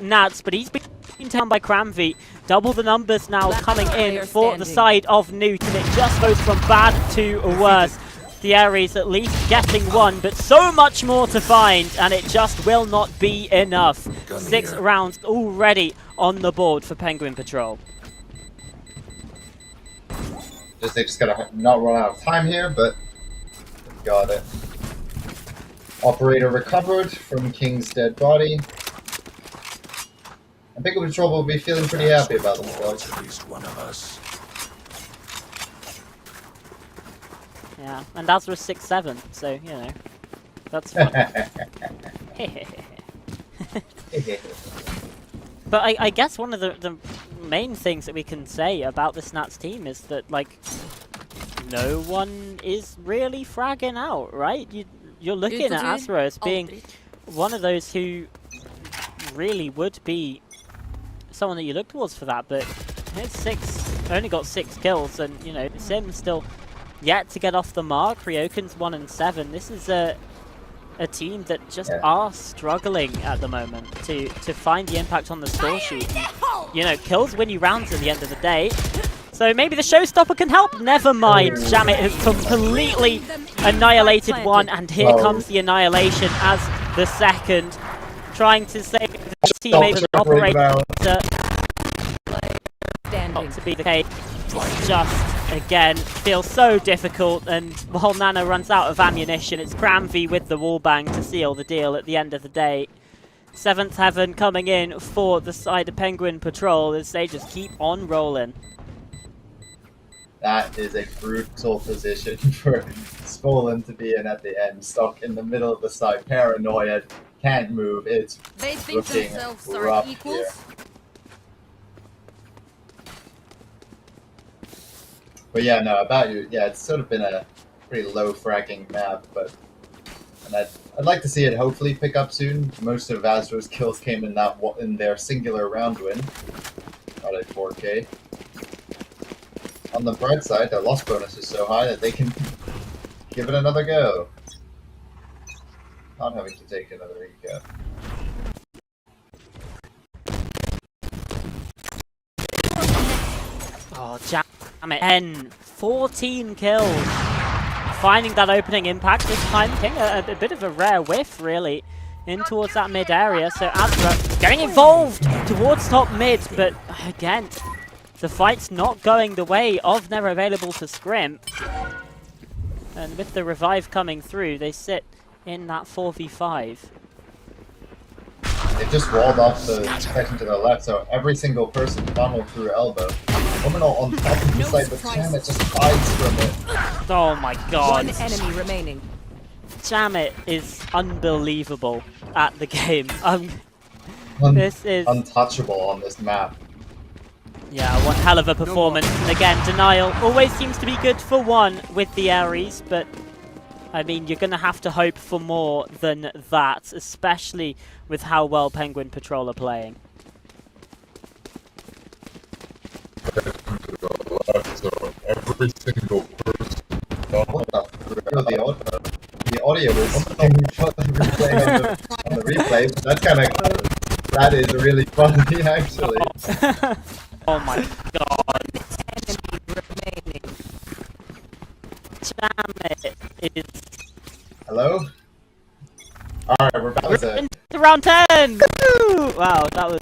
Nats, but he's been down by Cramvy. Double the numbers now coming in for the side of Newt, and it just goes from bad to worse. The Ares at least getting one, but so much more to find, and it just will not be enough. 6 rounds already on the board for Penguin Patrol. They just gotta not run out of time here, but got it. Operator recovered from King's dead body. I think Patrol will be feeling pretty happy about themselves. At least one of us. Yeah, and that's with 6-7, so, you know, that's fun. But I guess one of the main things that we can say about this Nats team is that, like, no one is really fragging out, right? You're looking at Azra as being one of those who really would be someone that you look towards for that, but it's only got 6 kills, and, you know, Sim's still yet to get off the mark. Ryoken's 1 and 7. This is a team that just are struggling at the moment to find the impact on the score sheet. And, you know, kills win you rounds at the end of the day. So maybe the showstopper can help. Never mind. Jamit has completely annihilated one, and here comes the annihilation as the second. Trying to save the teammate with the operator. Not to be the case. Just, again, feels so difficult, and while Nana runs out of ammunition, it's Cramvy with the wallbang to seal the deal at the end of the day. 7th Heaven coming in for the side of Penguin Patrol as they just keep on rolling. That is a brutal position for Spolin to be in at the end, stuck in the middle of the side, paranoid, can't move. It's looking rough here. But yeah, no, about you, yeah, it's sort of been a pretty low fragging map, but I'd like to see it hopefully pick up soon. Most of Azra's kills came in their singular round win. Got a 4K. On the bright side, their loss bonus is so high that they can give it another go. Not having to take another recap. Oh, damn it. 10, 14 kills. Finding that opening impact this time. King, a bit of a rare whiff, really, in towards that mid area. So Azra getting involved towards top mid, but again, the fight's not going the way of never available to Scrim. And with the revive coming through, they sit in that 4v5. They just walled off the section to the left, so every single person funneled through elbow. Womanal on top of the side, but Jamit just hides from it. Oh my god. One enemy remaining. Jamit is unbelievable at the game. This is untouchable on this map. Yeah, one hell of a performance. And again, Denial always seems to be good for one with the Ares, but I mean, you're going to have to hope for more than that, especially with how well Penguin Patrol are playing. So every single person. The audio is on the replay. That's kind of, that is really funny actually. Oh my god. Jamit is... Hello? Alright, we're about to... into round 10! Woo! Wow, that was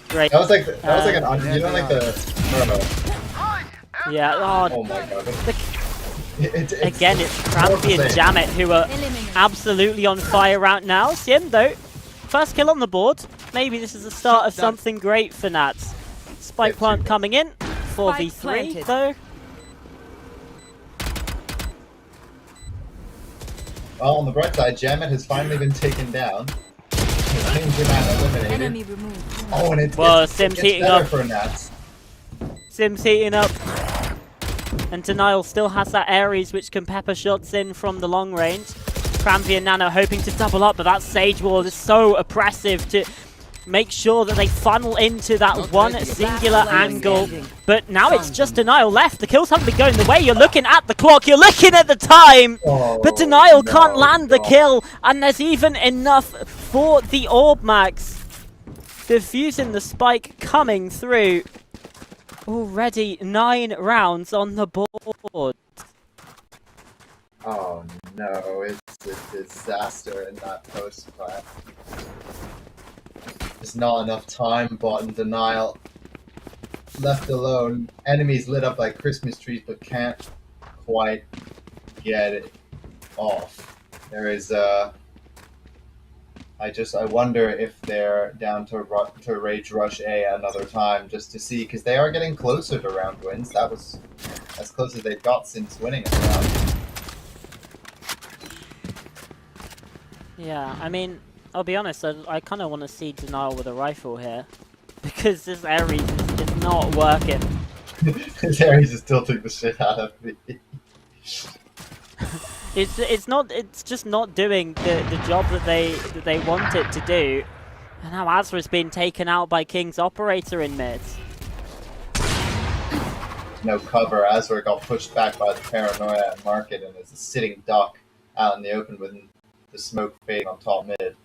great. That was like an, you know, like the... Yeah, oh my god. Again, it's Cramvy and Jamit who are absolutely on fire right now. Sim, though, first kill on the board. Maybe this is the start of something great for Nats. Spike plant coming in. 4v3, though. Well, on the bright side, Jamit has finally been taken down. Eliminated. Enemy removed. Oh, and Sim's heating up. For Nats. Sim's heating up. And Denial still has that Ares which can pepper shots in from the long range. Cramvy and Nano hoping to double up, but that Sage Wall is so oppressive to make sure that they funnel into that one singular angle. But now it's just Denial left. The kills haven't been going the way. You're looking at the clock, you're looking at the time, but Denial can't land the kill, and there's even enough for the Orb Max. Defusing the spike coming through. Already 9 rounds on the board. Oh no, it's a disaster in that post Plat. There's not enough time, bot in denial. Left alone. Enemies lit up like Christmas trees but can't quite get it off. There is I wonder if they're down to Rage Rush A another time just to see, because they are getting closer to round wins. That was as close as they've got since winning a round. Yeah, I mean, I'll be honest, I kind of want to see Denial with a rifle here. Because this Ares is not working. This Ares is tilting the shit out of me. It's just not doing the job that they want it to do. And now Azra's been taken out by King's operator in mid. No cover. Azra got pushed back by the paranoia at market and is a sitting duck out in the open with the smoke fading on top mid.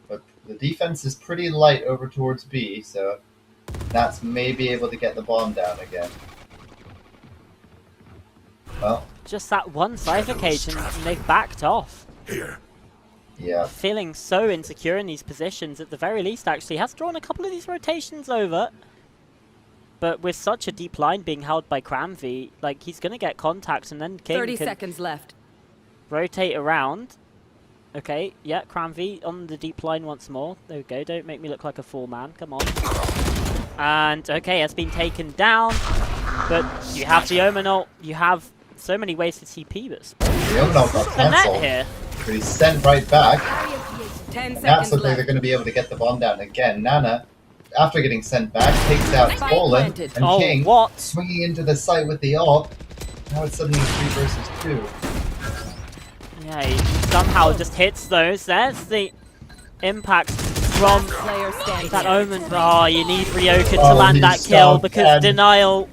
But the defense is pretty light over towards B, so Nats may be able to get the bomb down again. Well, Just that one Cypher cage and they've backed off. Here. yeah. Feeling so insecure in these positions, at the very least actually has drawn a couple of these rotations over. But with such a deep line being held by Cramvy, like, he's going to get contact and then King 30 can seconds left. rotate around. Okay, yeah, Cramvy on the deep line once more. There we go, don't make me look like a fool man, come on. And, okay, has been taken down. But you have the Omen ult, you have so many ways to TP, but The Omen ult got the net cancelled, here. but he's sent right back. 10 Nats seconds look like they're left. going to be able to get the bomb down again. Nana, after getting sent back, takes out Spike Poland, planted. and Oh, King what? swinging into the site with the ult. Now it's suddenly 3 versus 2. Yeah, he somehow just hits those. There's the impact from Player standing. that Omen. Oh, you need Ryokan to Oh, land he's that kill so because dead. Denial.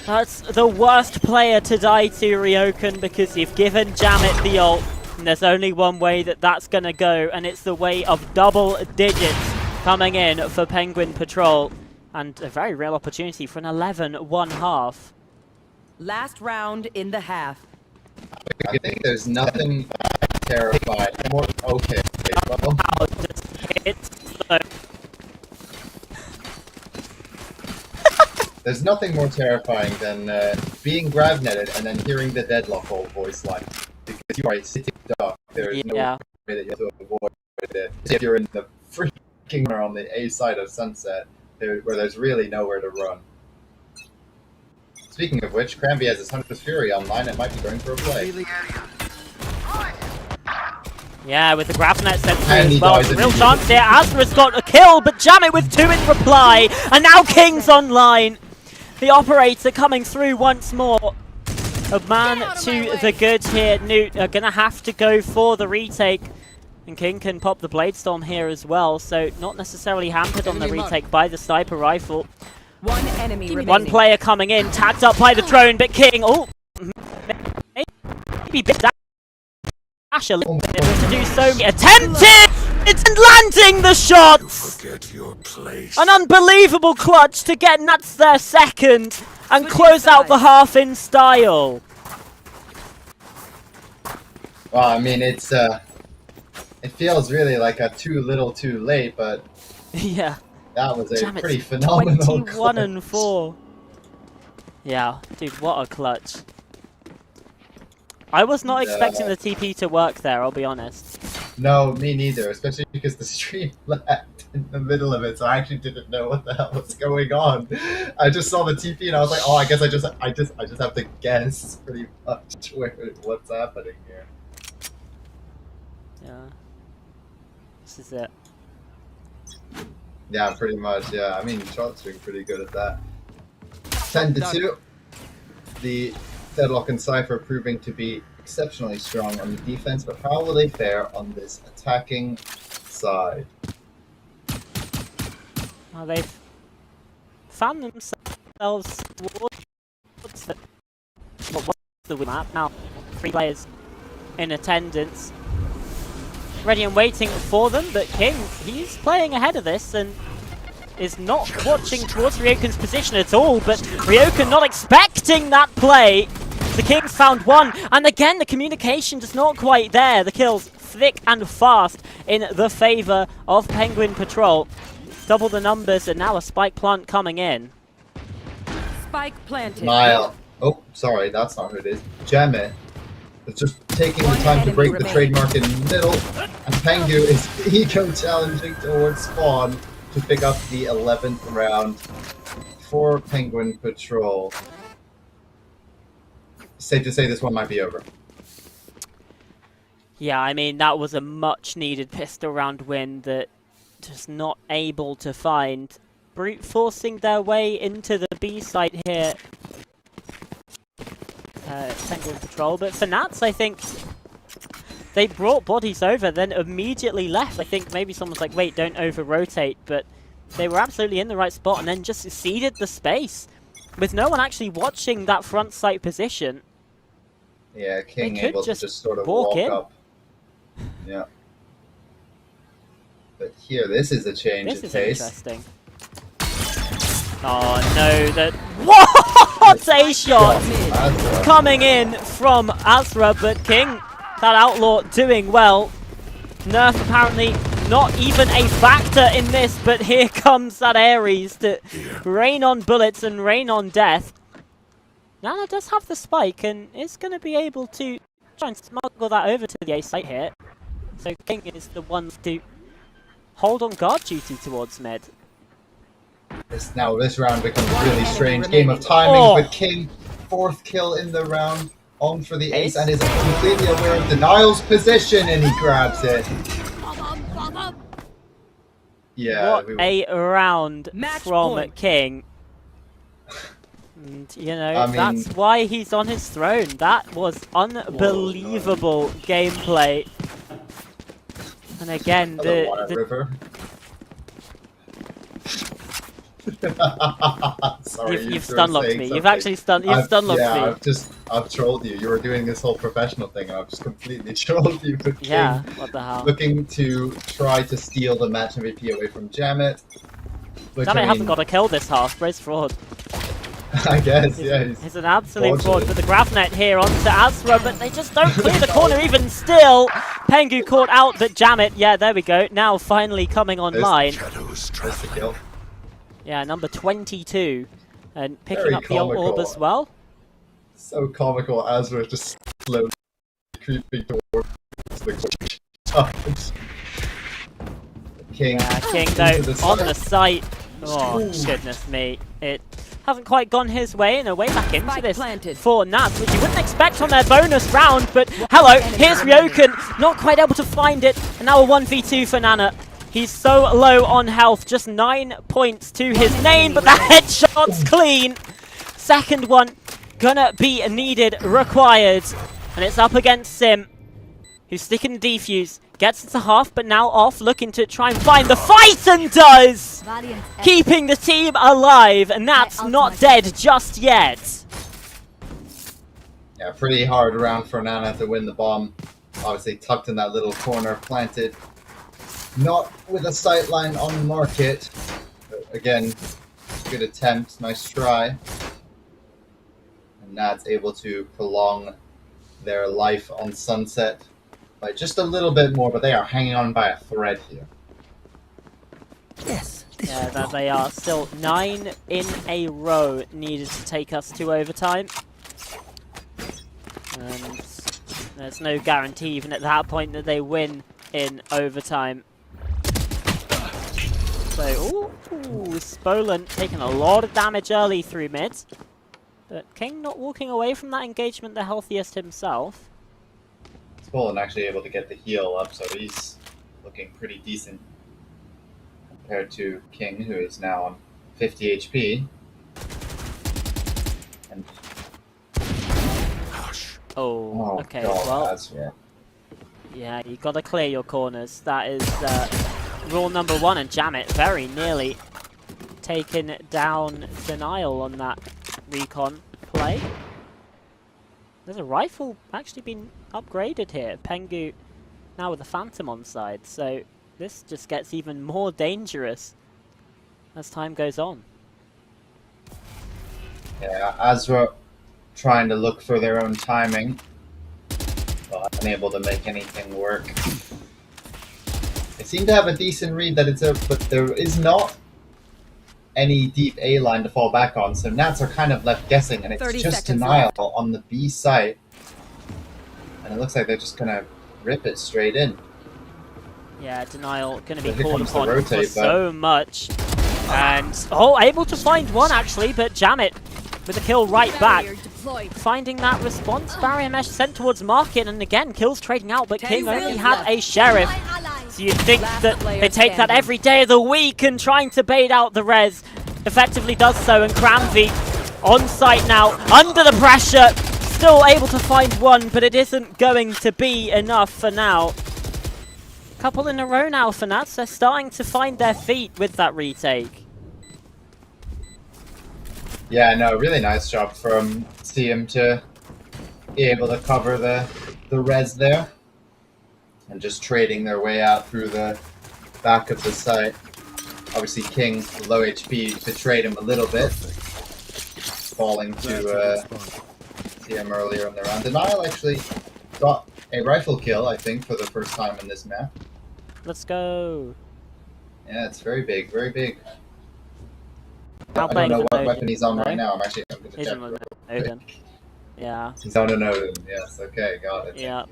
That's the worst player to die to, Ryokan, because you've given Jamet the ult. And there's only one way that that's going to go, and it's the way of double digits coming in for Penguin Patrol. And a very real opportunity for an 11-1 half. Last round in the half. I think there's nothing terrifying. More okay. Well, Wow, just hits the there's nothing more terrifying than being grab netted and then hearing the deadlock old voice line. Because you are a sitting duck. There is no Yeah. way that you have to avoid it. If you're in the freaking corner on the A side of Sunset, where there's really nowhere to run. Speaking of which, Cranby has his Hunter's Fury online. It might be going for a play. Yeah, with the grab net sent through And as he well. dies Real immediately. chance here. Azra's got a kill, but Jamet with 2 in reply. And now King's online. The operator coming through once more. A man to the good here. Newt are going to have to go for the retake. And King can pop the Blade Storm here as well. So not necessarily hampered on the retake by the sniper rifle. One enemy remaining. One player coming in, tagged up by the drone, but King, oh, maybe bit dash a little bit to do so. Attempted! It's landing the shots! Forget your place. An unbelievable clutch to get Nuts their second and close out the half in style. Well, I mean, it feels really like a too little too late, but Yeah. that was a Damn, pretty it's phenomenal 21 clutch. and 4. Yeah, dude, what a clutch. I was not expecting the TP to work there, I'll be honest. No, me neither, especially because the stream lagged in the middle of it, so I actually didn't know what the hell was going on. I just saw the TP and I was like, oh, I guess I just have to guess pretty much what's happening here. Yeah. This is it. Yeah, pretty much, yeah. I mean, Charlotte's doing pretty good at that. 10-2. The Deadlock and Cypher proving to be exceptionally strong on the defense, but how will they fare on this attacking side? Well, they've found themselves towards the map. Now, 3 players in attendance, ready and waiting for them, but King, he's playing ahead of this and is not watching towards Ryoken's position at all, but Ryoken not expecting that play. The Kings found one, and again, the communication just not quite there. The kills thick and fast in the favor of Penguin Patrol. Double the numbers, and now a spike plant coming in. Spike planted. Mile. Oh, sorry, that's not who it is. Jamet is just taking the time to break the trademark in the middle, and Pengu is eco-challenging towards spawn to pick up the 11th round for Penguin Patrol. Safe to say this one might be over. Yeah, I mean, that was a much-needed pistol round win that just not able to find. Brute forcing their way into the B site here. Penguin Patrol, but for Nats, I think they brought bodies over, then immediately left. I think maybe someone's like, wait, don't over-rotate, but they were absolutely in the right spot and then just ceded the space. With no one actually watching that front site position. Yeah, King They could able to just just sort of walk walk in. up. Yeah. But here, this is a change This of is pace. interesting. Oh no, that what a shot Azra. coming in from Azra, but King, that outlaw, doing well. Nerf apparently not even a factor in this, but here comes that Ares to rain on bullets and rain on death. Nana does have the spike and is going to be able to try and smuggle that over to the A site here. So King is the one to hold on guard duty towards mid. Now this round becomes really strange. Game of timing Oh. with King. 4th kill in the round. On for the ace Ace? and is completely aware of Denial's position and he grabs it. Yeah. What a round Match from point. King. And, you know, I mean- that's why he's on his throne. That was unbelievable gameplay. And again, Another water the river. Sorry, you've you were stun-locked saying me. something. You've actually stun-locked yeah, me. I've trolled you. You were doing this whole professional thing and I've just completely trolled you. But King Yeah, what the hell. looking to try to steal the match MVP away from Jamet. Which, Jamet I hasn't mean, got a kill this half, but he's fraud. I guess, yeah. He's an absolute fraud fraudulent. with the grab net here onto Azra, but they just don't clear the corner even still. Pengu caught out, but Jamet, yeah, there we go. Now finally coming online. Shadows There's the kill. Yeah, number 22. And picking Very up the orb comical. as well. So comical. Azra just slowly creeping towards the charge. King. Yeah, King into though, the on side. the site. Oh, goodness me. It hasn't quite gone his way, and a way back into Spike this planted. for Nats, which you wouldn't expect on their bonus round, but hello, here's Ryoken, not quite able to find it, and now a 1v2 for Nana. He's so low on health, just 9 points to his name, but the headshot's clean. Second one gonna be needed, required, and it's up against Sim, who's sticking the defuse. Gets it to half, but now off, looking to try and find the fight, and does! Keeping the team alive, and that's not dead just yet. Yeah, pretty hard round for Nana to win the bomb. Obviously tucked in that little corner, planted. Not with a sight line on market. But again, good attempt, nice try. And Nat's able to prolong their life on Sunset by just a little bit more, but they are hanging on by a thread here. Yes, this Yeah, will that do. they are. Still 9 in a row needed to take us to overtime. And there's no guarantee even at that point that they win in overtime. So, ooh, Spolan taking a lot of damage early through mid. But King not walking away from that engagement the healthiest himself. Poland actually able to get the heal up, so he's looking pretty decent compared to King, who is now on 50 HP. And Hush. Oh, okay, God, well, that's yeah, you gotta clear your corners. That is rule number 1, and Jamet very nearly taken down Denial on that recon play. There's a rifle actually been upgraded here. Pengu now with a Phantom on side, so this just gets even more dangerous as time goes on. Yeah, Azra trying to look for their own timing, but unable to make anything work. They seem to have a decent read that it's a, but there is not any deep A line to fall back on, so Nats are kind of left guessing, and it's just Denial on the B site. And it looks like they're just gonna rip it straight in. Yeah, Denial going to be So here called comes the upon for rotate, so much. And, oh, able to find one actually, but Jamit with a kill right back. Finding that response, barrier mesh sent towards Market, and again, kills trading out, but King only had a Sheriff. So you'd think that they take that every day of the week, and trying to bait out the res effectively does so, and Cramvy on site now, under the pressure, still able to find one, but it isn't going to be enough for now. Couple in a row now for Nats. They're starting to find their feet with that retake. Yeah, no, really nice job from CM to be able to cover the res there. And just trading their way out through the back of the site. Obviously King, low HP, betrayed him a little bit. Falling to CM earlier in the round. Denial actually got a rifle kill, I think, for the first time in this map. Let's go. Yeah, it's very big, very big. Now I don't know playing what for weapon he's on no? right now. I'm going to He's check. on real Odin. quick. Yeah. He's on an Odin, yes. Okay, got it. Yeah.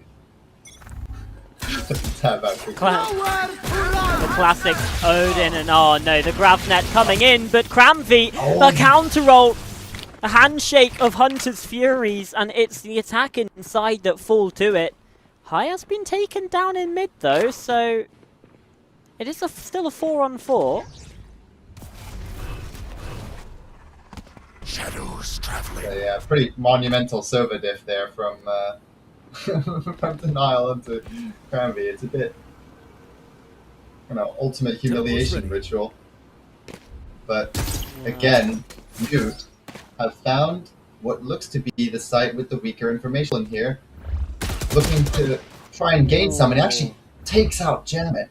Tab out quickly. The classic Odin, and oh no, the grab net coming in, but Cramvy, a counter roll, a handshake of Hunter's Furies, and it's the attack inside that fall to it. High has been taken down in mid though, so it is still a 4-on-4. Shadows traveling. So, yeah, pretty monumental server diff there from from Denial into Cranby. It's a bit, ultimate humiliation ritual. But again, Mute have found what looks to be the site with the weaker information in here, looking to try and gain some, and actually takes out Janet.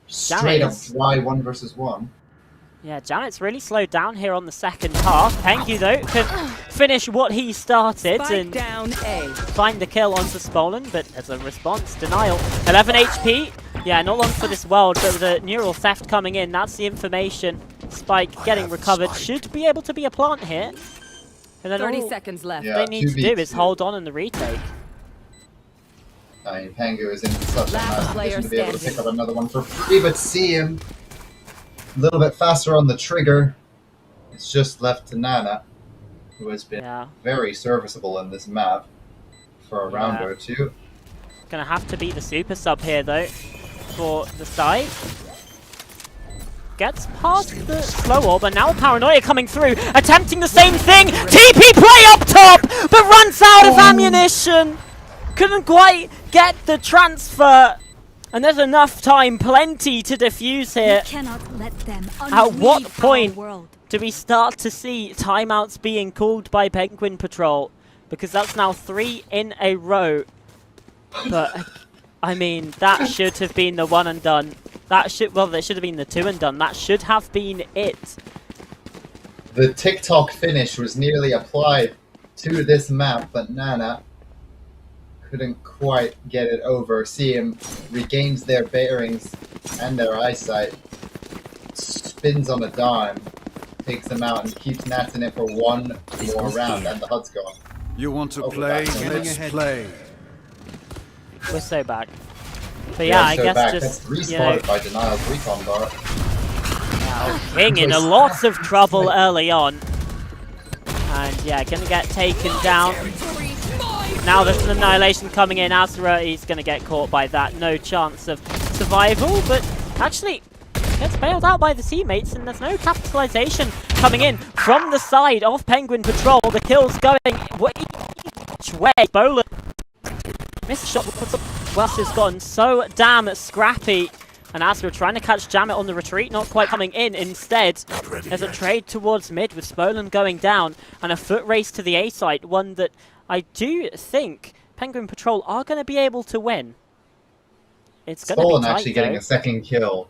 Straight up dry 1 versus 1. Yeah, Janet's really slowed down here on the second half. Pengu, though, can finish what he started and find the kill onto Spolen, but as a response, Denial. 11 HP. Yeah, not long for this world, but with the neural theft coming in, that's the information. Spike getting recovered. Should be able to be a plant here. And then 30 seconds left. Yeah, they need to do is hold on in the retake. I mean, Pengu is in such a Last nice player position to be able to pick standing. up another one for free, but see him a little bit faster on the trigger. It's just left to Nana, who has been very serviceable in this map for a round or two. Gonna have to be the super sub here though, for the side. Gets past the slow orb, and now Paranoia coming through, attempting the same thing. TP play up top, but runs out of ammunition. Couldn't quite get the transfer. And there's enough time, plenty to defuse here. Cannot let them At what point world. do we start to see timeouts being called by Penguin Patrol? Because that's now 3 in a row. But, I mean, that should have been the 1 and done. That should have been the 2 and done. That should have been it. The TikTok finish was nearly applied to this map, but Nana couldn't quite get it over. CM regains their bearings and their eyesight, spins on a dime, takes them out, and keeps Nats in it for one more round, and the HUD's gone. You want to play? Let's play. We're so back. But yeah, I guess back. just, That's you know, respawted by Denial's recon bar. King in a lot of trouble early on. And yeah, gonna get taken down. Now there's an annihilation coming in. Azura, he's gonna get caught by that. No chance of survival, but actually gets bailed out by the teammates, and there's no capitalization coming in from the side of Penguin Patrol. The kill's going which way? Bowler missed shot. West has gotten so damn scrappy. And Azura trying to catch Jamit on the retreat, not quite coming in. Instead, there's a trade towards mid with Spolen going down, and a foot race to the A site, one that I do think Penguin Patrol are going to be able to win. It's going to be Stolen tight, actually getting though. a second kill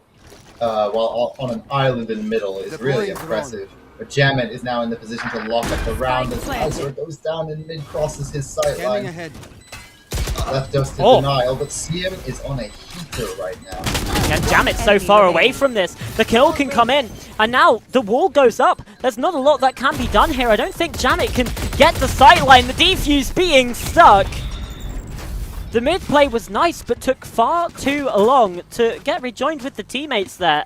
while on an island in the middle is really Deploying impressive. But Jamet is now in the position to lock up the round as planted. Azra goes down and mid crosses his sight Scanning line. ahead. Left us to Oh. denial, but CM is on a heater right now. And Jamet's so far away from this. The kill can come in. And now the wall goes up. There's not a lot that can be done here. I don't think Jamet can get the sight line. The defuse being stuck. The mid play was nice, but took far too long to get rejoined with the teammates there.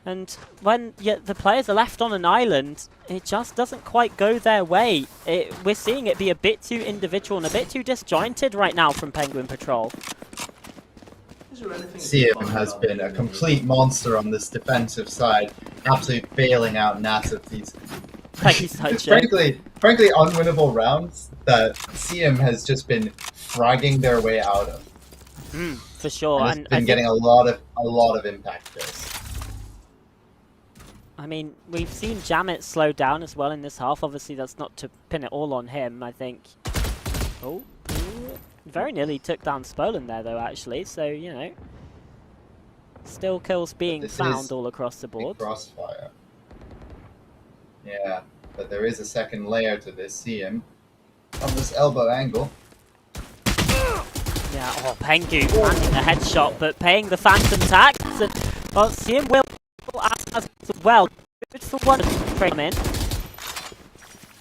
And when the players are left on an island, it just doesn't quite go their way. We're seeing it be a bit too individual and a bit too disjointed right now from Penguin Patrol. CM has been a complete monster on this defensive side, absolutely bailing out Nats of these Thank you, Sideshow. frankly unwinnable rounds that CM has just been fragging their way out of. For sure. And And it's been getting a lot of impact kills. I mean, we've seen Jamet slow down as well in this half. Obviously, that's not to pin it all on him, I think. Oh, very nearly took down Spolen there, though, actually. So, you know, still kills being found all across the board. Crossfire. Yeah, but there is a second layer to this. See him on this elbow angle. Yeah, oh, Pengu landing a headshot, but paying the phantom tax. And, well, CM will as well. Good for one frame in.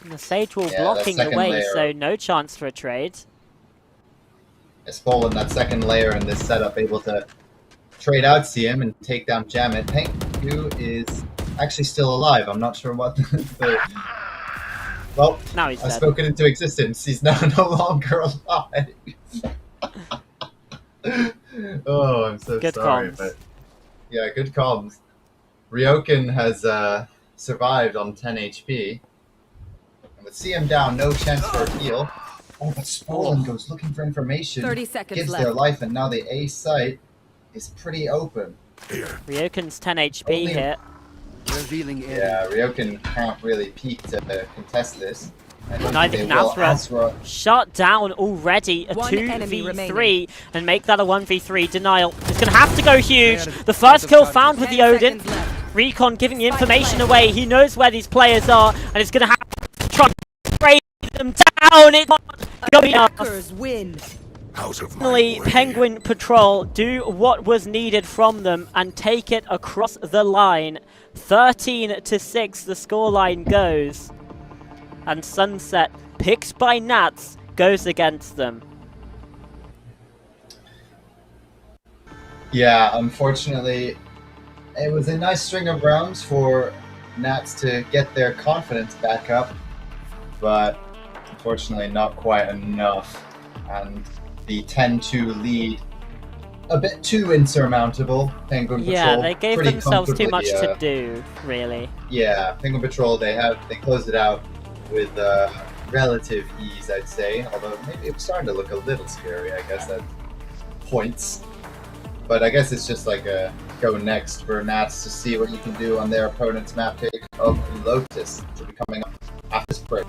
And the Sage Wall Yeah, blocking that the second way, layer. so no chance for a trade. Spolen that second layer in this setup, able to trade out CM and take down Jamet. Pengu is actually still alive. I'm not sure what the well, Now he's I've dead. spoken into existence. He's now no longer alive. Oh, I'm so Good sorry, comms. but yeah, good comms. Ryoken has survived on 10 HP. And with CM down, no chance for a heal. Oh, but Spolen goes looking for information. 30 seconds gives left. their life, and now the A site is pretty open. Ryoken's 10 HP Only- here. Revealing area. Yeah, Ryoken can't really peek to contest this. I don't Neither think can they will. Azra. Shut down already. A One enemy 2v3 remaining. and make that a 1v3. Denial. It's going to have to go huge. They had The first a kill touch. found with 10 the Odin. seconds left. Recon giving the Spike information planted. away. He knows where these players are, and it's going to have to try to break them down. It's not going enough. Attackers win. Out of my Finally, way. Penguin Patrol do what was needed from them and take it across the line. 13-6 the scoreline goes. And Sunset, picked by Nats, goes against them. Yeah, unfortunately, it was a nice string of rounds for Nats to get their confidence back up, but unfortunately not quite enough. And the 10-2 lead, a bit too insurmountable. Penguin Patrol Yeah, they gave pretty themselves too comfortably, much to do, really. Yeah, Penguin Patrol, they closed it out with relative ease, I'd say. Although maybe it was starting to look a little scary, I guess, at points. But I guess it's just like a go next for Nats to see what you can do on their opponent's map pick of Lotus, which will be coming up after this break.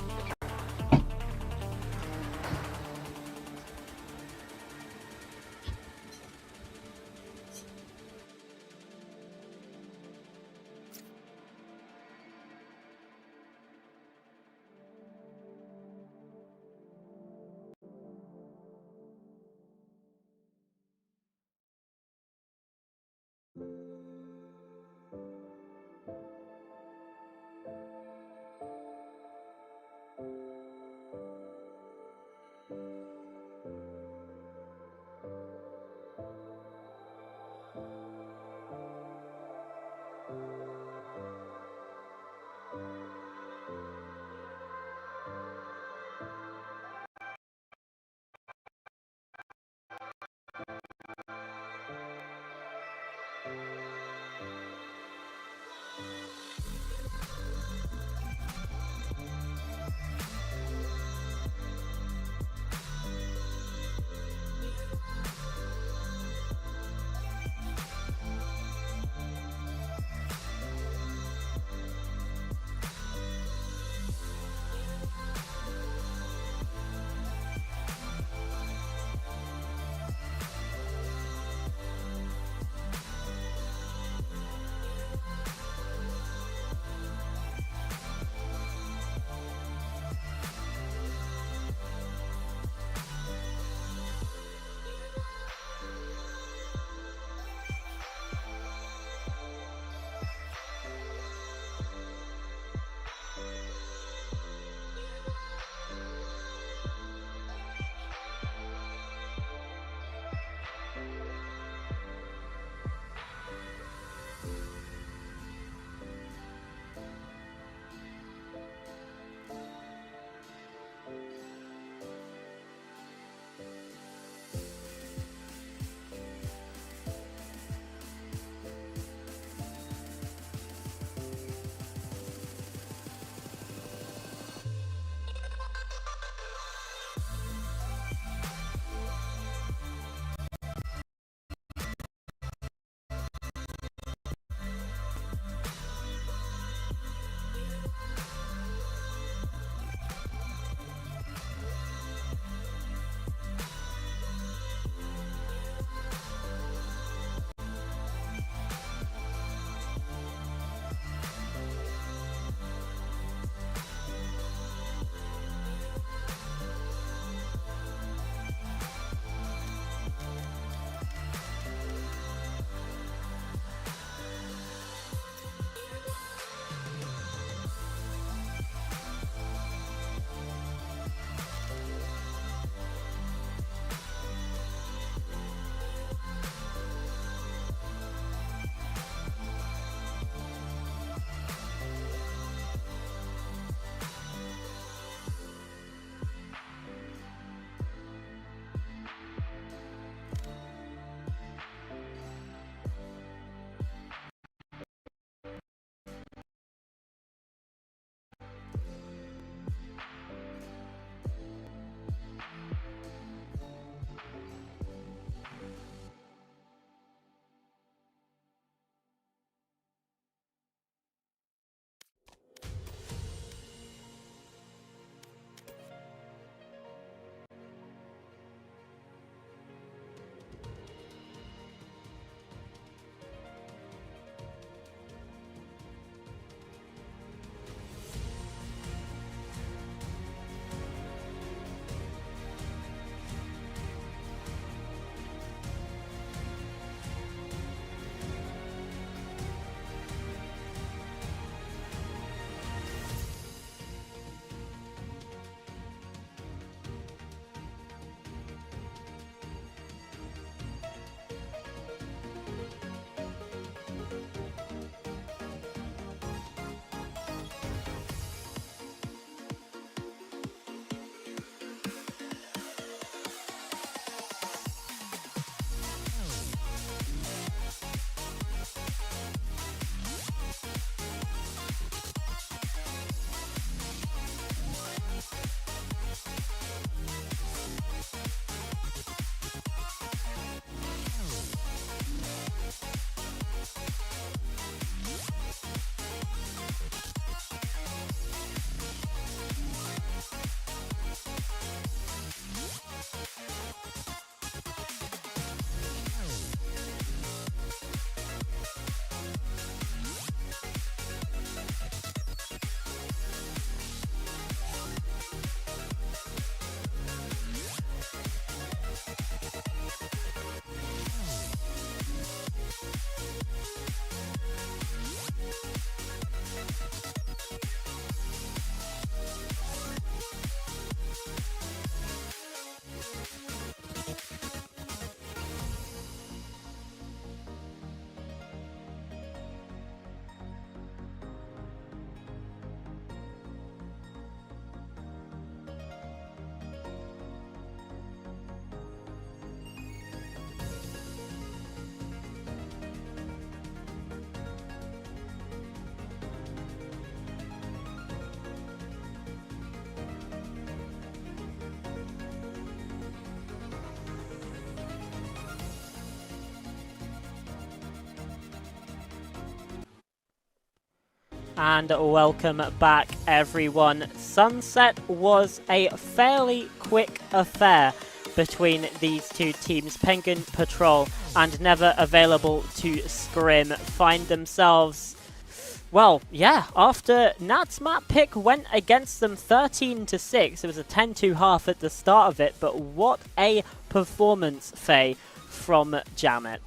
And welcome back, everyone. Sunset was a fairly quick affair between these two teams. Penguin Patrol and Never Available to Scrim find themselves, well, yeah, after Nat's map pick went against them 13-6. It was a 10-2 half at the start of it, but what a performance, Faye, from Jamit.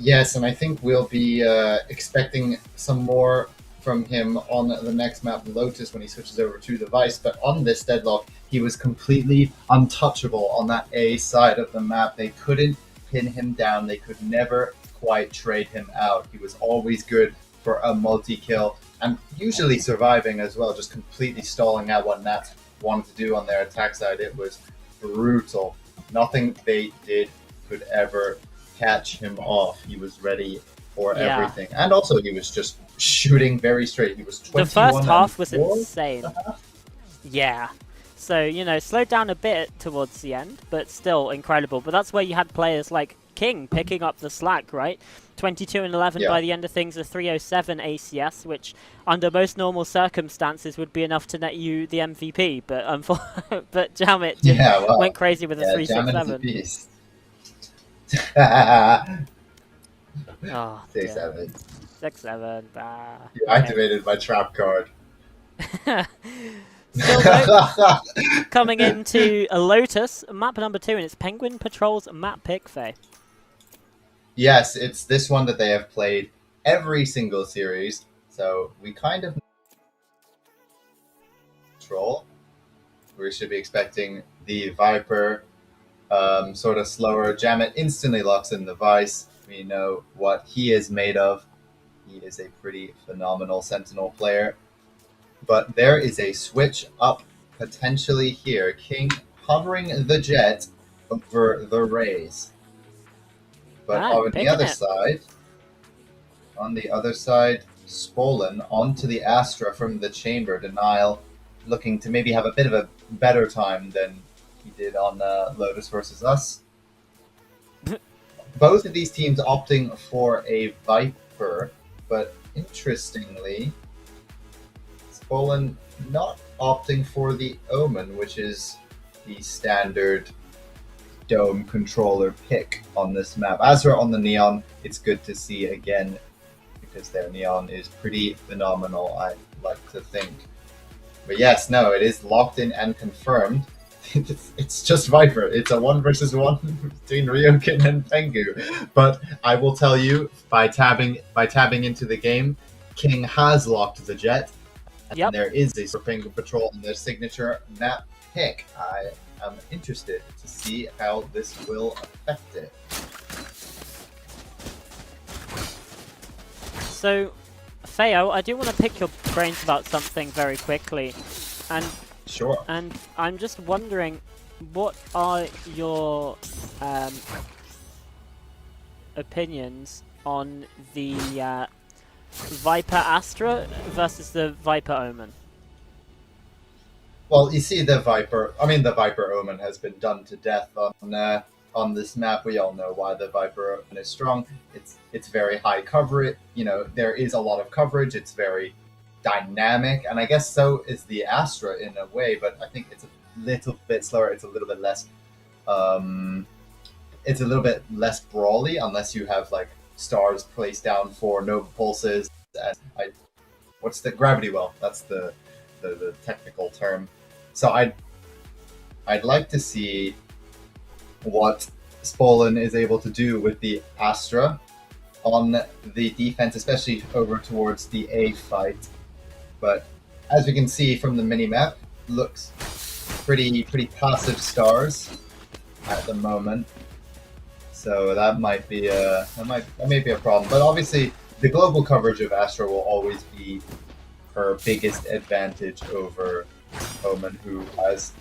Yes, and I think we'll be expecting some more from him on the next map, Lotus, when he switches over to the Vice. But on this deadlock, he was completely untouchable on that A side of the map. They couldn't pin him down. They could never quite trade him out. He was always good for a multi-kill and usually surviving as well, just completely stalling out what Nats wanted to do on their attack side. It was brutal. Nothing they did could ever catch him off. He was ready for everything, and also he was just shooting very straight. He was 21. The first half was insane. Yeah, so you know, slowed down a bit towards the end, but still incredible. But that's where you had players like King picking up the slack, right? 22 and 11 by the end of things, a 307 ACS, which under most normal circumstances would be enough to net you the MVP. But but Jamit went crazy with a 367. Oh, 6-7. 6-7. You activated my trap card. Still though, coming into a Lotus, map number 2, and it's Penguin Patrol's map pick, Faye. Yes, it's this one that they have played every single series, so we kind of Patrol. We should be expecting the Viper, sort of slower. Jamit instantly locks in the Vice. We know what he is made of. He is a pretty phenomenal Sentinel player. But there is a switch up potentially here. King hovering the Jet over the Rays. But on the other side, Spolen onto the Astra from the Chamber. Denial looking to maybe have a bit of a better time than he did on Lotus versus us. Both of these teams opting for a Viper, but interestingly, Spolen not opting for the Omen, which is the standard Dome controller pick on this map. As for on the Neon, it's good to see again, because their Neon is pretty phenomenal, I like to think. But yes, no, it is locked in and confirmed. It's just Viper. It's a 1 versus 1 between Ryokin and Pengu. But I will tell you, by tabbing into the game, King has locked the Jet. And there is a Pengu Patrol in their signature map pick. I am interested to see how this will affect it. So, Feo, I do want to pick your brains about something very quickly. And sure. And I'm just wondering, what are your opinions on the Viper Astra versus the Viper Omen? Well, you see, the Viper Omen has been done to death on this map. We all know why the Viper Omen is strong. It's very high coverage. You know, there is a lot of coverage. It's very dynamic, and I guess so is the Astra in a way, but I think it's a little bit slower. It's a little bit less brawly, unless you have like stars placed down for Nova Pulses and what's the Gravity Well, that's the technical term. So I'd like to see what Spolen is able to do with the Astra on the defense, especially over towards the A fight. But as we can see from the mini-map, looks pretty passive stars at the moment. So that might be that may be a problem. But obviously, the global coverage of Astra will always be her biggest advantage over Omen, who has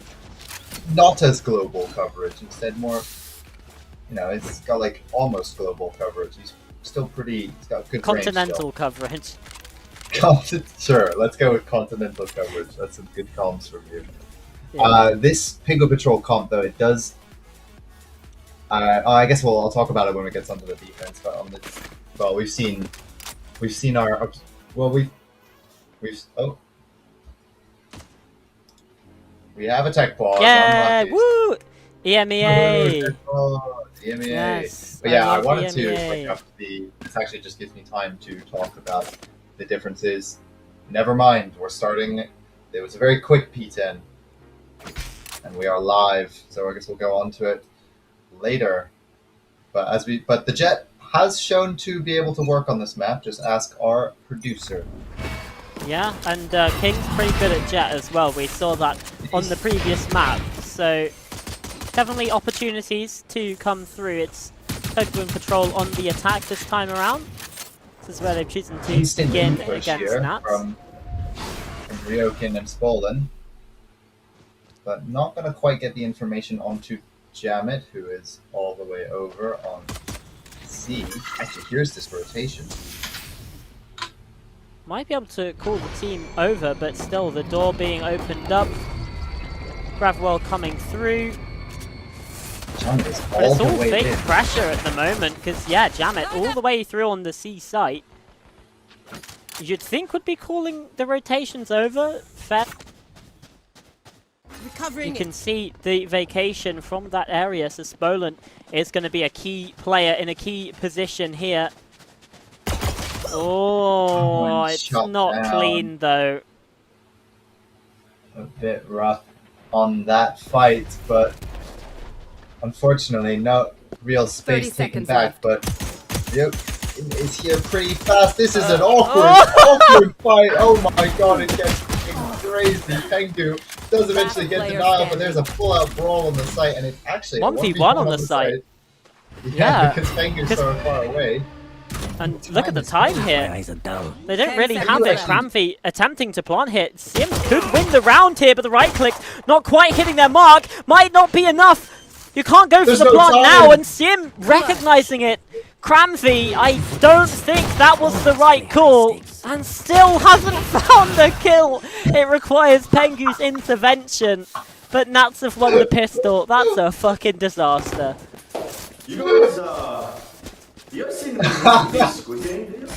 not as global coverage. Instead, more, it's got like almost global coverage. He's still he's got good continental coverage. Sure, let's go with continental coverage. That's some good comms from you. Yeah. This Penguin Patrol comp, though, it does. I guess I'll talk about it when we get onto the defense. But on the, we've seen We have a tech pause. Yeah, Unlucky. woo! EMEA. EMEA. Yes, But yeah, I love wanted to EMEA. bring up this actually just gives me time to talk about the differences. Never mind, we're starting. It was a very quick P10, and we are live, so I guess we'll go on to it later. But the Jet has shown to be able to work on this map. Just ask our producer. Yeah, and King's pretty good at Jet as well. We saw that on the previous map, so definitely opportunities to come through. It's Pokemon Patrol on the attack this time around. This is where they've chosen to Instant begin push against here Nats. from Ryokin and Spolin, but not going to quite get the information onto Jamit, who is all the way over on C. Actually, here's this rotation. Might be able to call the team over, but still the door being opened up. Gravwell coming through. Jamit is But all it's the all way big in. pressure at the moment, because yeah, Jamit all the way through on the C site. You'd think would be calling the rotations over. Fair. You can see the vacation from that area, so Spolin is going to be a key player in a key position here. Oh, it's shot not down. clean though. A bit rough on that fight, but unfortunately, no real 30 space taken seconds back. left. But yep, it's here pretty fast. This is an awkward fight. Oh my god, it gets crazy. Pengu does eventually get denial, but there's a full-out brawl on the site, and it's actually a 1v1 on the site. Yeah, because Pengu's so far away. And look at the time here. They don't 10 really seconds have it. left. Cramfy attempting to plant hit. Sim could win the round here, but the right click not quite hitting their mark. Might not be enough. You can't go There's for the no plant time. now, and Sim recognizing it. Cramfy, I don't think that was the right call, and still hasn't found the kill. It requires Pengu's intervention, but Nats have won the pistol. That's a fucking disaster. You guys, you ever seen the Squid Game video?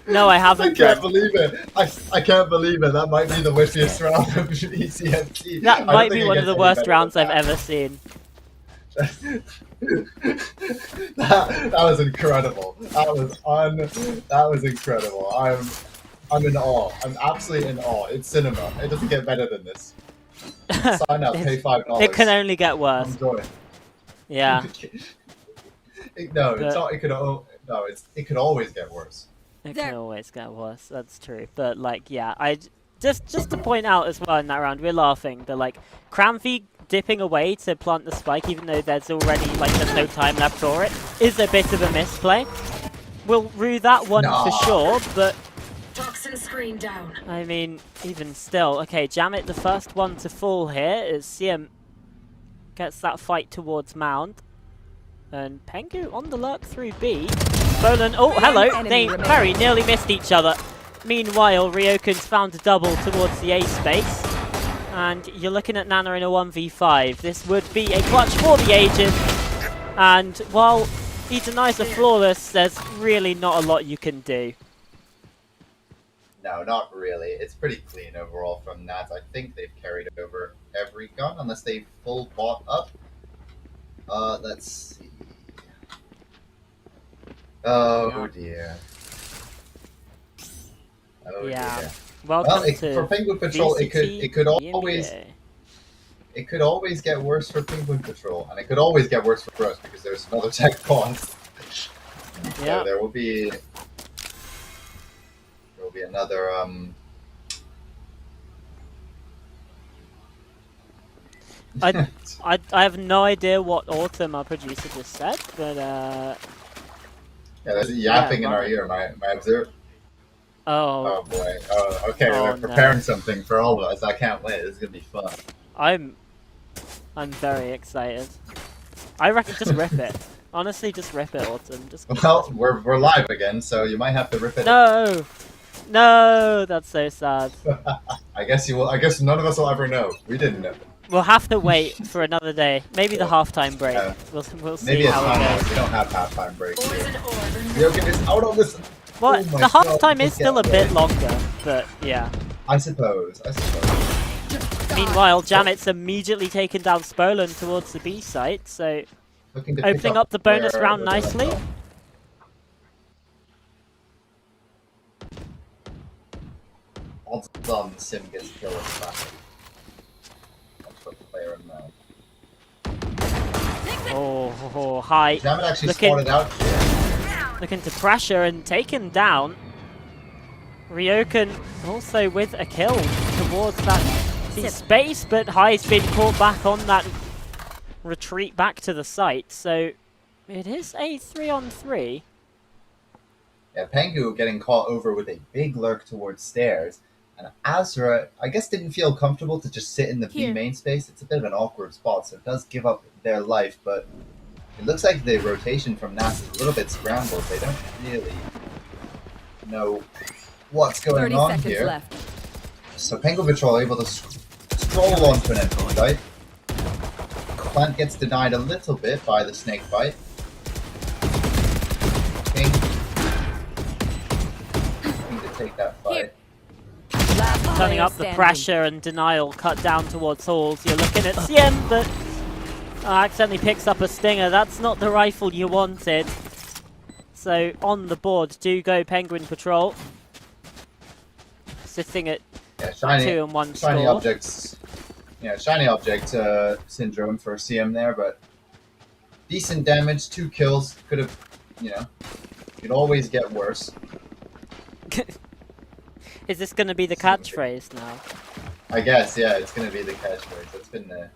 No, I I haven't. can't believe it. I can't believe it. That might be the wittiest round of PCMT. That might be one of the worst rounds I've ever seen. that was incredible. That was incredible. I'm in awe. I'm absolutely in awe. It's cinema. It doesn't get better than this. Sign up, pay $5. It can only get worse. Enjoy. Yeah. No, it's not. It could. It could always get worse. It can always get worse. That's true. But like, yeah, I just to point out as well in that round, we're laughing. The like Cramfy dipping away to plant the spike, even though there's already like there's no time left for it, is a bit of a misplay. We'll rue that one for sure, but Toxin screen down. I mean, even still, okay, Jamit the first one to fall here as Siem gets that fight towards Mound. And Pengu on the lurk through B. Bolan, oh, hello. They very nearly missed each other. Meanwhile, Ryokun's found a double towards the A space. And you're looking at Nana in a 1v5. This would be a clutch for the ages. And while he denies a flawless, there's really not a lot you can do. No, not really. It's pretty clean overall from Nats. I think they've carried over every gun, unless they full bought up. Let's see. Oh dear. Oh Yeah. dear. Welcome Well, to for Penguin Patrol, it could always EMEA. get worse for Penguin Patrol, and it could always get worse for us because there's another tech pause. Yeah. So there will be another I have no idea what Autumn, our producer, just said, but yeah, there's a yapping in our ear. My observer. oh, Oh boy. Oh, okay. Oh, We're preparing something for all of us. I can't wait. This is gonna be fun. I'm very excited. I reckon just rip it. Honestly, just rip it, Autumn. Just Well, we're live again, so you might have to rip it. no, no, that's so sad. I guess you will. I guess none of us will ever know. We didn't know. We'll have to wait for another day. Maybe the halftime break. Yeah. We'll see Maybe it's how not. it goes. We don't have halftime breaks. Poison orb. Ryokin is out on this Well, Oh my the half God, time just is still a get bit away. longer, but yeah. I suppose. Meanwhile, Jamet's immediately taken down Spolan towards the B site, so Looking to pick opening up the bonus where round we're gonna nicely. go. Odds on Sim gets killed in the back. I'll put the player in there. Oh, high. Jamet actually Looking- spotted out here. Looking to pressure and taken down. Ryokan also with a kill towards that space, but High's been caught back on that retreat back to the site, so it is a 3-on-3. Yeah, Pengu getting caught over with a big lurk towards stairs. And Azra, I guess, didn't feel comfortable to just sit in the B main space. It's a bit of an awkward spot, so it does give up their life, but it looks like the rotation from NAS is a little bit scrambled. They don't really know what's going 30 on seconds here. left. So Penguin Patrol able to stroll onto an empty site. Plant gets denied a little bit by the snake bite. King to take that fight. Last Turning player up the standing. pressure and denial cut down towards Halls. You're looking at CM, but accidentally picks up a stinger. That's not the rifle you wanted. So on the board do go Penguin Patrol. Sitting at Yeah, shiny 2-1 shiny score. objects. Yeah, shiny object syndrome for CM there, but decent damage, 2 kills. Could have, could always get worse. Is this going to be the catchphrase now? I guess, yeah, it's gonna be the catchphrase. It's been,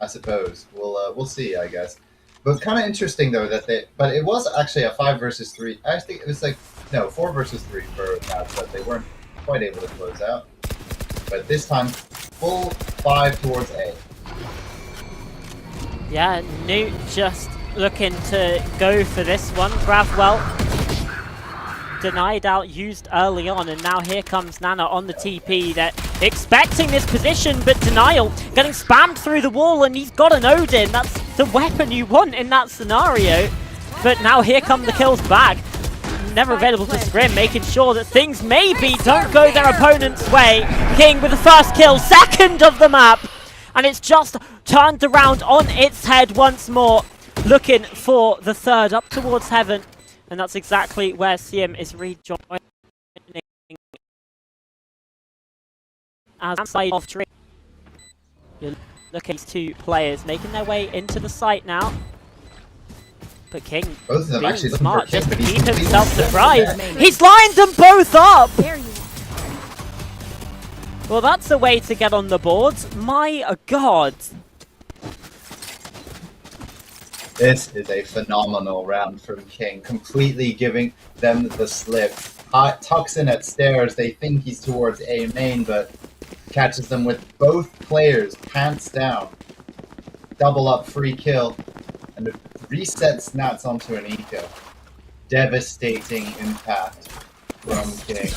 I suppose we'll see. I guess, but it's kind of interesting though that but it was actually a 5 versus 3. I think it was 4 versus 3 for that, but they weren't quite able to close out. But this time, full 5 towards A. Yeah, Newt just looking to go for this one. Gravwell denied out, used early on, and now here comes Nana on the TP. They're expecting this position, but denial getting spammed through the wall, and he's got an Odin. That's the weapon you want in that scenario. But now here come the kills back. Never available to Scrim, making sure that things maybe don't go their opponent's way. King with the first kill, second of the map, and it's just turned around on its head once more, looking for the third up towards heaven. And that's exactly where CM is rejoining as side of tree. You look at these two players making their way into the site now. But King Both of them being actually looking smart for King, just to but he's keep himself completely surprised. missed. He's lined them both up! There you Well, that's a way to get on the boards. My God. This is a phenomenal round from King, completely giving them the slip. Tucks in at stairs, they think he's towards A main, but catches them with both players pants down. Double up free kill, and it resets Nats onto an eco. Devastating impact from King.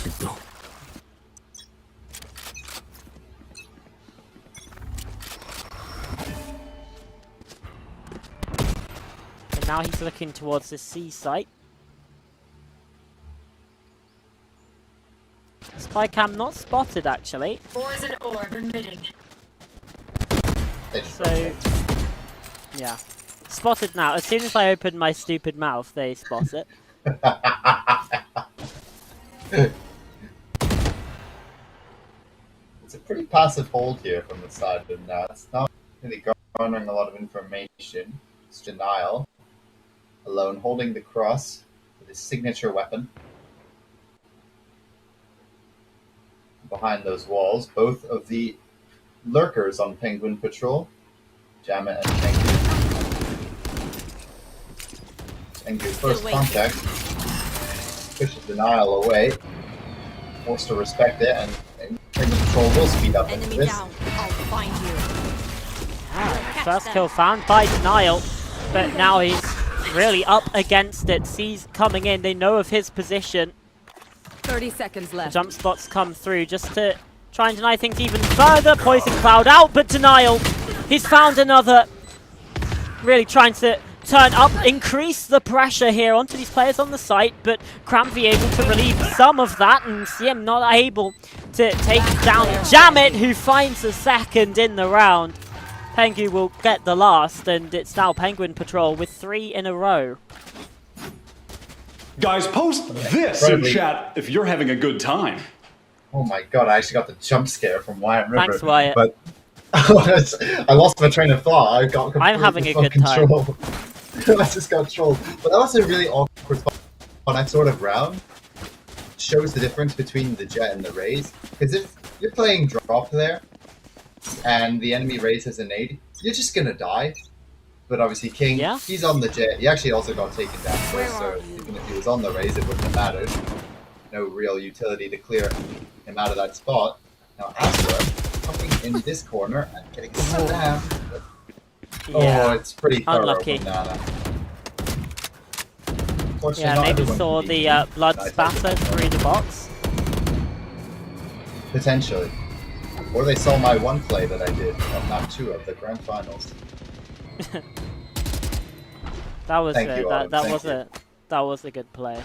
And now he's looking towards the C site. Spy cam not spotted actually. Ores and orb emitting. They just So, yeah. Spotted now. As soon as I open my stupid mouth, they spot it. It's a pretty passive hold here from the side of Nats. Not really garnering a lot of information. It's denial. Alone holding the cross with his signature weapon. Behind those walls, both of the lurkers on Penguin Patrol. Jamet and Pengu. Pengu first contact. Pushes denial away. Forced to respect it, and Penguin Patrol will speed up into this. I'll find you. First kill found by denial, but now he's really up against it. C's coming in, they know of his position. 30 seconds left. Jump spots come through just to try and deny things even further. Poison cloud out, but denial. He's found another. Really trying to turn up, increase the pressure here onto these players on the site, but Cramvy able to relieve some of that, and CM not able to take down Jamit, who finds a second in the round. Pengu will get the last, and it's now Penguin Patrol with 3 in a row. Guys, post this in chat if you're having a good time. Oh my god, I actually got the jump scare from Wyatt River. Thanks, Wyatt. But I lost my train of thought. I got I'm having a good control. I just got trolled. But that was a really awkward spot on that sort of round. Shows the difference between the Jet and the Raze. Because if you're playing drop there, and the enemy Raze has a nade, you're just gonna die. But obviously King, he's on the Jet. He actually also got taken down first, so even if he was on the Raze, it wouldn't have mattered. No real utility to clear him out of that spot. Now Astra coming in this corner and getting slammed. Oh, it's pretty thorough unlucky. from Nana. Yeah, maybe saw the blood spatter through the box. Potentially. Or they saw my one play that I did on map 2 of the grand finals. That was Thank it. you, Autumn. That was a good play.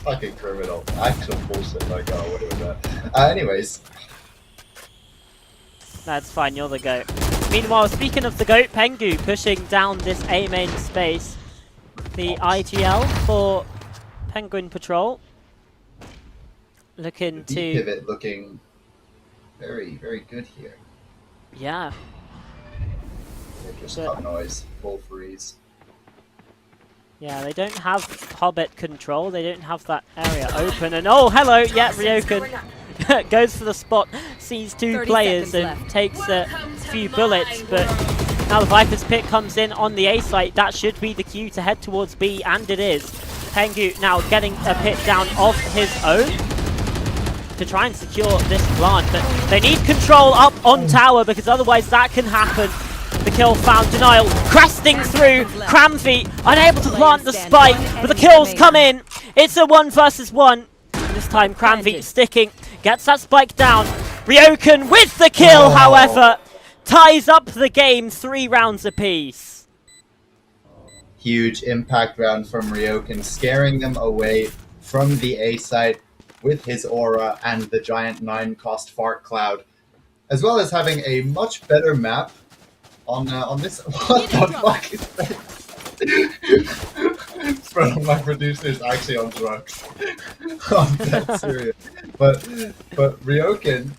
Fucking criminal. Actual bullshit, like, oh, what was that? Anyways. That's fine, you're the GOAT. Meanwhile, speaking of the GOAT, Pengu pushing down this A main space. The IGL for Penguin Patrol. Looking the to... pivot looking very, very good here. Yeah. Just cut noise, full freeze. Yeah, they don't have Hobbit control, they don't have that area open, and oh, hello, yeah, Ryokan goes for the spot, sees 2 players and takes a few bullets, but now the Viper's pick comes in on the A site. That should be the cue to head towards B, and it is. Pengu now getting a pit down of his own to try and secure this plant, but they need control up on tower, because otherwise that can happen. The kill found, Denial cresting through, Cramvy unable to plant the spike, but the kills come in. It's a 1 versus 1. This time Cramvy sticking, gets that spike down. Ryokan with the kill, however, ties up the game 3 rounds apiece. Huge impact round from Ryokan, scaring them away from the A side with his aura and the giant 9-cost fart cloud, as well as having a much better map on this. What the fuck is that? Bro, my producer's actually on drugs. I'm dead serious. But Ryokan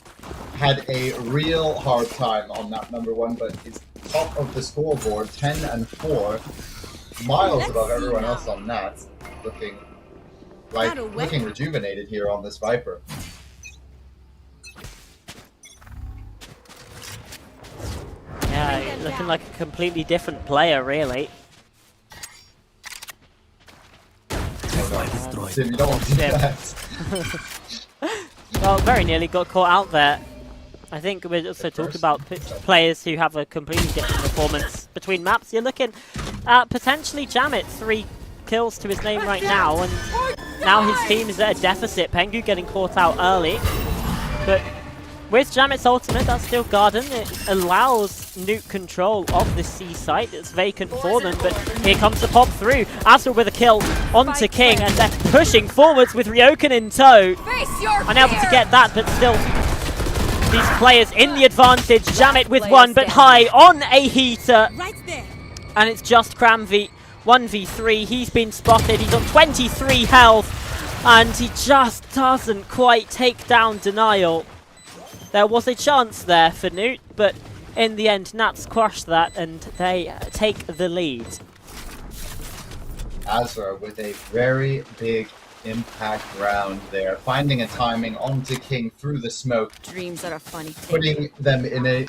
had a real hard time on map number 1, but he's top of the scoreboard, 10 and 4, miles above everyone else on Nats, looking rejuvenated here on this Viper. Yeah, looking like a completely different player, really. Sim, you don't want to do that. Well, very nearly got caught out there. I think we're also talking about players who have a completely different performance between maps. You're looking at potentially Jamit, 3 kills to his name right now, and now his team is at a deficit. Pengu getting caught out early, but with Jamit's ultimate, that's still Garden. It allows nuke control of the C site. It's vacant for them, but here comes the pop through. Astra with a kill onto King, and they're pushing forwards with Ryokan in tow. Unable to get that, but still these players in the advantage. Jamit with 1, but high on a heater. And it's just Cramvy, 1v3. He's been spotted. He's on 23 health, and he just doesn't quite take down Denial. There was a chance there for Newt, but in the end, Nats crushed that, and they take the lead. Azra with a very big impact round there, finding a timing onto King through the smoke. Dreams are a funny thing. Putting them in a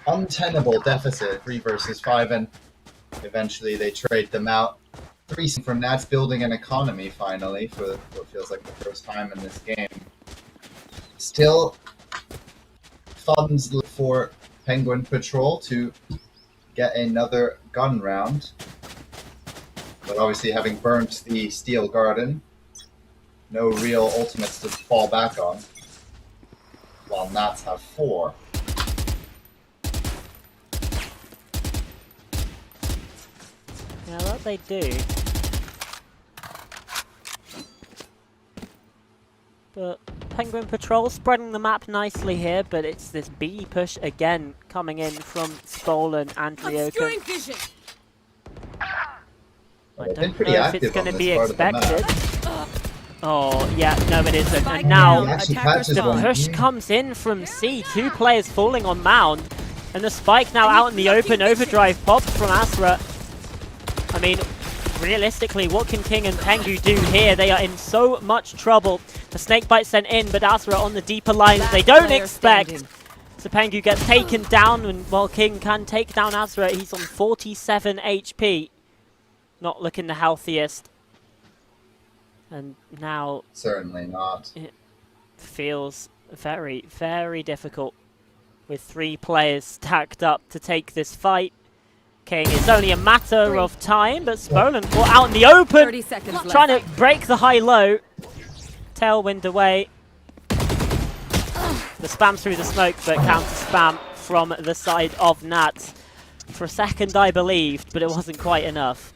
untenable deficit, 3 versus 5, and eventually they trade them out. 3 from Nats, building an economy finally for what feels like the first time in this game. Still funds for Penguin Patrol to get another gun round, but obviously having burnt the Steel Garden, no real ultimates to fall back on, while Nats have 4. they do. But Penguin Patrol spreading the map nicely here, but it's this B push again coming in from Spolen and Ryokan. vision. I They've been don't pretty know if it's active going on to this be part of the map. expected. Oh, yeah, no it isn't. Spike And now down. Actually Attackers catches the one. push comes in from C. 2 players falling on Mound. And the spike now out in the open. Overdrive popped from Asra. I mean, realistically, what can King and Pengu do here? They are in so much trouble. The snakebite sent in, but Asra on the deeper lines. They don't expect. So Pengu gets taken down, and while King can take down Asra, he's on 47 HP. Not looking the healthiest. And now Certainly not. it feels very, very difficult with 3 players stacked up to take this fight. King, it's only a matter of time, but Spolen caught out in the open, 30 seconds left. trying to break the high-low. Tailwind away. The spam through the smoke, but counter-spam from the side of Nats. For a second I believed, but it wasn't quite enough.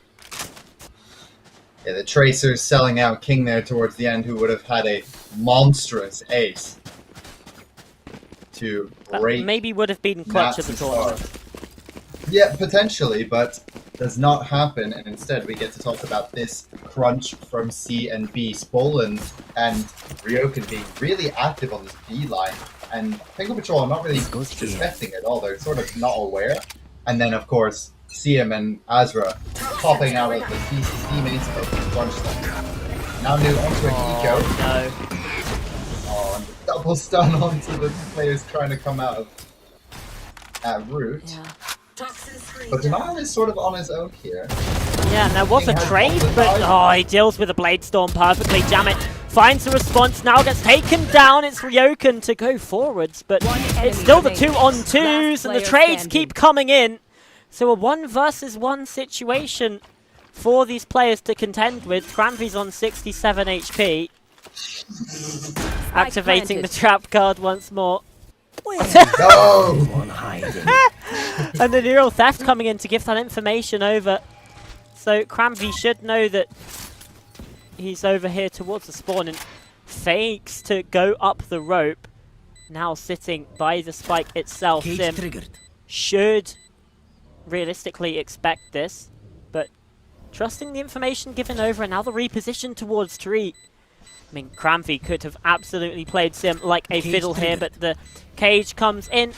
Yeah, the Tracer's selling out King there towards the end, who would have had a monstrous ace to That break maybe would have been clutch of the Nats' tournament. heart. Yeah, potentially, but does not happen, and instead we get to talk about this crunch from C and B. Spolen and Ryokan being really active on this B line, and Penguin Patrol are not really suspecting at all. They're sort of not aware. And then, of course, CM and Azra popping out of the C main smoke to crunch them. Now new onto an eco. No. Oh, and the double stun onto the players trying to come out of at root. Yeah. Toxin screen But down. Denial is sort of on his own here. Yeah, and there was a trade, but he deals with a Blade Storm perfectly. Jamit finds the response, now gets taken down. It's Ryokan to go forwards, but it's still the 2-on-2s, and the trades keep coming in. So a 1 versus 1 situation for these players to contend with. Cranvy's on 67 HP. Activating the trap card once more. No! And the neural theft coming in to give that information over. So Cranby should know that he's over here towards the spawn and fakes to go up the rope. Now sitting by the spike itself. Sim should realistically expect this, but trusting the information given over, and now the reposition towards tree. I mean, Cranby could have absolutely played Sim like a fiddle here, but the cage comes in.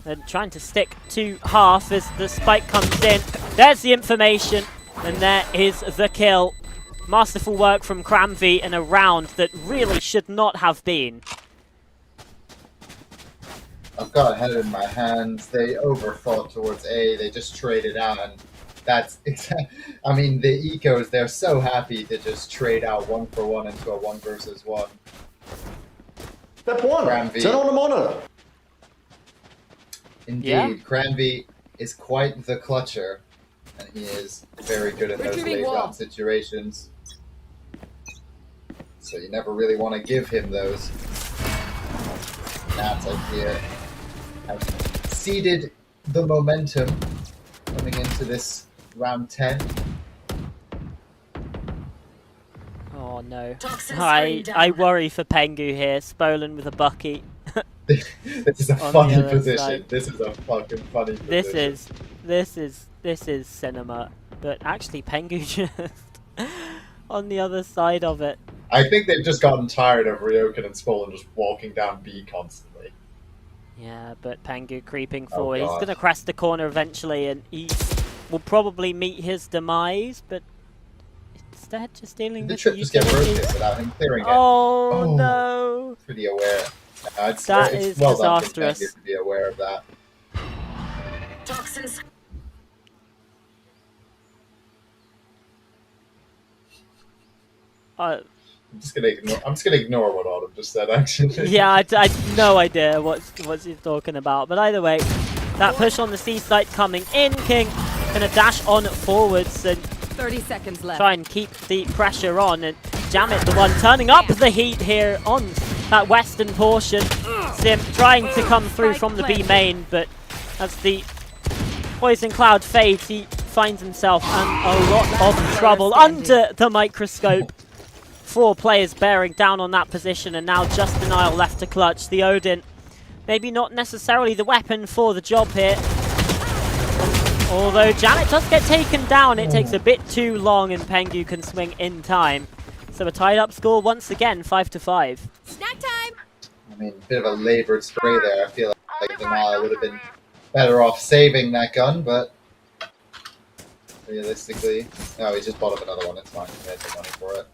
And trying to stick to half as the spike comes in. There's the information, and there is the kill. Masterful work from Cranby in a round that really should not have been. I've got a head in my hands. They overfought towards A. They just traded out, and that's exactly. I mean, the ecos, they're so happy to just trade out 1 for 1 into a 1 versus 1. Step 1. Cranby. Turn on the monitor. Indeed, Yeah. Cranby is quite the clutcher, and he is very good in those Retrieving late wall. round situations. So you never really want to give him those. Nats up here have ceded the momentum coming into this round 10. Oh no. Toxin I screen down. I worry for Pengu here. Spolen with a bucky. This is a On the funny other position. side. This is a fucking funny position. This is cinema. But actually Pengu just on the other side of it. I think they've just gotten tired of Ryokan and Spolen just walking down B constantly. Yeah, but Pengu creeping Oh, forward. He's God. gonna crest the corner eventually, and he will probably meet his demise. But instead, just dealing The with trip the just get utility. broken without him clearing it. Oh, Oh. no! Pretty aware. It's That it's is well done for disastrous. Pengu to be aware of that. Toxin screen. Uh, I'm just gonna ignore what Autumn just said. Actually. yeah, I had no idea what he's talking about. But either way, that push on the C site coming in. King gonna dash on forwards and 30 seconds left. try and keep the pressure on, and Jamit the one turning up the heat here on that western portion. Sim trying to come through from the B main, but as the poison cloud fades, he finds himself in a lot of trouble under the microscope. 4 players bearing down on that position, and now just Denial left to clutch. The Odin, maybe not necessarily the weapon for the job here. Although Janet does get taken down, it takes a bit too long and Pengu can swing in time. So a tied up score once again, 5-5. Snack time! I mean, a bit of a labored spray there. I feel like Denial would have been better off saving that gun, but realistically, no, he just bought up another one. It's fine. He had the money for it.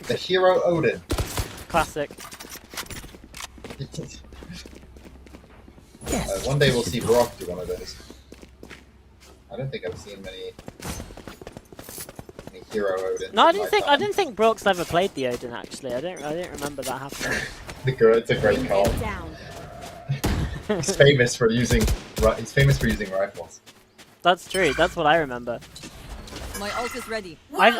The hero Odin. Classic. One day we'll see Brock do one of those. I don't think I've seen many hero Odin. No, I didn't think Brock's ever played the Odin actually. I didn't remember that happening. It's a great call. He's famous for using rifles. That's true. That's what I remember. My ult is ready. I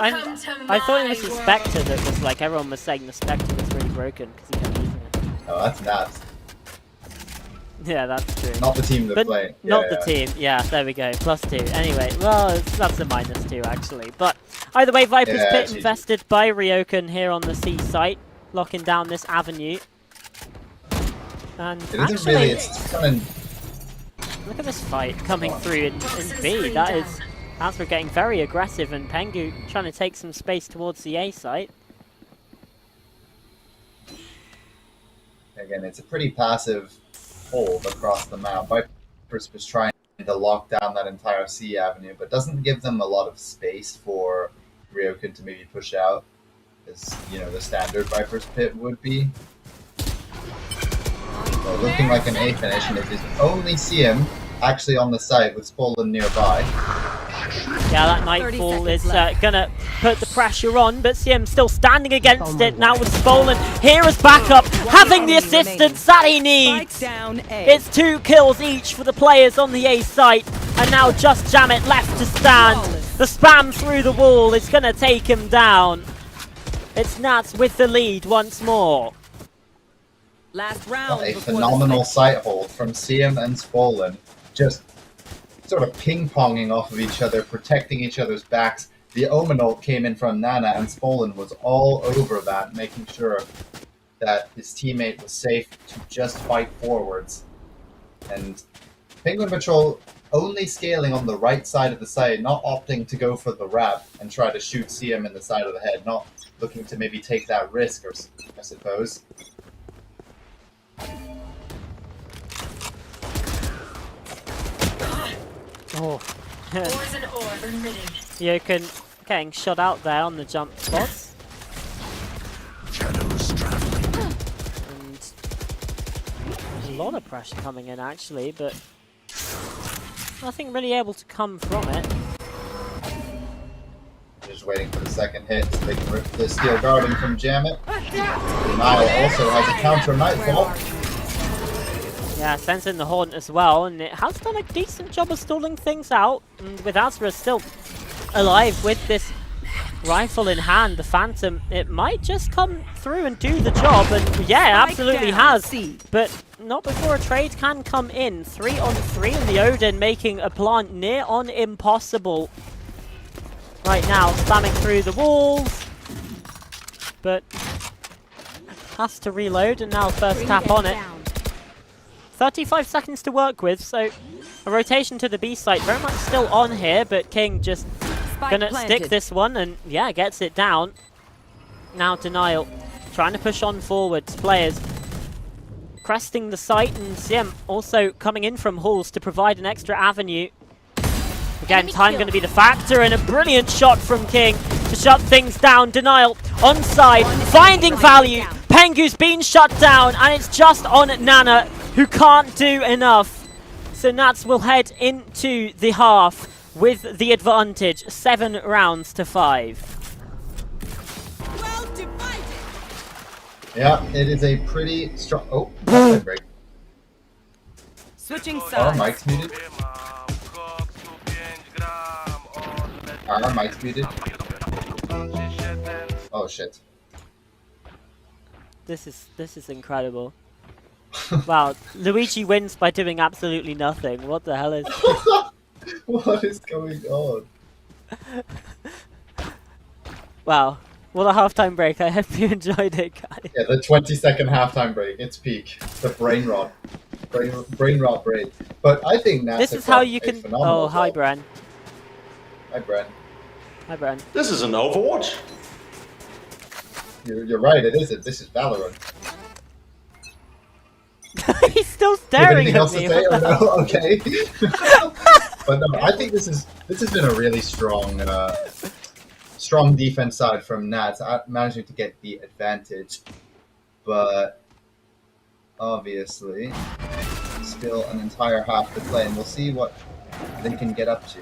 thought it was the Spectre that was like everyone was saying the Spectre was really broken because he kept using it. Oh, that's nuts. Yeah, that's true. Not the team that But play. not the team. Yeah, there we go. +2. Anyway, well, that's a -2 actually. But either way, Viper's Pit invested by Ryokan here on the C site, locking down this avenue. And It actually, isn't really. It's coming. look at this fight coming through in B. That's we're getting very aggressive, and Pengu trying to take some space towards the A site. Again, it's a pretty passive hold across the map. Vipers was trying to lock down that entire C avenue, but doesn't give them a lot of space for Ryokan to maybe push out, as the standard Viper's Pit would be. So looking like an A finish, and if you only see him actually on the site with Spolen nearby. Yeah, that Nightfall is gonna put the pressure on, but CM still standing against it now with Spolen here as backup, having the assistance that he needs. It's 2 kills each for the players on the A site, and now just Jamet left to stand. The spam through the wall is gonna take him down. It's Nats with the lead once more. Last round. A phenomenal site hold from CM and Spolen, just sort of ping-ponging off of each other, protecting each other's backs. The Omenol came in from Nana, and Spolen was all over that, making sure that his teammate was safe to just fight forwards. And Penguin Patrol only scaling on the right side of the site, not opting to go for the wrap and try to shoot CM in the side of the head, not looking to maybe take that risk, I suppose. Oh. Poison orb emitting. Ryokan getting shot out there on the jump spots. Shadows traveling. And there's a lot of pressure coming in actually, but nothing really able to come from it. Just waiting for the second hit so they can rip the Steel Guardian from Jamet. Denial also has a counter Nightfall. Yeah, sensing the Haunt as well, and it has done a decent job of stalling things out. And with Azra still alive with this rifle in hand, the Phantom, it might just come through and do the job. And yeah, it absolutely has. But not before a trade can come in. 3-on-3, and the Odin making a plant near on impossible. Right now, spamming through the walls. But has to reload, and now first tap on it. 35 seconds to work with, so a rotation to the B site very much still on here, but King just gonna stick this one and yeah, gets it down. Now Denial trying to push on forwards, players cresting the site, and CM also coming in from halls to provide an extra avenue. Again, time going to be the factor, and a brilliant shot from King to shut things down. Denial onside, finding value. Pengu's been shut down, and it's just on Nana, who can't do enough. So Nats will head into the half with the advantage, 7 rounds to 5. Well divided. Yeah, it is a pretty strong. Oh, that's a break. Switching Our sides. mic's muted. Our mic's muted. Oh shit. This is incredible. Wow, Luigi wins by doing absolutely nothing. What the hell is What is going on? Wow. What a halftime break. I hope you enjoyed it, guys. Yeah, the 20-second halftime break. It's peak. The brain rot. Brain rot break. But I think Nats This have is how got you a can. phenomenal Oh, hi, job. Bren. Hi, Bren. Hi, Bren. This is an Overwatch. You're right, it isn't. This is Valorant. He's still You have staring anything at else to me. say What or the no? Okay. But no, I think this has been a really strong strong defense side from Nats, managing to get the advantage. But obviously, still an entire half to play, and we'll see what they can get up to.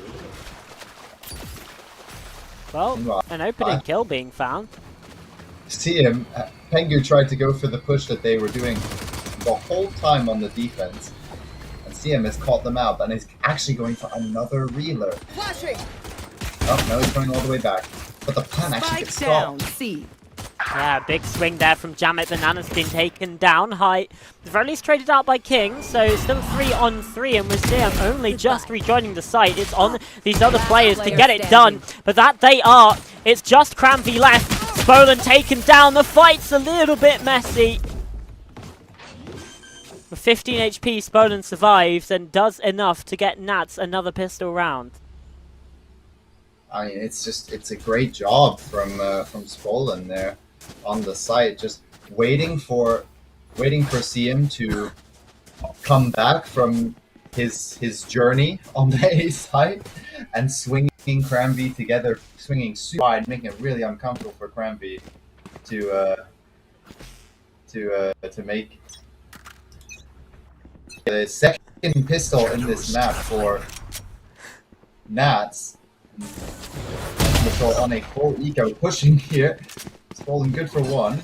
Well, Meanwhile, an opening kill being found. See him. Pengu tried to go for the push that they were doing the whole time on the defense. And CM has caught them out and is actually going for another reeler. Flashing. Oh, no, he's going all the way back. But the plan actually gets Spike down. stopped. C. Yeah, big swing there from Jamet. Banana's been taken down. High, the very least traded out by King, so still 3-on-3, and with CM only just rejoining the site. It's on these other players to get it done, but that they are. It's just Cranby left. Spolan taken down. The fight's a little bit messy. With 15 HP, Spolan survives and does enough to get Nats another pistol round. I mean, it's a great job from Spolan there on the site, just waiting for CM to come back from his journey on the A side and swinging Cranby together, swinging super wide, making it really uncomfortable for Cranby to make the second pistol in this map for Nats. Control on a full eco pushing here. It's falling good for one,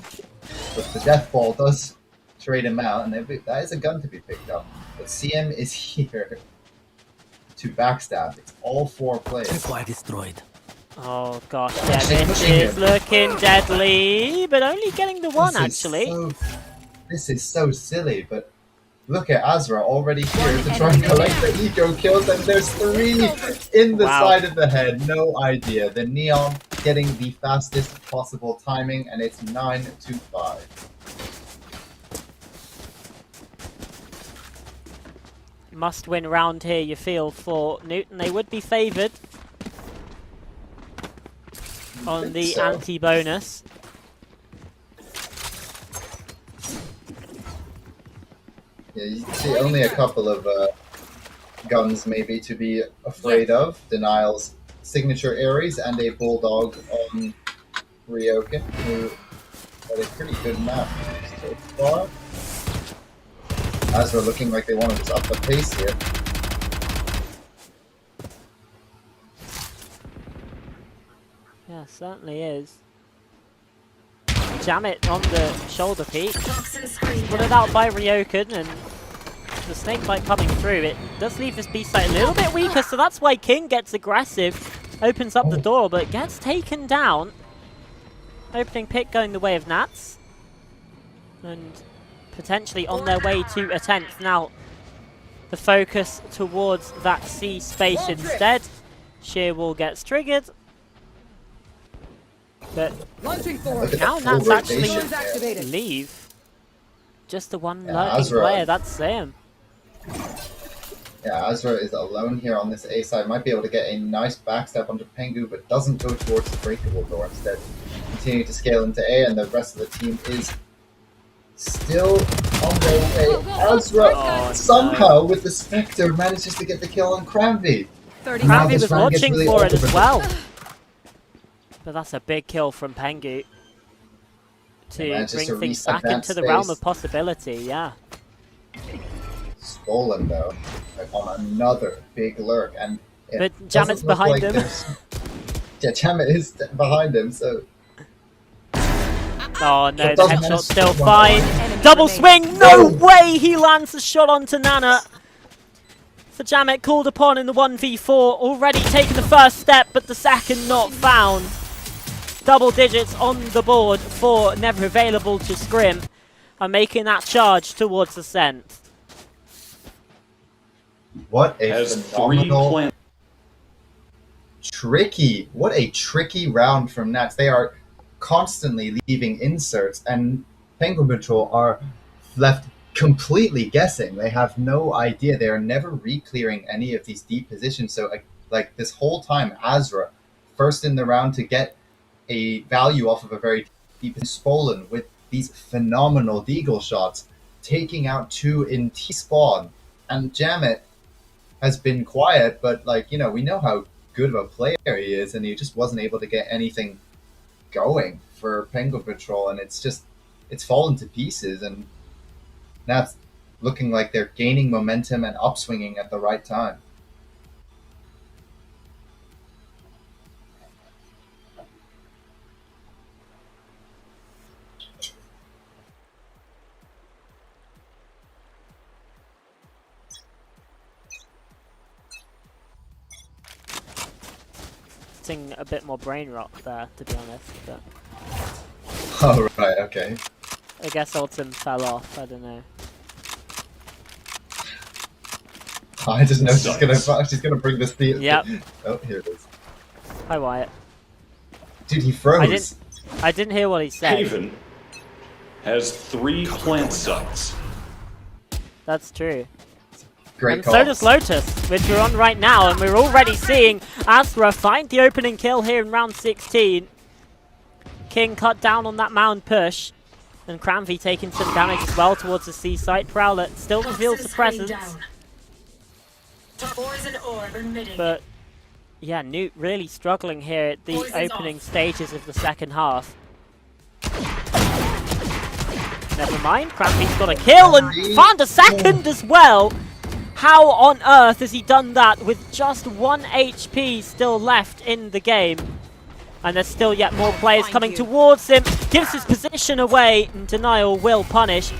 but the death ball does trade him out, and that is a gun to be picked up. But CM is here to backstab. It's all four players. destroyed. Oh gosh, yeah, this is looking deadly, but only getting the one actually. This is so silly, but look at Azra already here to try and collect the eco kills, and there's 3 in the side of the head. No idea. The Neon getting the fastest possible timing, and it's 9-5. Must win round here, you feel, for Newton. They would be favoured on the anti-bonus. Yeah, you see only a couple of guns maybe to be afraid of. Denial's signature Ares and a Bulldog on Ryoken, who had a pretty good map so far. Azra looking like they want to just up the pace here. Yeah, certainly is. Jamet on the shoulder peak. Put it out by Ryoken, and the snake bite coming through. It does leave this B site a little bit weaker, so that's why King gets aggressive. Opens up the door, but gets taken down. Opening pick going the way of Nats. And potentially on their way to a 10th. Now, the focus towards that C space instead. Shearwall gets triggered. But now Nats actually leave. Just the one lurking Azra. player, that's Sam. Yeah, Azra is alone here on this A side. Might be able to get a nice backstab onto Pengu, but doesn't go towards the breakable door. Instead, continue to scale into A, and the rest of the team is still on their way. Azra somehow, with the Spectre, manages to get the kill on Cranby. Cranby was watching for it as well. But that's a big kill from Pengu to bring things back into the realm of possibility, yeah. Stolen though, like on another big lurk, and but Jamet's behind him. Yeah, Jamet is behind him, so. Oh no, the headshot's still fine. Double swing, no way he lands a shot onto Nana. For Jamet called upon in the 1v4, already taking the first step, but the second not found. Double digits on the board for never available to Scrim, and making that charge towards the scent. What a phenomenal tricky. What a tricky round from Nats. They are constantly leaving inserts, and Penguin Patrol are left completely guessing. They have no idea. They are never re-clearing any of these deep positions. So, like this whole time, Azra, first in the round to get a value off of a very deep Spolen with these phenomenal deagle shots, taking out 2 in T-spawn. And Jammet has been quiet, but like, you know, we know how good of a player he is, and he just wasn't able to get anything going for Penguin Patrol, and it's fallen to pieces. And now it's looking like they're gaining momentum and upswinging at the right time. A bit more brain rot there, to be honest. But Oh, right, okay. I guess Autumn fell off. I don't know. I just know she's gonna bring this theme. Yep. Oh, here it is. Hi, Wyatt. Dude, he froze. I didn't hear what he said. Haven has 3 plant sites. That's true. Great And call. so does Lotus, which we're on right now, and we're already seeing Asra find the opening kill here in round 16. King cut down on that mound push, and Cranvy taking some damage as well towards the C site. Prowler still reveals the presence, Poison orb emitting. but yeah, Newt really struggling here at the Poison's opening off. stages of the second half. Never mind, Cranvy's got a kill and found a second as well. How on earth has he done that with just 1 HP still left in the game? And there's still yet more players coming towards him. Gives his position away, and Denial will punish.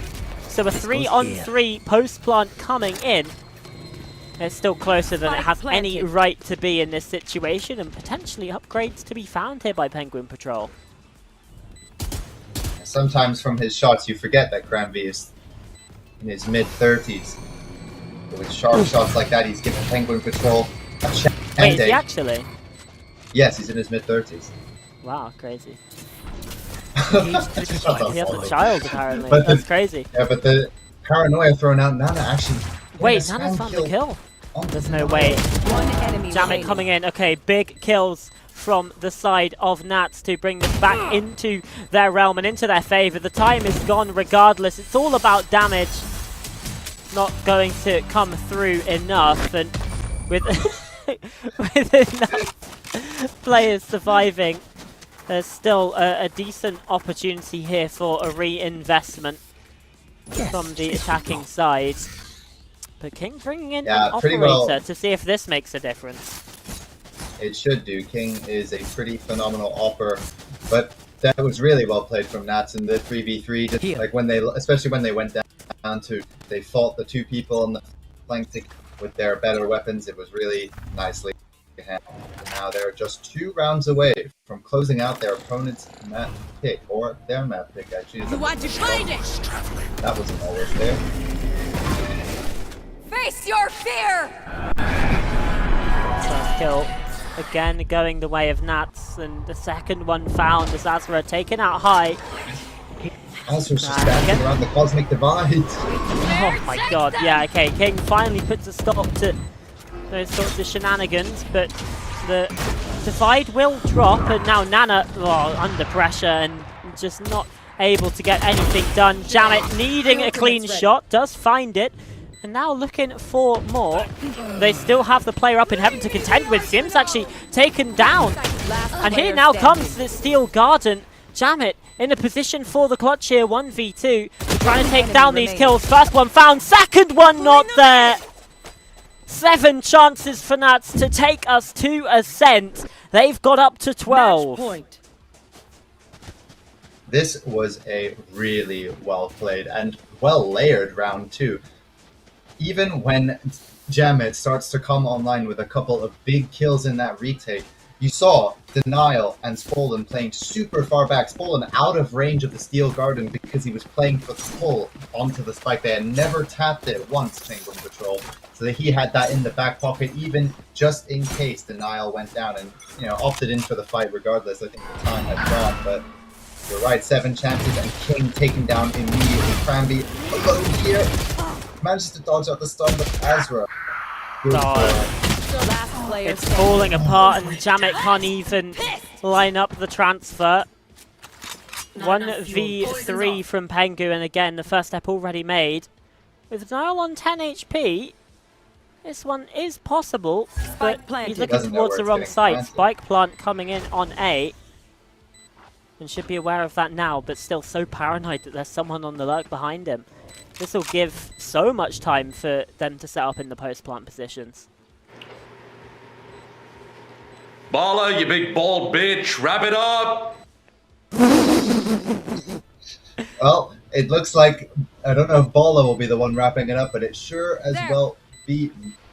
So a 3-on-3 post-plant coming in. It's still closer than it has any right to be in this situation, and potentially upgrades to be found here by Penguin Patrol. Sometimes from his shots, you forget that Cranby is in his mid-30s. But with sharp shots like that, he's giving Penguin Patrol a chance. Wait, is he actually? Yes, he's in his mid-30s. Wow, crazy. That's He has a child, apparently. But That's crazy. Yeah, but the paranoia thrown out, Nana actually... Wait, Nana's found the kill. There's no way. One enemy Jammet remaining. coming in. Okay, big kills from the side of Nats to bring this back into their realm and into their favor. The time is gone regardless. It's all about damage. Not going to come through enough, and with with enough players surviving, there's still a decent opportunity here for a reinvestment from the attacking side. But King bringing in an pretty operator well. to see if this makes a difference. It should do. King is a pretty phenomenal opper, but that was really well played from Nats in the 3v3. Just like when they, especially when they went down to, they fought the 2 people on the flank with their better weapons. It was really nicely handled. Now they're just 2 rounds away from closing out their opponent's map pick, or their map pick actually. You want to find it? That wasn't always there. Face your fear! First kill again going the way of Nats, and the second one found as Azra taken out high. Azra's just dancing around the cosmic divide. Oh my god, yeah, okay, King finally puts a stop to those sorts of shenanigans, but the divide will drop, and now Nana under pressure and just not able to get anything done. Jammet needing a clean shot, does find it, and now looking for more. They still have the player up in heaven to contend with. Sims actually taken down, and here now comes the Steel Garden. Jammet in a position for the clutch here, 1v2, trying to take down these kills. First one found, second one not there. 7 chances for Nats to take us to Ascent. They've got up to 12. This was a really well played and well layered round 2. Even when Jammet starts to come online with a couple of big kills in that retake, you saw Denial and Spollen playing super far back. Spollen out of range of the Steel Garden because he was playing for the pull onto the spike. They had never tapped it once, Penguin Patrol. So that he had that in the back pocket, even just in case Denial went down and, you know, opted in for the fight regardless. I think the time had gone, but you're right, 7 chances, and King taken down immediately. Cranby alone here. Manages to dodge out the stun, but Azra. Good Last player It's standing. falling apart, and Jamet can't even line up the transfer. 1v3 from Pengu, and again, the first step already made. With Niall on 10 HP, this one is possible, but Spike planted. he's looking Doesn't know towards where the it's wrong getting site. planted. Spike plant coming in on A, and should be aware of that now, but still so paranoid that there's someone on the lurk behind him. This will give so much time for them to set up in the post-plant positions. Bala, you big bald bitch, wrap it up! Well, it looks like, I don't know if Bala will be the one wrapping it up, but it sure as There. well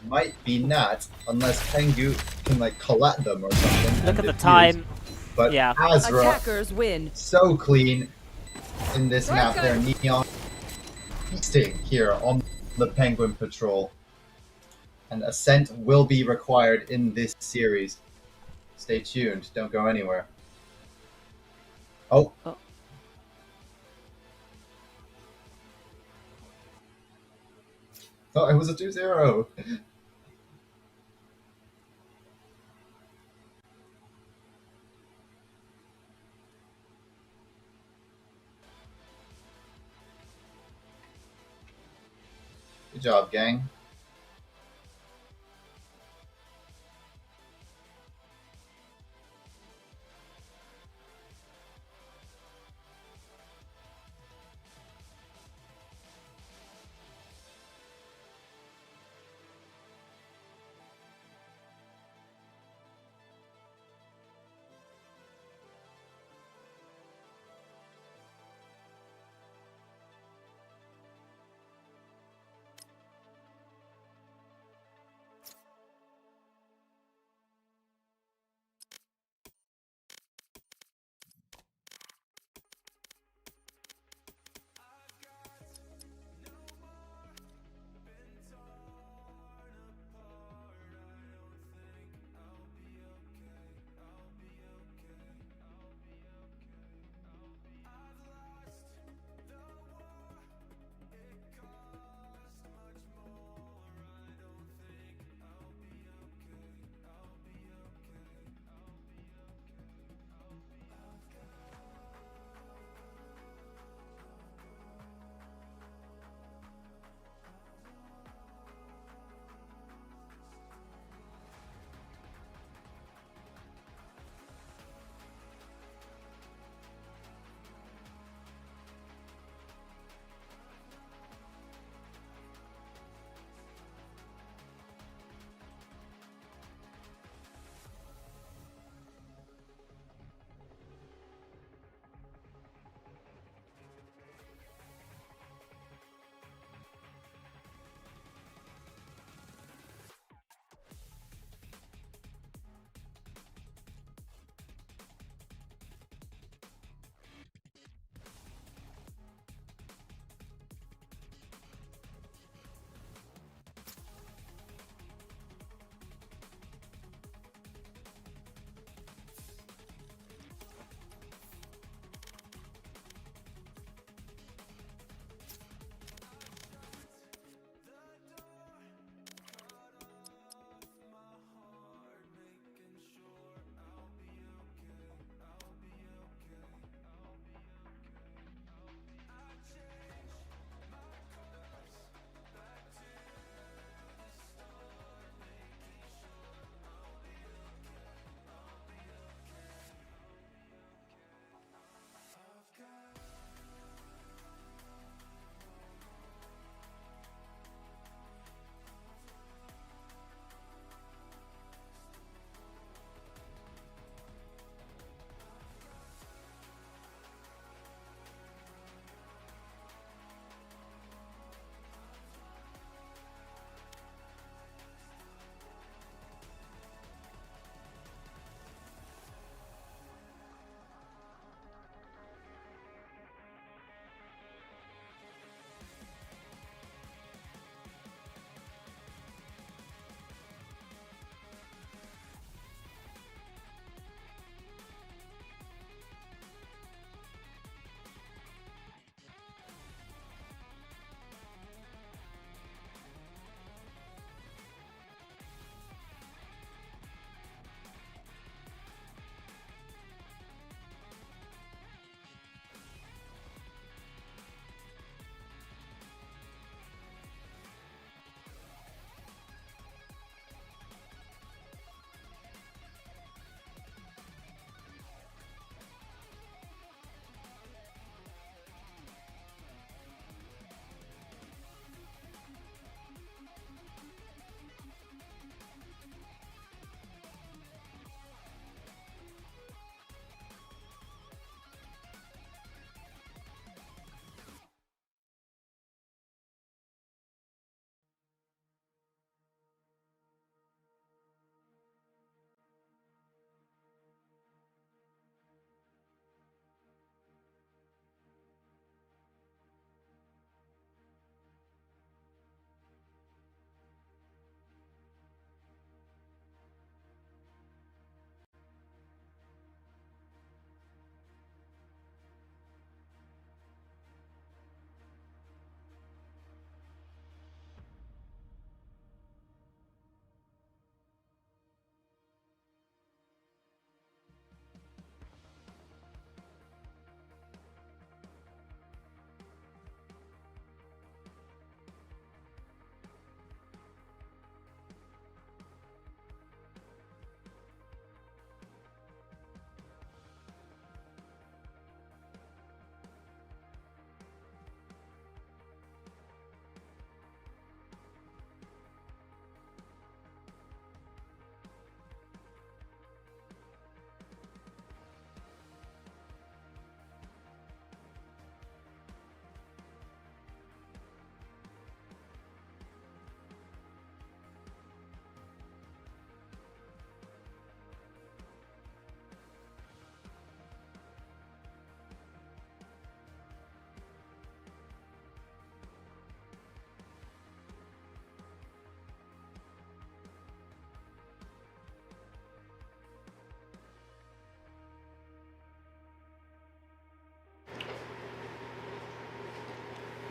might be Nat, unless Pengu can like collat them or something. Look and at the defuse. time. But Yeah. Azra, Attackers win. so clean in this map there. Shotgun. Neon feasting here on the Penguin Patrol. And Ascent will be required in this series. Stay tuned. Don't go anywhere. Oh. Oh. Oh, it was a 2-0. Good job, gang.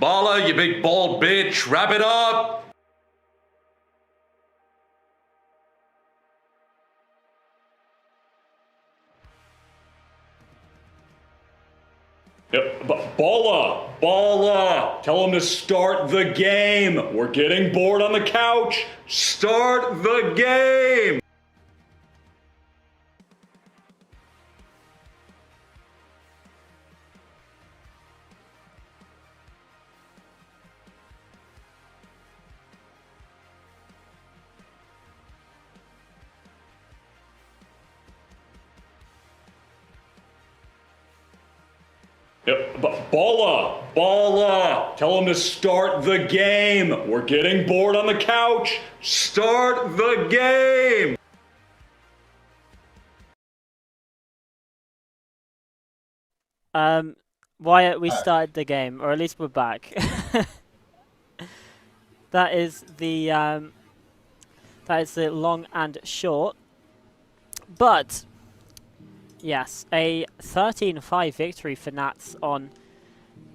Bala, you big bald bitch, wrap it up! Bala, tell him to start the game. We're getting bored on the couch. Start the game. Bala, tell him to start the game. We're getting bored on the couch. Start the game. Wyatt, we started the game, or at least we're back. That is the long and short. But yes, a 13-5 victory for Nats on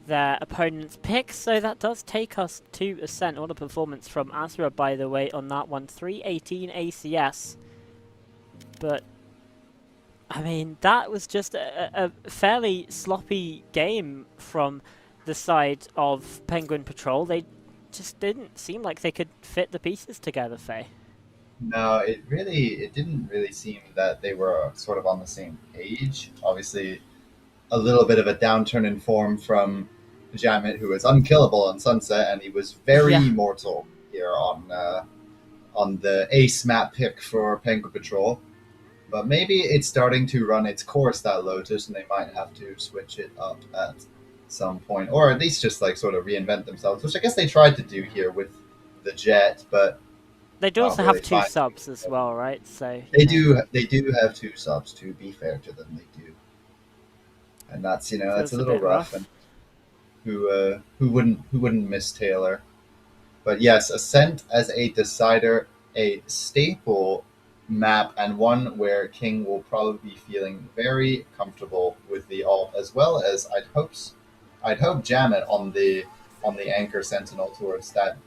their opponent's pick, so that does take us to Ascent. What a performance from Azra, by the way, on that one. 318 ACS. But, I mean, that was just a fairly sloppy game from the side of Penguin Patrol. They just didn't seem like they could fit the pieces together, Faye. No, it didn't really seem that they were sort of on the same page. Obviously, a little bit of a downturn in form from Jamit, who was unkillable on Sunset, and he was very mortal here on the ace map pick for Penguin Patrol. But maybe it's starting to run its course, that Lotus, and they might have to switch it up at some point, or at least just like sort of reinvent themselves, which I guess they tried to do here with the Jet, but they do also have two subs as well, right? So they do have two subs. To be fair to them, they do, and that's that's a little rough. And who wouldn't miss Taylor? But yes, Ascent as a decider, a staple map, and one where King will probably be feeling very comfortable with the ult, as well as I'd hope Jamit on the Anchor Sentinel towards that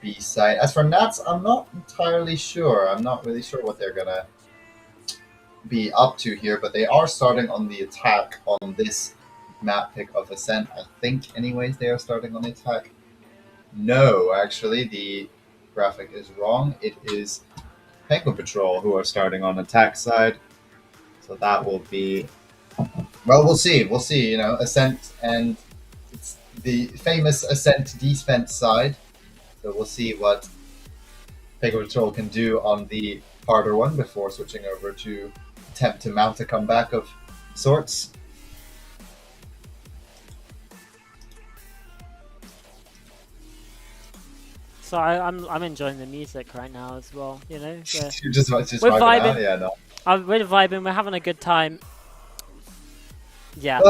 B site. As for Nats, I'm not entirely sure. I'm not really sure what they're gonna be up to here, but they are starting on the attack on this map pick of Ascent. I think, anyways, they are starting on the attack. No, actually, the graphic is wrong. It is Penguin Patrol who are starting on attack side. So that will be, well, we'll see. We'll see. Ascent, and it's the famous Ascent defense side. So we'll see what Penguin Patrol can do on the harder one before switching over to attempt to mount a comeback of sorts. So I'm enjoying the music right now as well. You're just we're vibing. vibing. Yeah, no. We're vibing. We're having a good time. Yeah.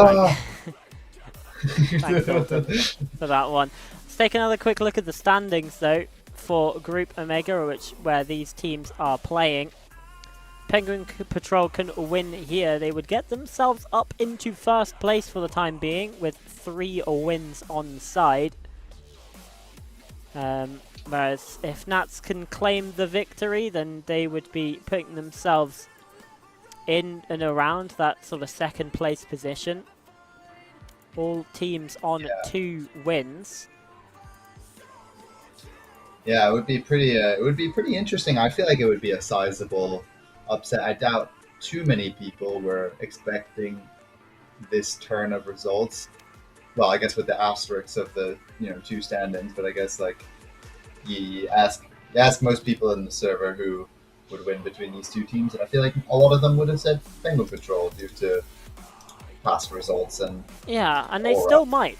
Thanks for that one. Let's take another quick look at the standings, though, for Group EMEA, where these teams are playing. Penguin Patrol can win here. They would get themselves up into first place for the time being, with 3 wins on side. Whereas if Nats can claim the victory, then they would be putting themselves in and around that sort of second place position. All teams on 2 wins. Yeah, it would be pretty interesting. I feel like it would be a sizable upset. I doubt too many people were expecting this turn of results. Well, I guess with the asterisks of the 2 stand-ins, but I guess like you ask most people in the server who would win between these 2 teams, and I feel like a lot of them would have said Penguin Patrol due to past results and they still might.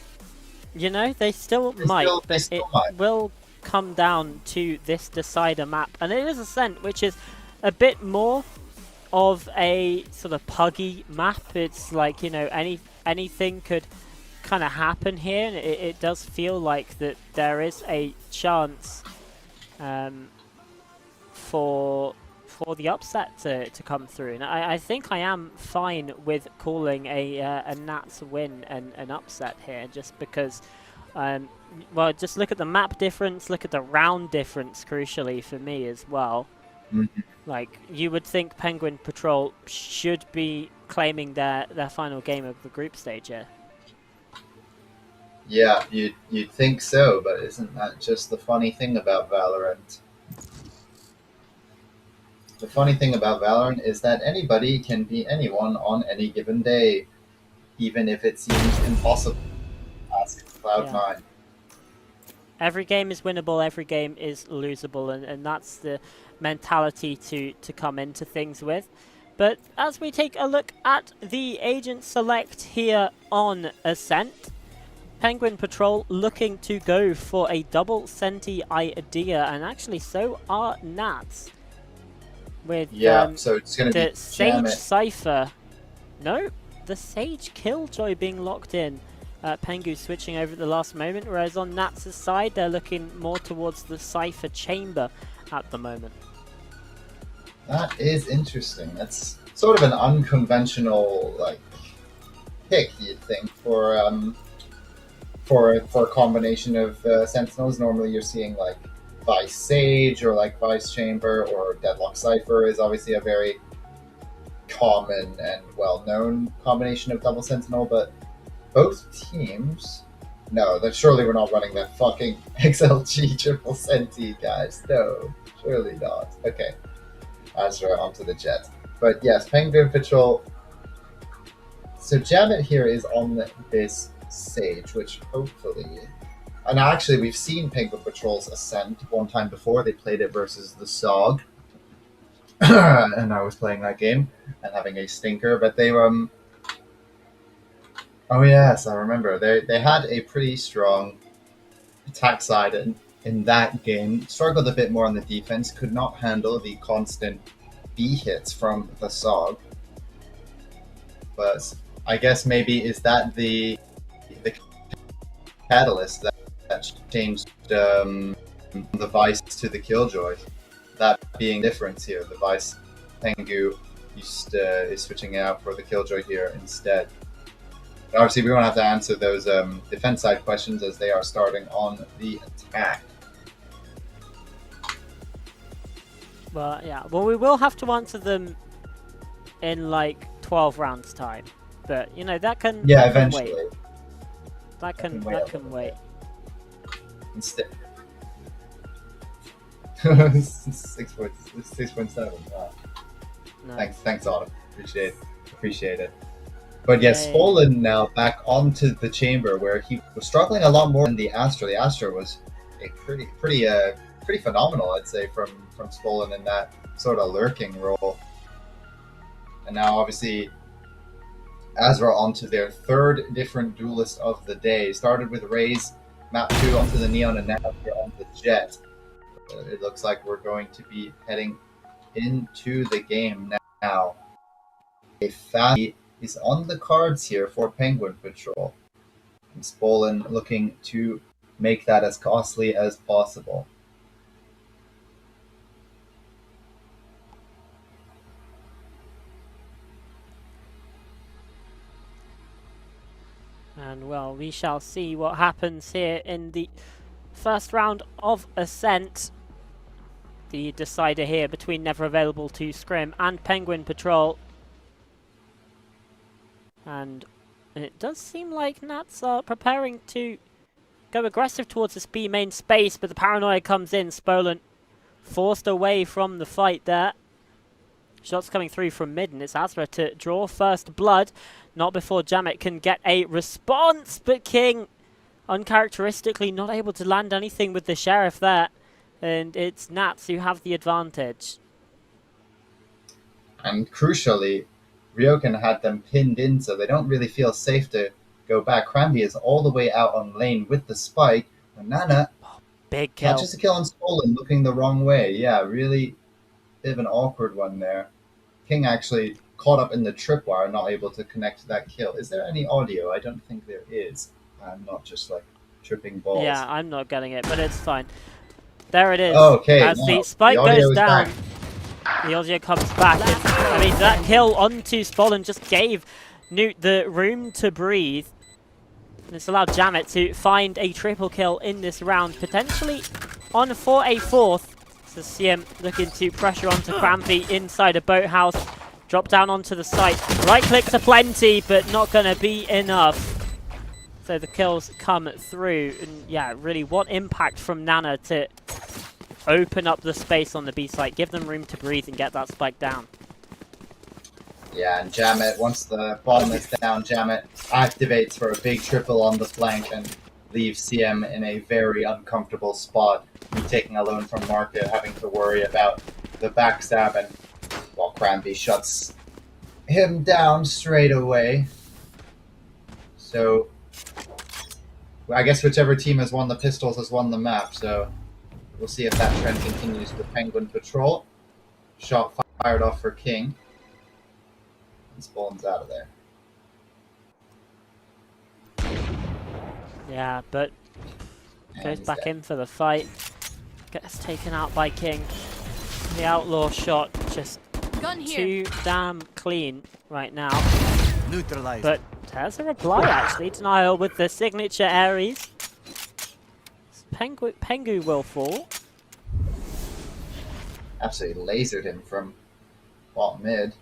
They still might, but it will come down to this decider map, and it is Ascent, which is a bit more of a sort of puggy map. It's like anything could kind of happen here, and it does feel like that there is a chance for the upset to come through. And I think I am fine with calling a Nats win an upset here, just because Well, just look at the map difference, look at the round difference, crucially for me as well. Like, you would think Penguin Patrol should be claiming their final game of the group stage here. Yeah, you'd think so, but isn't that just the funny thing about Valorant? The funny thing about Valorant is that anybody can be anyone on any given day, even if it seems impossible. Ask Cloud9. Every game is winnable, every game is losable, and that's the mentality to come into things with. But as we take a look at the agent select here on Ascent, Penguin Patrol looking to go for a double Senti idea, and actually so are Nats. With so it's going to the be Sage Cypher. No, the Sage Killjoy being locked in. Pengu switching over at the last moment, whereas on Nats' side, they're looking more towards the Cypher Chamber at the moment. That is interesting. That's sort of an unconventional pick, you'd think, for a combination of Sentinels. Normally, you're seeing like Vice Sage or like Vice Chamber, or Deadlock Cypher is obviously a very common and well-known combination of double Sentinel, but both teams... No, surely we're not running that fucking XLG triple Senti, guys. No, surely not. Okay. Azra onto the Jet. But yes, Penguin Patrol. So Janet here is on this Sage, which hopefully... And actually, we've seen Penguin Patrol's Ascent one time before. They played it versus the SOG. And I was playing that game and having a stinker, but they were... Oh yes, I remember. They had a pretty strong attack side in that game. Struggled a bit more on the defense. Could not handle the constant B hits from the SOG. But I guess maybe is that the catalyst that changed the Vice to the Killjoy. That being the difference here. The Vice Pengu is switching out for the Killjoy here instead. Obviously, we won't have to answer those defense side questions as they are starting on the attack. Well, yeah. Well, we will have to answer them in like 12 rounds time, but you know that can eventually wait. That can wait. Instead, 6.7. Wow. Nice. Thanks, Autumn. Appreciate it. But yes, Spolen now back onto the chamber where he was struggling a lot more than the Astra. The Astra was a pretty phenomenal, I'd say, from Spolen in that sort of lurking role. And now obviously Azra onto their third different duelist of the day. Started with Raze, map 2 onto the Neon, and now we're on the Jet. It looks like we're going to be heading into the game now. A Fatty is on the cards here for Penguin Patrol. And Spolen looking to make that as costly as possible. And well, we shall see what happens here in the first round of Ascent. The decider here between Never Available to Scrim and Penguin Patrol. And it does seem like Nats are preparing to go aggressive towards this B main space, but the paranoia comes in. Spolen forced away from the fight there. Shots coming through from mid, and it's Azra to draw first blood. Not before Jamet can get a response, but King uncharacteristically not able to land anything with the Sheriff there. And it's Nats who have the advantage. And crucially, Ryokan had them pinned in, so they don't really feel safe to go back. Cranby is all the way out on lane with the spike. And Nana big kill. Catches a kill on Spolen, looking the wrong way. Yeah, really bit of an awkward one there. King actually caught up in the tripwire, not able to connect to that kill. Is there any audio? I don't think there is. I'm not just like tripping balls. Yeah, I'm not getting it, but it's fine. There it is. Okay, as the spike the audio goes is down, back. the audio comes back. I mean, that kill onto Spolen just gave Newt the room to breathe. And it's allowed Jamet to find a triple kill in this round, potentially on for a fourth. So CM looking to pressure onto Crampy inside a boathouse. Drop down onto the site. Right clicks are plenty, but not going to be enough. So the kills come through. And yeah, really, what impact from Nana to open up the space on the B site, give them room to breathe and get that spike down. Yeah, and Jamet, once the bottom is down, Jamet activates for a big triple on the flank and leaves CM in a very uncomfortable spot. He taking alone from market, having to worry about the backstab, and while Crampy shuts him down straight away. So I guess whichever team has won the pistols has won the map, so we'll see if that trend continues with Penguin Patrol. Shot fired off for King. And Spawn's out of there. Yeah, but goes he's back dead. in for the fight. Gets taken out by King. The outlaw shot just Gun here. too damn clean right now. Neutralized. But there's a reply actually. Denial with the signature Ares. Pengu will fall. Absolutely lasered him from bottom mid.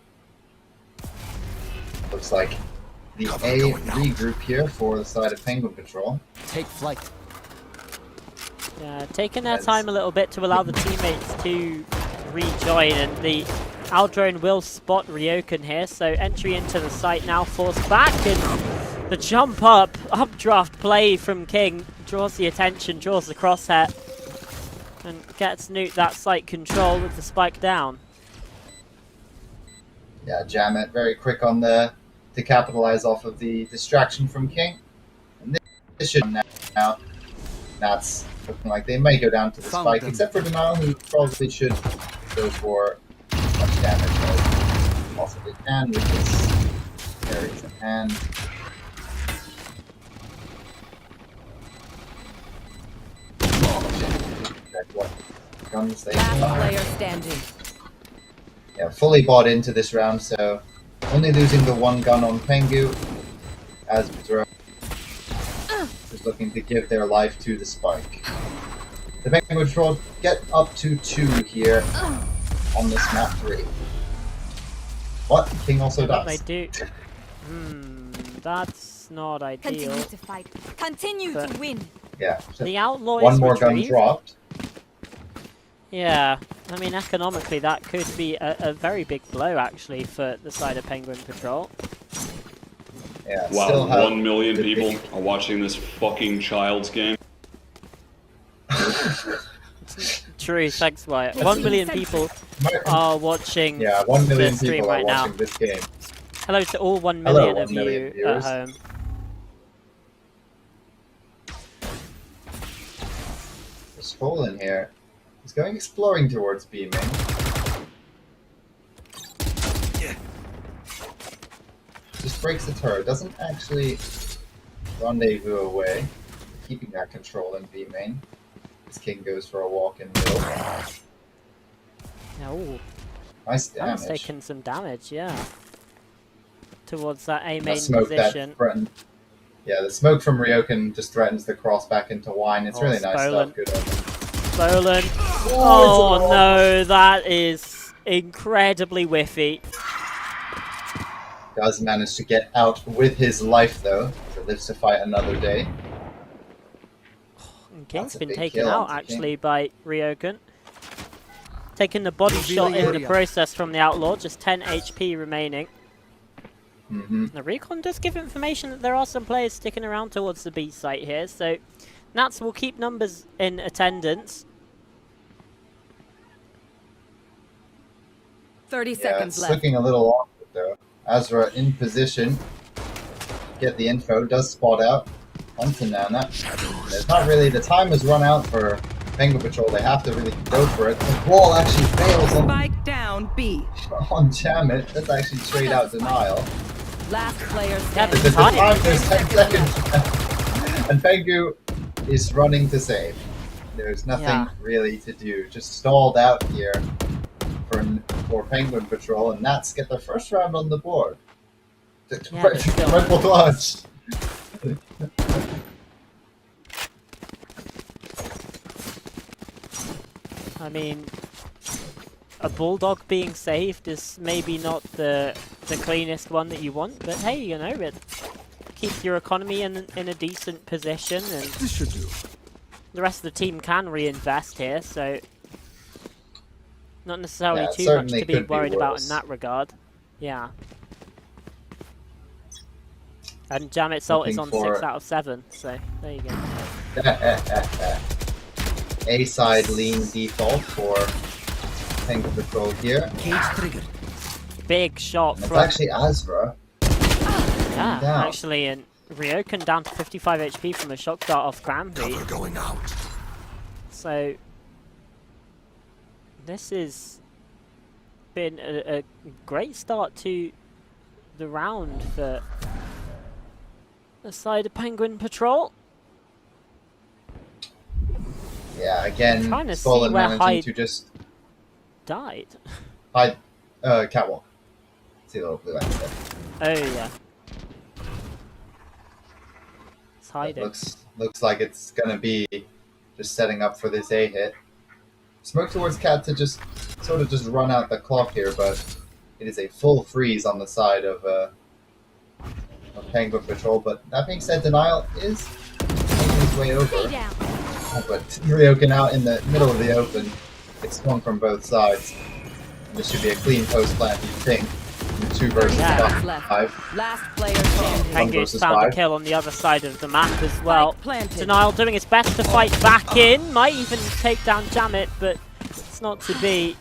Looks like the A regroup here for the side of Penguin Patrol. Take flight. Yeah, taking their time a little bit to allow the teammates to rejoin, and the Aldrone will spot Ryokan here, so entry into the site now forced back, and the jump up, updraft play from King draws the attention, draws the crosshair, and gets Newt that site control with the spike down. Yeah, Jamet very quick on the to capitalize off of the distraction from King. And this should now. That's looking like they may go down to the Found spike, them. except for Denial, who probably should go for as much damage as he possibly can with his Ares in hand. Check what guns they Last fire. player standing. Yeah, fully bought into this round, so only losing the one gun on Pengu, as Bedro is looking to give their life to the spike. The Penguin Patrol get up to 2 here on this map 3. What? King also What they does. do? That's not ideal. Continue to fight. Continue But- to win. Yeah, so The outlaw one is more gun retrieved. dropped. Yeah, I mean economically that could be a very big blow actually for the side of Penguin Patrol. Yeah, Wow, still have 1 million the people big- are watching this fucking child's game. True, thanks Wyatt. 1 million people are watching Yeah, 1 million the stream people are right now. watching this game. Hello to all 1 Hello, million 1 of million you at viewers. home. Skull in here. He's going exploring towards B main. Just breaks the turret. Doesn't actually rendezvous away. Keeping that control in B main. This King goes for a walk in middle. Oh, Nice that's damage. taken some damage, yeah. Towards that A The main smoke position. that threatened. Yeah, the smoke from Ryokan just threatens the cross back into wine. It's Oh, really nice Spolen. stuff. Good omen. Bolan. it's Oh a wall. no, that is incredibly whiffy. Does manage to get out with his life though. So lives to fight another day. And King's That's a been big taken kill out onto actually by Ryokan. Taking the body shot in the area. process from the outlaw, just 10 HP remaining. Mm-hmm. The recon does give information that there are some players sticking around towards the B site here, so Nats will keep numbers in attendance. 30 Yeah, seconds it's left. looking a little awkward though. Azra in position. Get the info, does spot out onto Nana. There's not really, the time has run out for Penguin Patrol, they have to really go for it. The wall actually fails Spike down B. on Jamet. That's actually straight out denial. Last player Yeah, standing. Because the Time. time, there's 10 seconds. And Pengu is running to save. There's nothing Yeah. really to do. Just stalled out here for Penguin Patrol, and Nats get their first round on the board. Yeah, but still. Triple clutch. I mean, a bulldog being saved is maybe not the cleanest one that you want, but hey, you know, it keeps your economy in a decent position, and This should do. the rest of the team can reinvest here, so not necessarily Yeah, it too much certainly to be could be worried about worse. in that regard. Yeah. And Jamet's ult is on Looking for- 6 out of 7, so there you go. A side lean default for Penguin Patrol here. Cage triggered. Big shot And it's from... actually Azra. Yeah, down. actually, and Ryokan down to 55 HP from a shock dart off Cranby. Cover going out. So this has been a great start to the round for the side of Penguin Patrol. Yeah, again, Trying to see Stolen where managing Hyde- to just Died. hide. Catwalk. See the little blue light there. Oh yeah. It's It hiding. looks like it's gonna be just setting up for this A hit. Smoke towards Cat to just sort of just run out the clock here, but it is a full freeze on the side of Penguin Patrol. But that being said, Denial is making his way over. Stay down. But Ryokan out in the middle of the open. It's swung from both sides. This should be a clean post plant, you'd think. The 2 versus Seconds left. 5. Last player standing. One Pengu's versus found a 5. kill on the other side of the map as well. Spike planted. Denial doing his best to fight back in. Might even take down Jamet, but it's not to be.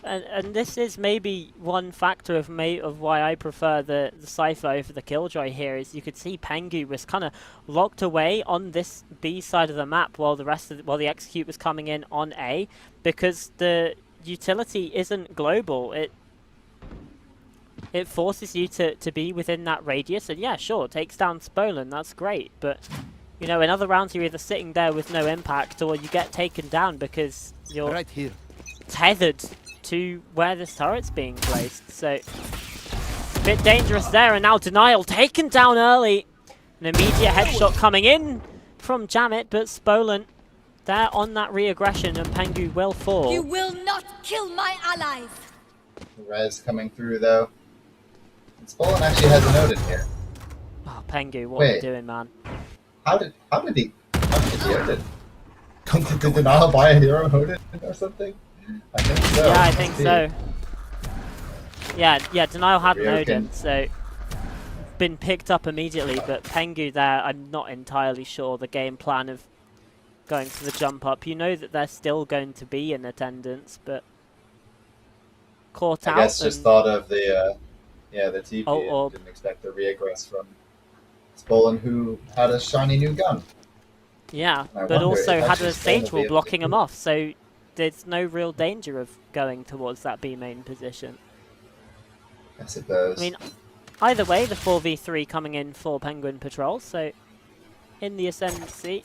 And this is maybe one factor of why I prefer the Cypher over the Killjoy here, is you could see Pengu was kind of locked away on this B side of the map while the Execute was coming in on A, because the utility isn't global. It forces you to be within that radius, and yeah, sure, it takes down Spolen, that's great, but you know, in other rounds you're either sitting there with no impact, or you get taken down because you're Right here. tethered to where this turret's being placed. So a bit dangerous there, and now Denial taken down early. An immediate headshot coming in from Jamet, but Spolen there on that re-aggression, and Pengu will fall. You will not kill my allies. Res coming through though. And Spolen actually has a note in here. Oh, Pengu, what are you Wait. doing, man? How did he own it? Did Denial buy a hero Odin or something? I think so. Yeah, I think so. Yeah, Denial had an Ryokan. Odin, so been picked up immediately, but Pengu there, I'm not entirely sure the game plan of going for the jump up. You know that they're still going to be in attendance, but caught out. I guess just and- thought of the TP Oh, and didn't expect the reaggress from Spolen, who had a shiny new gun. Yeah, I but wonder also if had actually a Spawn will Sage be wall able blocking to- him off, so there's no real danger of going towards that B main position. I suppose. I mean, either way, the 4v3 coming in for Penguin Patrol, so in the ascendancy.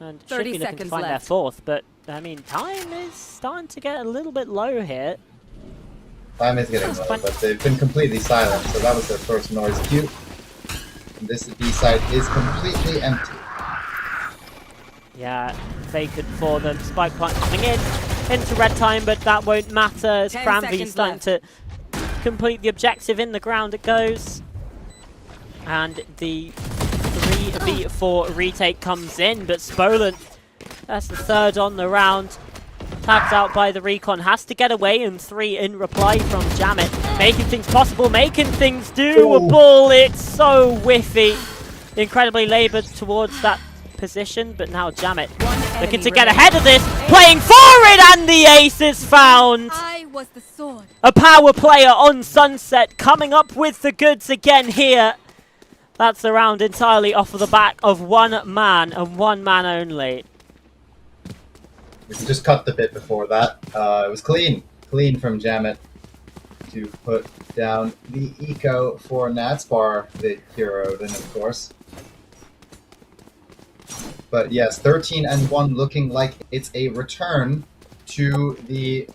And should 30 be looking to seconds find their left. 4th, but I mean, time is starting to get a little bit low here. Time is getting low, fun. but they've been completely silent, so that was their first noise cue. And this B side is completely empty. Yeah, vacant for them. Spike plant coming in into red time, but that won't matter as 10 Cranby seconds starting to complete the objective. In the ground it goes. And the 3v4 retake comes in, but Spolen, that's the 3rd on the round. Tagged out by the recon, has to get away, and 3 in reply from Jamet. Making things possible, making things doable. It's so whiffy. Incredibly laboured towards that position, but now Jamet looking to get ahead of this, playing for it, and the ace is found. I was the sword. A power player on Sunset coming up with the goods again here. That's the round entirely off of the back of one man and one man only. We can just cut the bit before that. It was clean from Jamet to put down the eco for Natspar, the hero, then of course. But yes, 13-1 looking like it's a return to the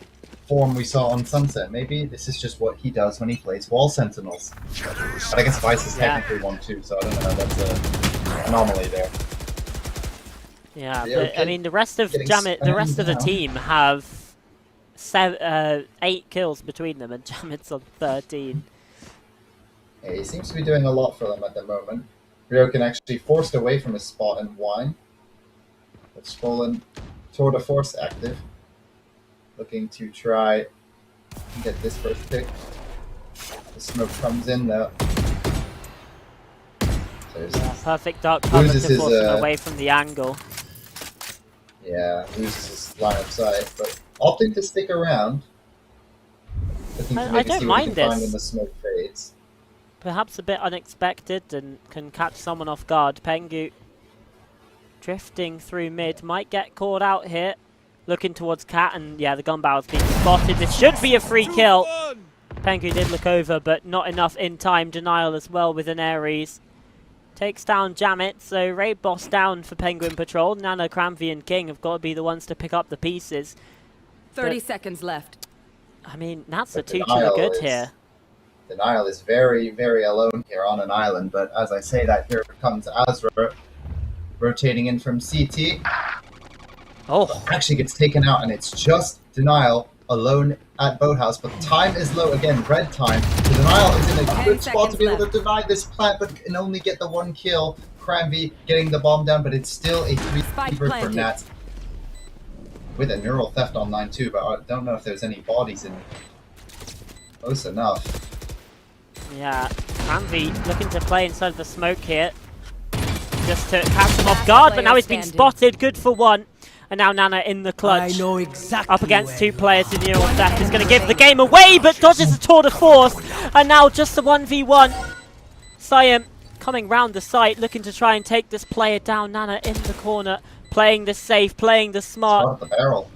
form we saw on Sunset. Maybe this is just what he does when he plays Wall Sentinels. But I guess Vice is technically 1-2, so I don't know. That's an anomaly there. Yeah, Yeah, but okay. I mean, the rest of Getting the rest of the spammed team have 8 kills between them, and Jamit's on 13. Yeah, he seems to be doing a lot for them at the moment. Ryokan actually forced away from his spot in Wine. With Swollen Tour de Force active. Looking to try and get this first pick. The smoke comes in though. There's, Perfect dark cover Loses to his, force him away from the angle. yeah, loses his line of sight, but opting to stick around. Looking to I maybe don't see what he mind can find this. when the smoke fades. Perhaps a bit unexpected and can catch someone off guard. Pengu drifting through mid, might get caught out here. Looking towards Cat, and yeah, the gun barrel's being spotted. This should be a free kill. Pengu did look over, but not enough in time. Denial as well with an Ares. Takes down Jamit, so Raid Boss down for Penguin Patrol. Nana, Cranvy and King have got to be the ones to pick up the pieces. 30 seconds left. I mean, that's a But 2-2 Denial good is- here. Denial is very, very alone here on an island, but as I say that, here comes Azra rotating in from CT. Oh, Actually gets taken out, and it's just Denial alone at Boathouse, but time is low again, red time. So Denial is in a 10 good spot to be able seconds to deny this plant, but can only get the 1 kill. Cranby getting the bomb down, but it's still a 3 Spike for planted. Nats. With a neural theft online too, but I don't know if there's any bodies in close enough. yeah. Cranvy looking to play inside of the smoke here. Just to catch him off guard, but now he's been Standing. spotted. Good for 1. And now Nana in the clutch. I know exactly Up against where 2 you players are. in neural theft is going to give the game away, but dodges the tour de force. And now just the 1v1. Siam coming round the site, looking to try and take this player down. Nana in the corner, playing the safe, playing the smart. Spot the barrel.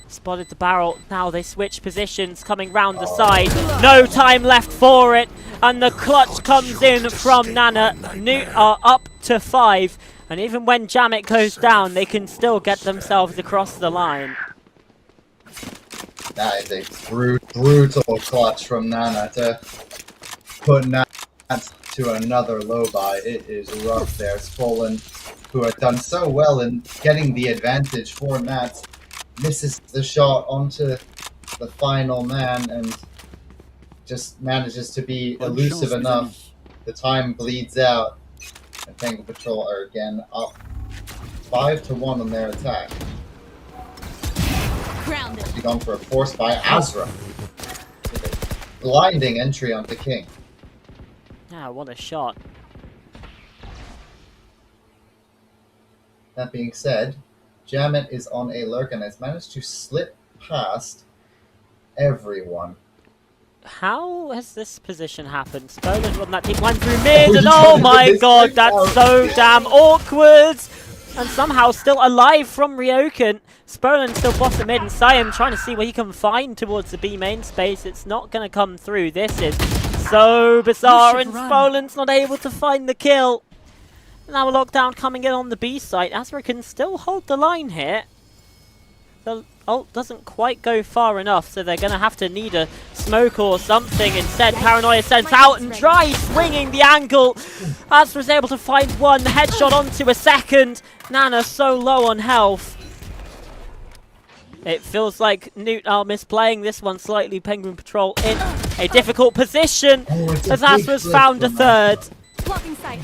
Spotted the barrel. Now they switch positions, coming round the side. No time left for it. And the clutch comes in from Nana. Newt are up to 5. And even when Jamit goes down, they can still get themselves across the line. That is a brutal clutch from Nana to put Nats to another low buy. It is rough there. Swollen, who had done so well in getting the advantage for Nats, misses the shot onto the final man and just manages to be elusive enough. The time bleeds out. And Penguin Patrol are again up 5-1 on their attack. Grounded. Actually gone for a force by Azra. With a blinding entry onto King. Ah, what a shot. That being said, Jamit is on a lurk and has managed to slip past everyone. How has this position happened? Spolan on that team went through mid, and Oh, oh my this god, is that's out. so damn awkward! And somehow still alive from Ryokan. Spolan still bottom mid, and Siam trying to see what he can find towards the B main space. It's not going to come through. This is so bizarre, and Spolan's not able to find the kill. Now a lockdown coming in on the B site. Azra can still hold the line here. The ult doesn't quite go far enough, so they're going to have to need a smoke or something. Instead, Paranoia sends out and tries swinging the angle. Azra's able to find 1 headshot onto a second. Nana so low on health. It feels like Newt are misplaying this one slightly. Penguin Patrol in a difficult position Oh, it's a as big Azra's flip found a from third. Blocking sight.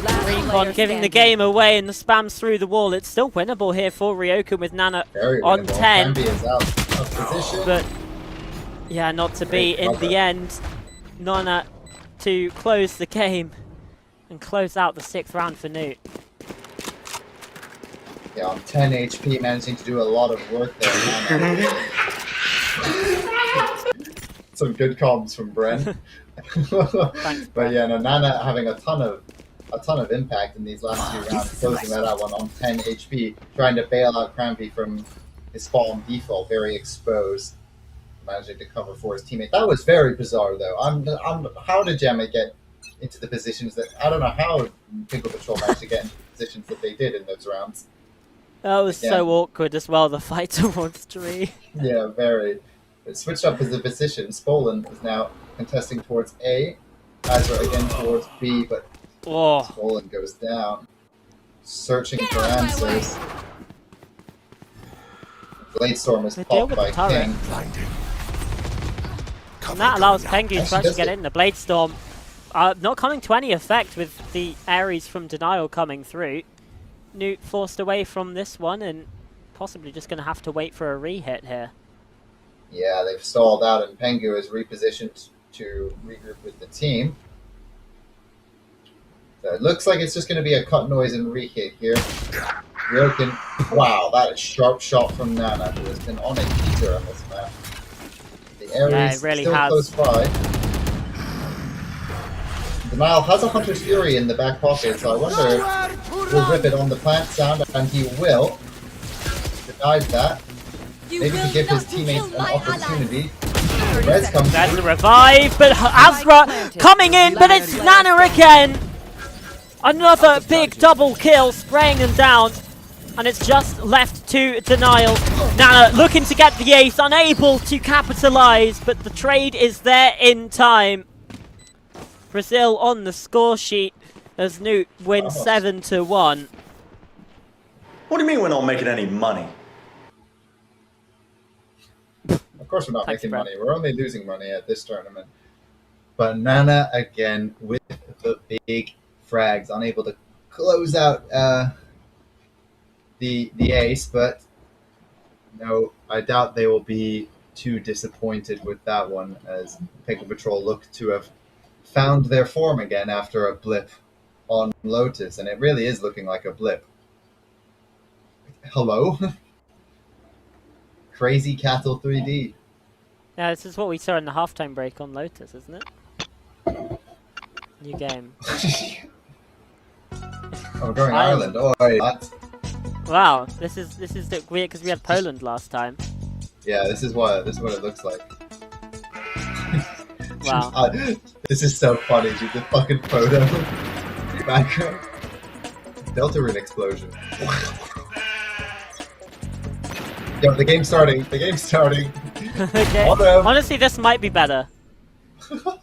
Last Recon player giving the standing. game away, and the spams through the wall. It's still winnable here for Ryokan with Nana Very on winnable. 10. Cranby is out of position. But yeah, not to be Great in cover. the end. Nana to close the game and close out the 6th round for Newt. Yeah, on 10 HP, managing to do a lot of work there. Nana. Some good comms from Bren. But yeah, no, Nana having a ton of impact in these last 2 rounds, closing that out one on 10 HP, trying to bail out Cranby from his spawn default, very exposed, managing to cover for his teammate. That was very bizarre, though. How did Jamit get into the positions that I don't know how Penguin Patrol managed to get into the positions that they did in those rounds. That was Again. so awkward as well, the fight towards tree. Yeah, very. It switched up as the position. Spolin is now contesting towards A. Azra again towards B, but Oh, Spolin goes down. Searching for out of my answers. Bladestorm is They deal popped with by the turret. King. Blinding. and that allows Penguin to Actually, actually does get it? in. The Bladestorm not coming to any effect with the Ares from Denial coming through. Newt forced away from this one and possibly just going to have to wait for a re-hit here. Yeah, they've stalled out, and Pengu is repositioned to regroup with the team. So it looks like it's just going to be a cut noise and re-hit here. Ryoken, wow, that is sharp shot from Nana, who has been on a heater on this map. The Ares Yeah, it really still has. close by. Denial has a Hunter's Fury in the back pocket, so I wonder if he'll rip it on the plant sound, and he will. Denied that. You Maybe to will give his not kill teammates an my allies. opportunity. Reds comes That's through. the revive, but Azra coming in, but it's Nana again! Another big double kill, spraying them down. And it's just left to Denial. Nana looking to get the ace, unable to capitalize, but the trade is there in time. Brazil on the score sheet as Newt wins 7-1. What do you mean we're not making any money? Of course we're not Thanks, making Brad. money. We're only losing money at this tournament. But Nana again with the big frags, unable to close out the ace, but no, I doubt they will be too disappointed with that one, as Penguin Patrol look to have found their form again after a blip on Lotus, and it really is looking like a blip. Hello? Crazy Cattle 3D. Yeah, this is what we saw in the halftime break on Lotus, isn't it? New game. Oh, we're going Ireland. Oh, what? Wow, this is weird because we had Poland last time. Yeah, this is what it looks like. Wow. This is so funny, dude. The fucking photo background. Delta Rune explosion. Yo, the game's starting. The game's starting. Okay. Although- Honestly, this might be better.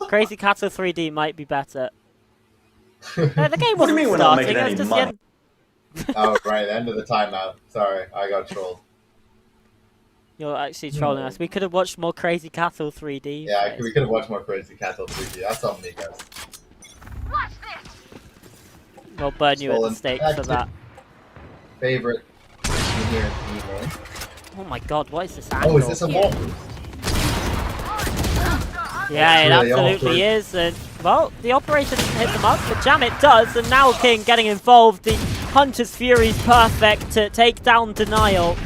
Crazy Cattle 3D might be better. The game What do you wasn't mean we're not starting. making It was any just money? the end. Oh, right. End of the timeout. Sorry, I got trolled. You're actually trolling us. We could have watched more Crazy Cattle 3D. Yeah, we could have watched more Crazy Cattle 3D. That's on me, guys. We'll burn you at the Stolen. stake Back for to- that. Favorite here in EMEA. Oh my god, what is this angle? Oh, is this a wall? Yeah, it That's really absolutely awkward. is. And, well, the operator didn't hit them up, but Jamit does. And now King getting involved. The Hunter's Fury's perfect to take down Denial.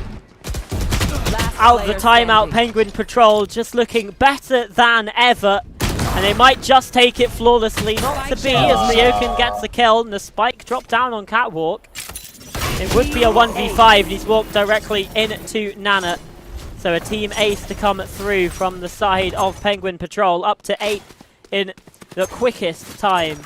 Out of the timeout, Penguin Patrol just looking better than ever. And they might just take it flawlessly. Not to be as Ryoken gets the kill and the spike dropped down on Catwalk. It would be a 1v5 and he's walked directly into Nana. So a team ace to come through from the side of Penguin Patrol. Up to 8 in the quickest time.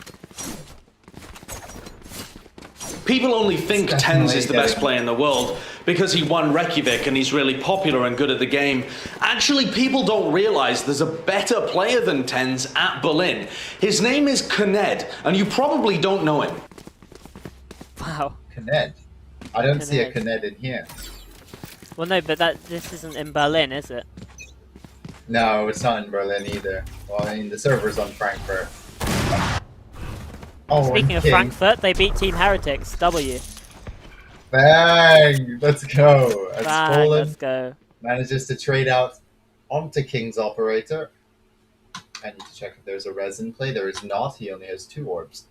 People only think It's Tens is the definitely best player in the world because he won Reykjavik and he's really popular and good at the game. Actually, people don't realize there's a better player than Tens at Berlin. His name is Kned, and you probably don't know him. Wow. Kned. I don't see a Kned. Kned in here. Well, no, but this isn't in Berlin, is it? No, it's not in Berlin either. Well, I mean, the server's on Frankfurt. Oh, Speaking and of King. Frankfurt, they beat Team Heretics. W. Bang! Let's go. And Bang, Stolen let's go. manages to trade out onto King's operator. I need to check if there's a resin play. There is not. He only has 2 orbs.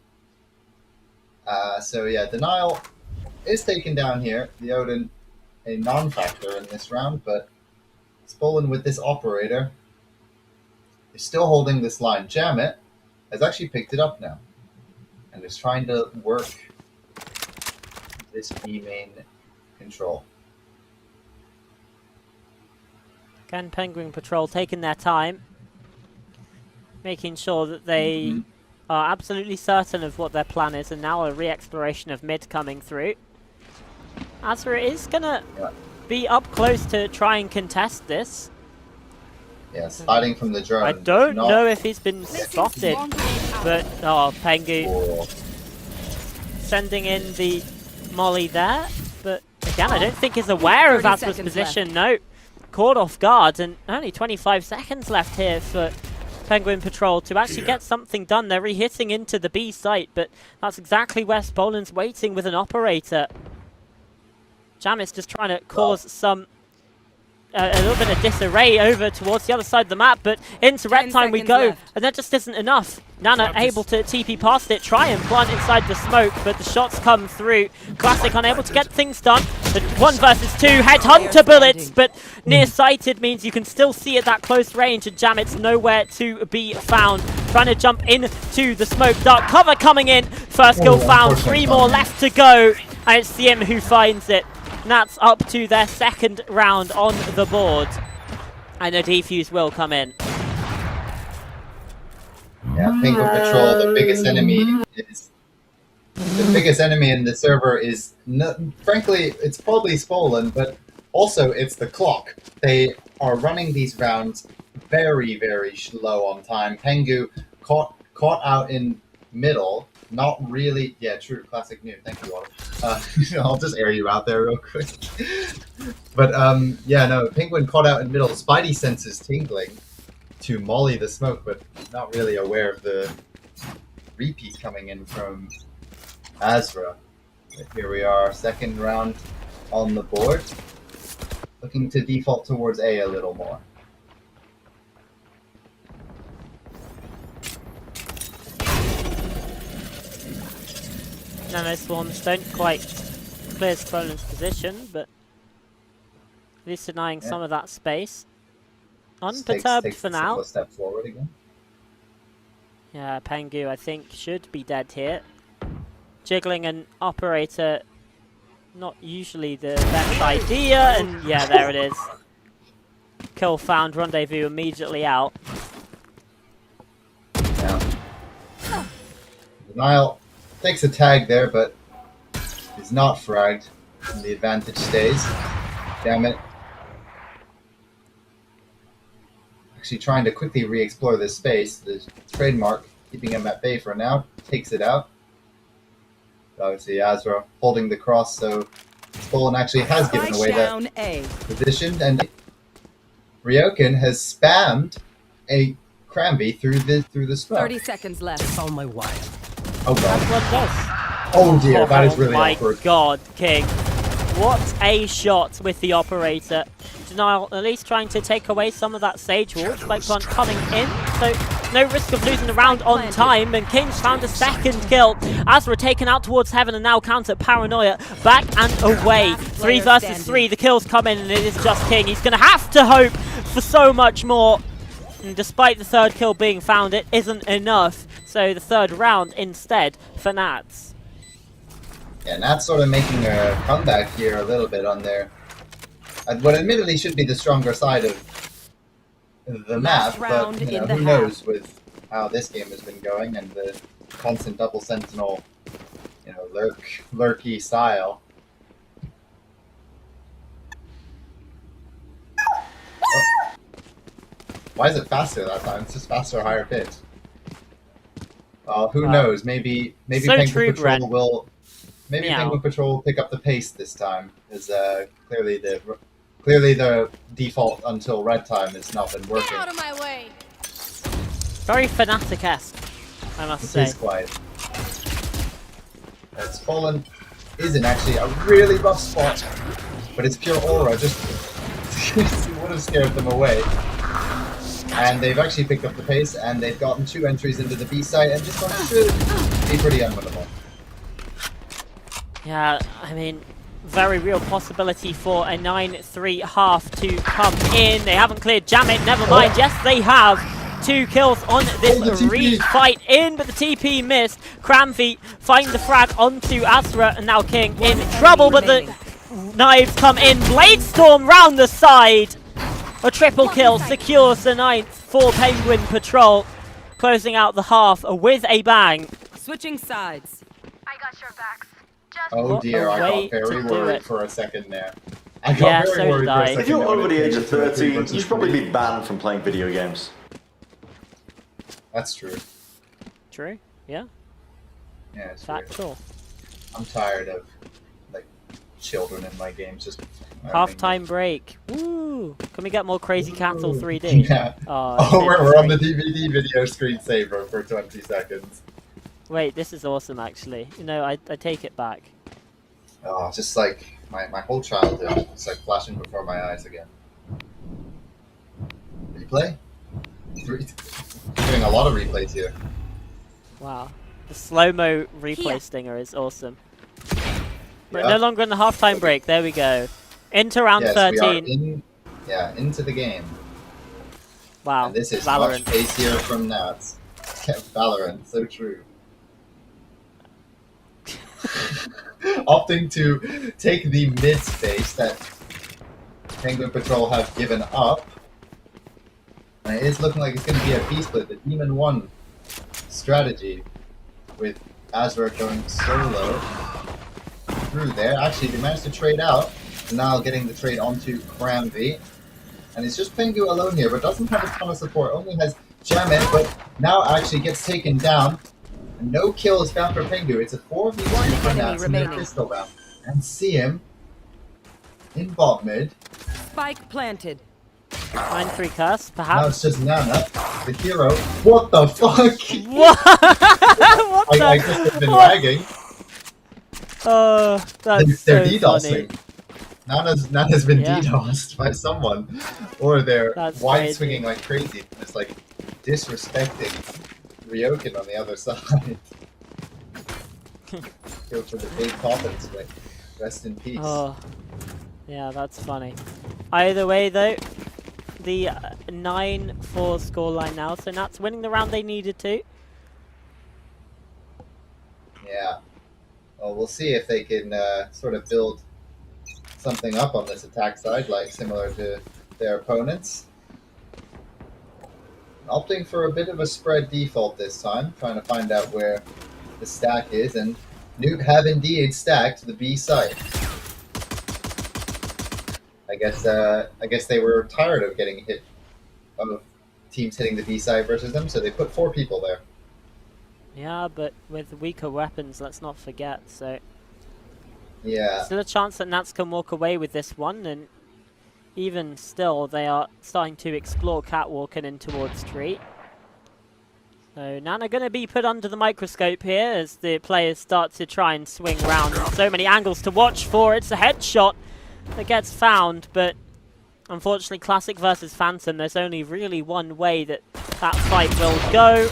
So yeah, Denial is taken down here. The Odin, a non-factor in this round, but Stolen with this operator is still holding this line. Jamit has actually picked it up now and is trying to work this B main control. Again, Penguin Patrol taking their time, making sure that they are absolutely certain of what their plan is, and now a re-exploration of mid coming through. Azra is gonna be up close to try and contest this. Yeah, sliding from the drone. I don't not... know if he's been spotted, but Pengu Oh. sending in the molly there. But again, I don't think he's aware of 30 Azra's seconds position. No, caught off guard, and only 25 seconds left here for Penguin Patrol to actually get something done. They're re-hitting into the B site, but that's exactly where Spolen's waiting with an operator. Jamit's just trying to cause some a little bit of disarray over towards the other side of the map, but into red time we go, and that just isn't enough. Nana able to TP past it, try and plant inside the smoke, but the shots come through. Classic unable to get things done. The 1 versus 2 headhunter bullets, but nearsighted means you can still see at that close range, and Jamit's nowhere to be found. Trying to jump into the smoke. Dark cover coming in. First kill found, 3 more left to go, and it's CM who finds it. Nats up to their second round on the board. And a defuse will come in. Yeah, Penguin Patrol, the biggest enemy is... The biggest enemy in the server is... frankly, it's probably Spolen, but also it's the clock. They are running these rounds very, very slow on time. Pengu caught out in middle. Not really. Yeah, true. Classic new. Thank you, all. I'll just air you out there real quick. But yeah, no. Penguin caught out in middle. Spidey senses tingling to molly the smoke, but not really aware of the repeat coming in from Azra. But here we are, second round on the board. Looking to default towards A a little more. Nano Swarms don't quite clear Spolen's position, but at least denying some of that space. Unperturbed takes for a now. step forward again. Yeah, Pengu I think should be dead here. Jiggling an operator, not usually the best idea, and yeah, there it is. Kill found, rendezvous immediately out. Yeah. Denial takes a tag there, but is not fragged, and the advantage stays. Damn it. Actually trying to quickly re-explore this space. The trademark, keeping him at bay for now, takes it out. Obviously Azra holding the cross, so Spolen actually has given away that position, and Ryoken has spammed a Cranby through the smoke. 30 seconds left. Found my wire. Oh god. That's what it does. Oh dear, that is really my awkward. God, King. What a shot with the operator. Denial at least trying to take away some of that Sage Wall. Spike Blunt coming in, so no risk of losing the round on time, and King's found a second kill. Azra taken out towards heaven, and now counter Paranoia back and away. 3 versus 3, the kills come in, and it is just King. He's going to have to hope for so much more. And despite the third kill being found, it isn't enough. So the third round instead for Nats. Yeah, Nats sort of making a comeback here a little bit on their... what admittedly should be the stronger side of the map, but you know, who knows with how this game has been going and the constant double sentinel, you know, lurky style. Oh. Why is it faster that time? It's just faster, higher pitch. Well, who knows? Maybe Penguin Patrol will. Maybe Penguin Patrol will pick up the pace this time, as clearly the default until red time has not been working. Get out of my way. Very Fnatic-esque, I must say. It is quite. Spolen is in actually a really rough spot, but it's pure aura. Just would have scared them away. And they've actually picked up the pace, and they've gotten 2 entries into the B site, and this one should be pretty unwinnable. Yeah, I mean, very real possibility for a 9-3 half to come in. They haven't cleared Jamit, never mind. Yes, they have. 2 kills on this re-fight in, but the TP missed. Cramfeet find the frag onto Azra, and now King in trouble, but the knives come in. Bladestorm round the side. A triple kill secures the 9th for Penguin Patrol, closing out the half with a bang. Switching sides. I got your backs. Oh What dear, a I way got very to do worried it. for a second there. I got Yeah, very so worried did for a I. second. If you're there when over the it age came of to the 13, versus you'd probably three. be banned from playing video games. That's true. True. Yeah. Yeah, it's weird. Factual. I'm tired of like children in my games just Half-time break. Woo! Can we get more Crazy Cattle 3D? Yeah. Oh, Oh, it's we're on the free. DVD video screensaver for 20 seconds. Wait, this is awesome, actually. You know, I take it back. Oh, just like my whole childhood, it's like flashing before my eyes again. Replay? Doing a lot of replays here. Wow. The slow-mo replay Here. stinger is awesome. We're Yeah. no longer in the half-time break. There we go. Into round Yes, 13. we are into the game. Wow. And this is Valorant. much pacier from Nats. Valorant, so true. Opting to take the mid space that Penguin Patrol have given up. And it is looking like it's going to be a P-split, the Demon 1 strategy, with Azra going solo through there. Actually, they managed to trade out. Now getting the trade onto Cramvy. And it's just Pengu alone here, but doesn't have a ton of support. Only has Jamet, but now actually gets taken down. And no kill is found for Pengu. It's a 4v2 for enemy Nats in their remaining. pistol round. And see him in bot mid. Spike planted. 9-3 curse, Now perhaps? it's just Nana, the hero. What the fuck? What? What I the? just have been What? lagging. Oh, that's They're so DDoSing. funny. Nana's been Yeah. DDoSed by someone. Or they're That's wide crazy. swinging like crazy. It's like disrespecting Ryokin on the other side. Go for the big coffins, but rest in peace. Oh, yeah, that's funny. Either way, though, the 9-4 scoreline now, so Nats winning the round they needed to. Yeah. Well, we'll see if they can sort of build something up on this attack side, like similar to their opponents. Opting for a bit of a spread default this time, trying to find out where the stack is, and Newt have indeed stacked the B site. I guess they were tired of getting hit, of teams hitting the B side versus them, so they put 4 people there. Yeah, but with weaker weapons, let's not forget, so... Yeah. Still a chance that Nats can walk away with this one, and even still, they are starting to explore catwalking in towards street. So Nana going to be put under the microscope here as the players start to try and swing around. So many angles to watch for. It's a headshot that gets found, but unfortunately, Classic versus Phantom, there's only really one way that that fight will go.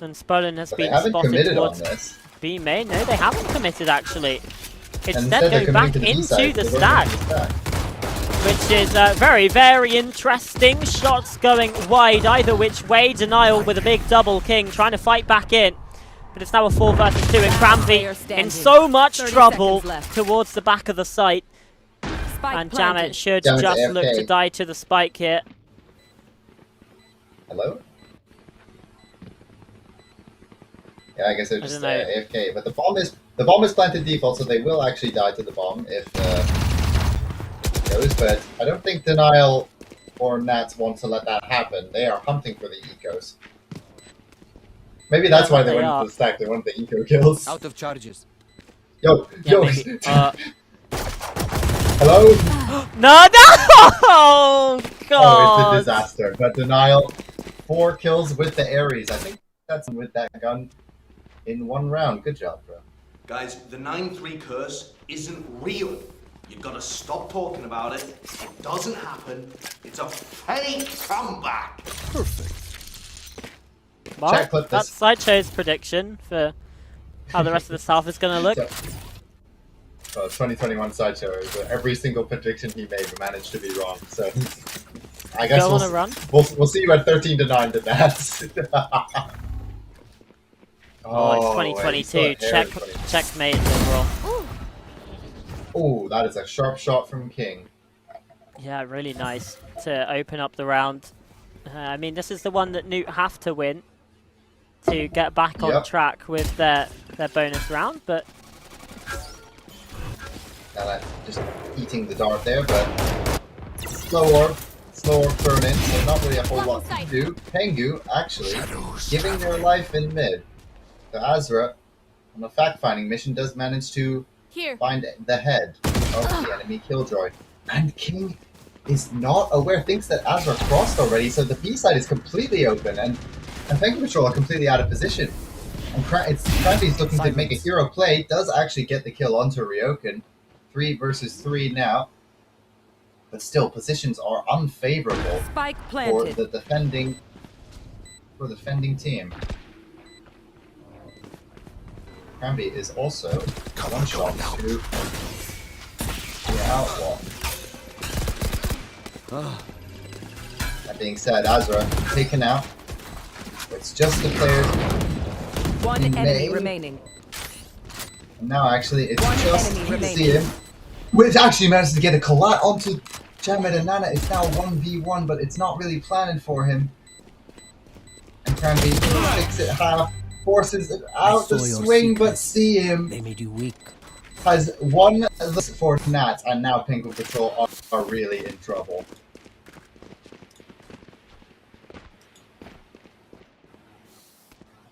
And Spolin has But they been haven't spotted committed on towards this. B main. No, they haven't committed actually. And Instead, they're going back committing to the B into side, the they're going stack, into the stack. which is very, very interesting. Shots going wide either which way. Denial with a big double king trying to fight back in. But it's now a 4 versus 2 and Player Cramvy standing. in so much 30 trouble seconds left. towards the back of the site. Spike And planted. Jamet should Jamet's just look AFK. to die to the spike here. Hello? Yeah, I guess they're just don't know. AFK. But the bomb is planted default, so they will actually die to the bomb if it goes. But I don't think Denial or Nats want to let that happen. They are hunting for the ecos. Maybe that's Yeah, why they they went are. into the stack. They wanted the eco kills. Out of charges. Yo, Yeah, yo. maybe. Hello? No, no! Oh, God! Oh, it's a disaster. But Denial, 4 kills with the Ares. I think that's with that gun in 1 round. Good job, bro. Guys, the 9-3 curse isn't real. You've got to stop talking about it. It doesn't happen. It's a fake comeback. Well, Chat clip that's this. Sideshow's prediction for how the rest of this half is going to look. So, 2021 Sideshow is every single prediction he made managed to be wrong. So I guess Go on a run. we'll see you at 13-9 to that. Oh, it's 2022. Checkmate overall. Oh, that is a sharp shot from King. Yeah, really nice to open up the round. I mean, this is the one that Newt have to win to get back on Yep. track with their bonus round, but Just eating the dart there, but slow orb thrown in, so not really a whole lot to do. Pengu actually giving their life in mid. So Azra, on a fact-finding mission, does manage to find the head of the enemy killjoy. And King is not aware, thinks that Azra crossed already, so the B side is completely open, and Pengu Patrol are completely out of position. And Cranby's looking to make a hero play, does actually get the kill onto Ryoken. 3 versus 3 now. But still, positions are unfavorable Spike for planted. the defending team. Cranby is also one shot to the outlaw. That being said, Azra taken out. It's just the players. One in enemy main. remaining. And now actually it's One just enemy remaining. PCM, which actually managed to get a collat onto Jamet and Nana. It's now 1v1, but it's not really planning for him. And Cranby takes it half, forces it out the swing, but CM They made you weak. has one for Nats, and now Penguin Patrol are really in trouble.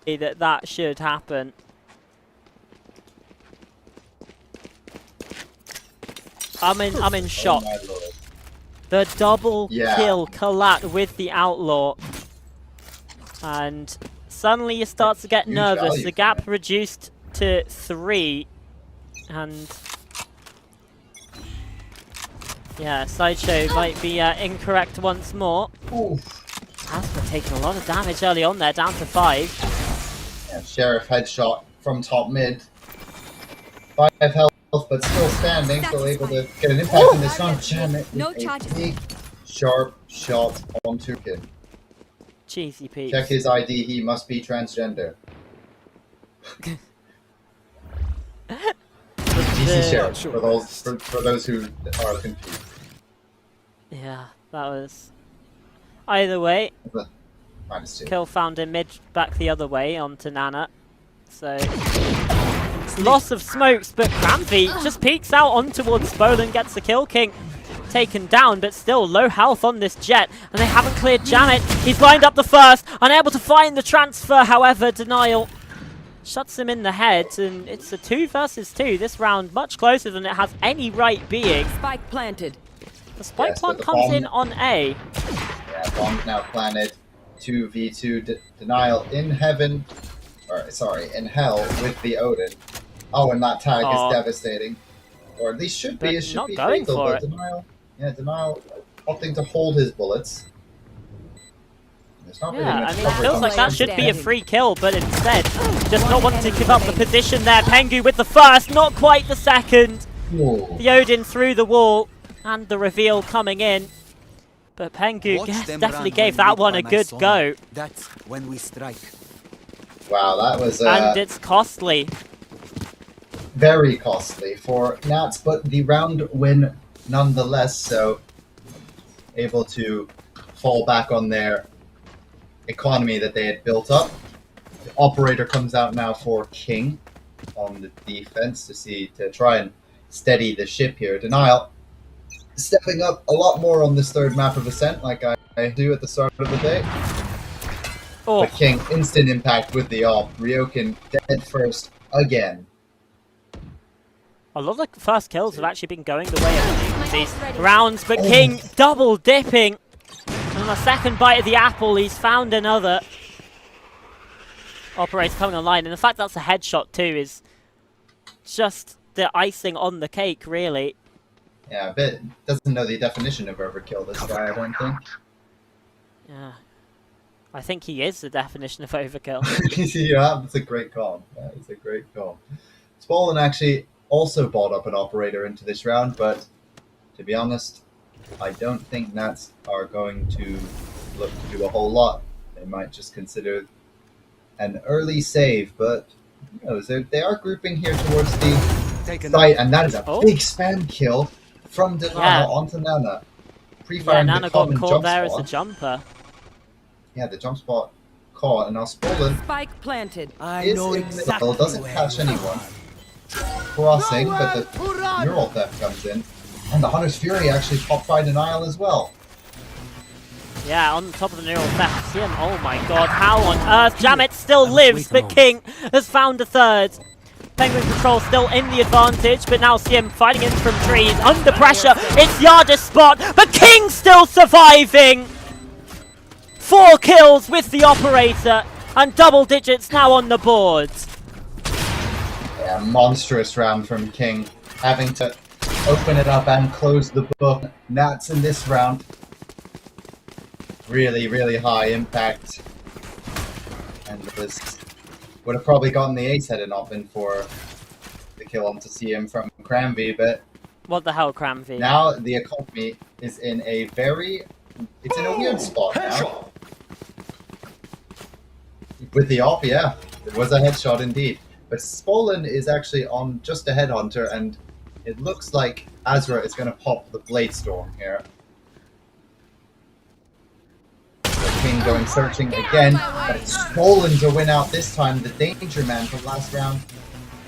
That should happen. I'm in shock. Oh my lord. The double Yeah. kill collat with the outlaw, and suddenly you start to get Huge nervous. value The for gap that. reduced to 3, and yeah, Sideshow might be incorrect once more. Oof. Asper taking a lot of damage early on there, down to 5. Yeah, Sheriff headshot from top mid. 5 health, but still standing, still able to get an impact in this round. Jamet No with a charges. big, sharp shot onto him. Cheesy Pete. Check his ID, he must be transgender. GC Sheriff, for those who are confused. Yeah, that was... Either way, -2. kill found in mid, back the other way onto Nana. So... Loss of smokes, but Cranby just peeks out on towards Spolan, gets the kill. King taken down, but still low health on this Jet, and they haven't cleared Jamet. He's lined up the first, unable to find the transfer, however, Denial shuts him in the head, and it's a 2 versus 2 this round, much closer than it has any right being. Spike planted. The spike Yes, plant but the comes bomb- in on A. Yeah, bomb's now planted. 2v2 Denial in heaven, or sorry, in hell with the Odin. Oh, and that tag Aw. is devastating. Or at least should be. But It should not be going fatal, for but it. Denial. Yeah, Denial opting to hold his bullets. There's not really Yeah, much I mean, it coverage feels on like this that one. should be a free kill, but instead, just not wanting to give up the position there. Pengu with the first, not quite the second. Whoa. The Odin through the wall, and the reveal coming in. But Pengu Watch them definitely run gave when that lit one by a my good sonar. go. That's when we strike. Wow, that was And it's costly. very costly for Nats, but the round win nonetheless, so able to fall back on their economy that they had built up. The operator comes out now for King on the defense to try and steady the ship here. Denial stepping up a lot more on this third map of Ascent, like I do at the start of the day. Oh, But King, instant impact with the op. Ryoken dead first again. a lot of first kills have actually been going the way of these rounds, but King double dipping. And on the second bite of the apple, he's found another. Operator coming online, and the fact that's a headshot too is just the icing on the cake, really. Yeah, a bit doesn't know the definition of overkill, this guy, I don't think. Yeah. I think he is the definition of overkill. Yeah, that's a great call. That is a great call. Spollen actually also bought up an operator into this round, but to be honest, I don't think Nats are going to look to do a whole lot. They might just consider an early save, but who knows? They are grouping here towards the Take site, and that is a Oh. big spam kill from Denial Yeah. onto Nana. Yeah, Pre-firing Nana the got common caught jump there as spot. a jumper. Yeah, the jump spot caught, and now Spollen Spike planted. I is know in the middle, exactly doesn't where catch you anyone. are. crossing, but the neural theft comes in. And the Hunter's Fury actually popped by Denial as well. Yeah, on the top of the neural theft. Him. Oh my god, how on earth? Jamet still lives, but King has found a third. Penguin Patrol still in the advantage, but now Sim fighting in from trees, under pressure. It's Yarda's spot, but King still surviving. 4 kills with the operator, and double digits now on the board. Yeah, monstrous round from King, having to open it up and close the book. Nats in this round. Really, really high impact. And this would have probably gotten the ace had it not been for the kill on to see him from Cranby, but What the hell, Cranby? now the economy is in a it's in a weird spot now. With the op, yeah. It was a headshot indeed. But Spolin is actually on just a headhunter, and it looks like Azra is going to pop the Blade Storm here. King going searching again, but it's Spolin to win out this time. The Danger Man from last round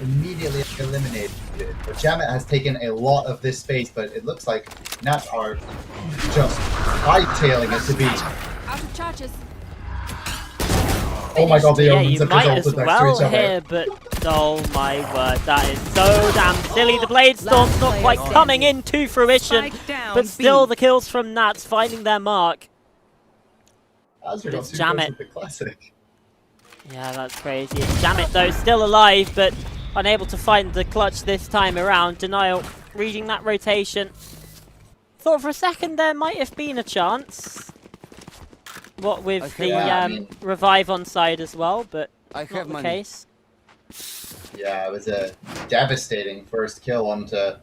immediately eliminated. But Jamet has taken a lot of this space, but it looks like Nats are just hightailing it to beat. Out of charges. Oh my god, the Yeah, Omens you have might as resulted next to well each other. here, but oh my word, that is so damn silly. The Blade Storm's not quite coming into fruition, Spike down, but still B. the kills from Nats finding their mark. Azra got It's 2 kills Jamet. with the classic. Yeah, that's crazy. It's Jamet though, still alive, but unable to find the clutch this time around. Denial reading that rotation. Thought for a second there might have been a chance. What with Okay, the yeah, I mean- revive on side as well, but I not have the money. case. Yeah, it was a devastating first kill onto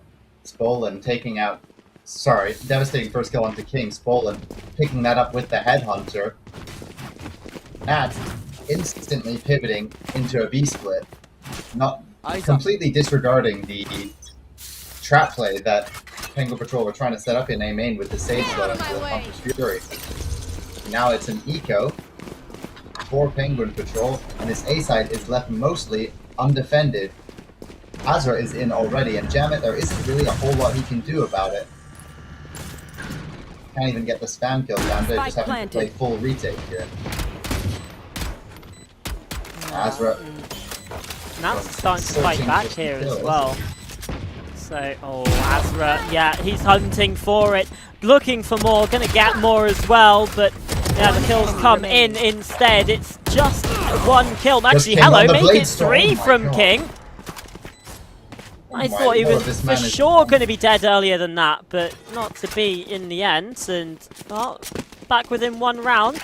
Spolin, taking out... Sorry, devastating first kill onto King. Spolin picking that up with the headhunter. Nat instantly pivoting into a B-split. Not completely disregarding the trap play that Penguin Patrol were trying to set up in A main with the save slow into the Hunter's Fury. Now it's an eco for Penguin Patrol, and this A side is left mostly undefended. Azra is in already, and Jamet, there isn't really a whole lot he can do about it. Can't even get the spam kill down, they're just having to play full retake here. Azra. Nats starting to fight Searching back for some here as kills. well. So, oh, Azra, yeah, he's hunting for it, looking for more, gonna get more as well, but yeah, the kills come in instead. It's just 1 kill. Actually, King hello, on the make Blade it Storm. 3 Oh my from God. King. Oh I my thought he lord, was this for man is sure going to be dead earlier than that, but not to be in the end. And well, back within 1 round.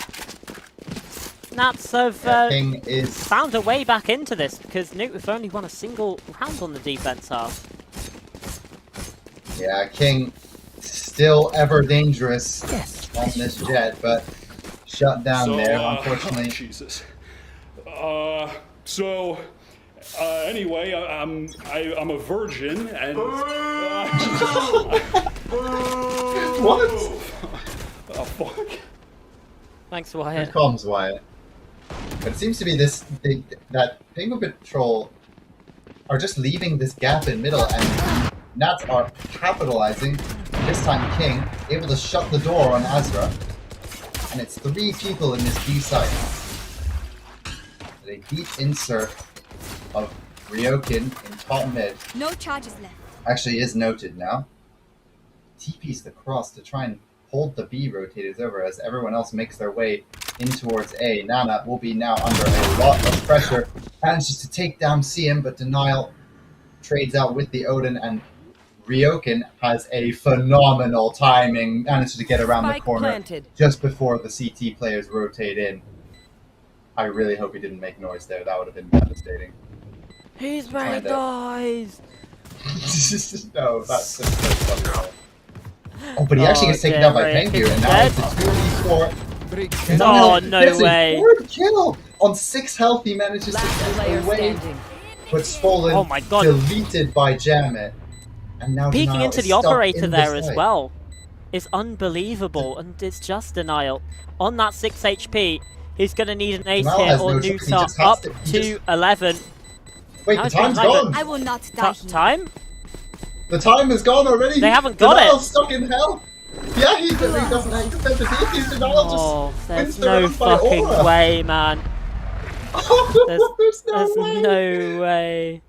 Nats have King is found a way back into this because Newt have only won a single round on the defense half. King still ever dangerous on this jet, but shut down there, unfortunately. Jesus. Anyway, I'm a virgin, and What? oh fuck. Thanks, Here Wyatt. comes Wyatt. But it seems to be that Penguin Patrol are just leaving this gap in middle, and Nats are capitalizing. This time King able to shut the door on Azra, and it's 3 people in this B site. A deep insert of Ryokin in top mid No charges left. actually is noted now. TP's the cross to try and hold the B rotators over as everyone else makes their way in towards A. Nana will be now under a lot of pressure. Manages to take down CM, but Denial trades out with the Odin, and Ryokin has a phenomenal timing. Manages to get around the Spike corner planted. just before the CT players rotate in. I really hope he didn't make noise there. That would have been devastating. He's Find made out. eyes. No, that's just so funny. Oh, but he actually gets taken down by Derek Pengu, is and now dead. it's a 2v4. Oh, no Gets a way. 4th kill! On 6 health, he manages Last to player get away, standing. but Spolin Oh my God. deleted by Jamet. And now Peeking Denial into is the stuck operator in there the as site. well is unbelievable, and it's just Denial. On that 6 HP, he's going to need an ace Denial here, has or no choice, he Nutar just has up to- he to 11. Wait, Now the it's been time's timed, gone. I will not die here. Time? The time is gone already. They haven't got Denial's it. stuck in hell. Yeah, he doesn't accept defeat. He's Denial Oh, just there's wins the no round by fucking aura. way, man. There's There's way. no way.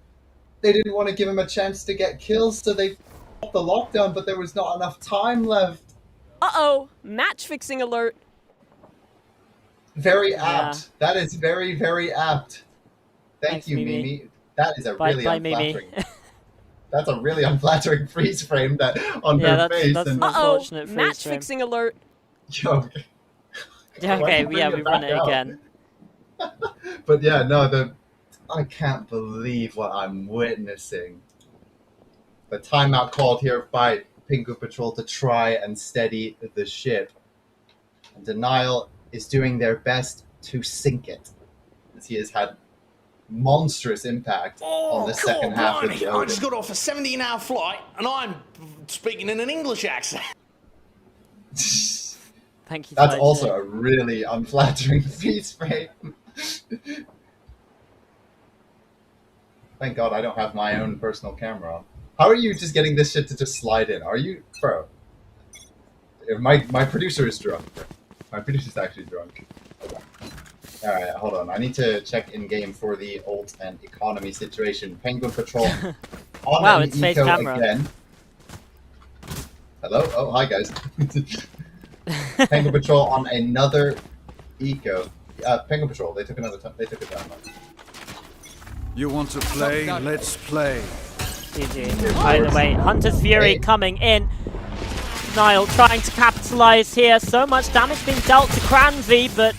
They didn't want to give him a chance to get kills, so they popped the lockdown, but there was not enough time left. Uh-oh. Match fixing alert. Very Yeah. apt. That is very, very apt. Thank Thanks, you, Mimi. Mimi. That is a Bye, really bye, Mimi. unflattering. That's a really unflattering freeze frame that on Yeah, her face. that's and not- Uh-oh. Unfortunate freeze Match frame. fixing alert. Yo, Yeah, why okay, don't you yeah, bring we it run back it out? again. But yeah, no, I can't believe what I'm witnessing. The timeout called here by Penguin Patrol to try and steady the ship. And Denial is doing their best to sink it, as he has had monstrous impact on the second half of the I just Odin. got off a 17-hour flight and I'm speaking in an English accent. Thank you. That's Side also Chick. a really unflattering freeze frame. Thank God I don't have my own personal camera on. How are you just getting this shit to just slide in? Are you, bro? My producer is drunk. My producer's actually drunk. All right, hold on. I need to check in game for the ult and economy situation. Penguin Patrol on Wow, an it's face eco camera. again. Hello. Oh, hi guys. Penguin Patrol on another eco. Penguin Patrol. They took another. They took it down. You want to play? Let's play. GG. By the way, Hunter's Fury Hey. coming in. Niall trying to capitalize here. So much damage being dealt to Cranvy, but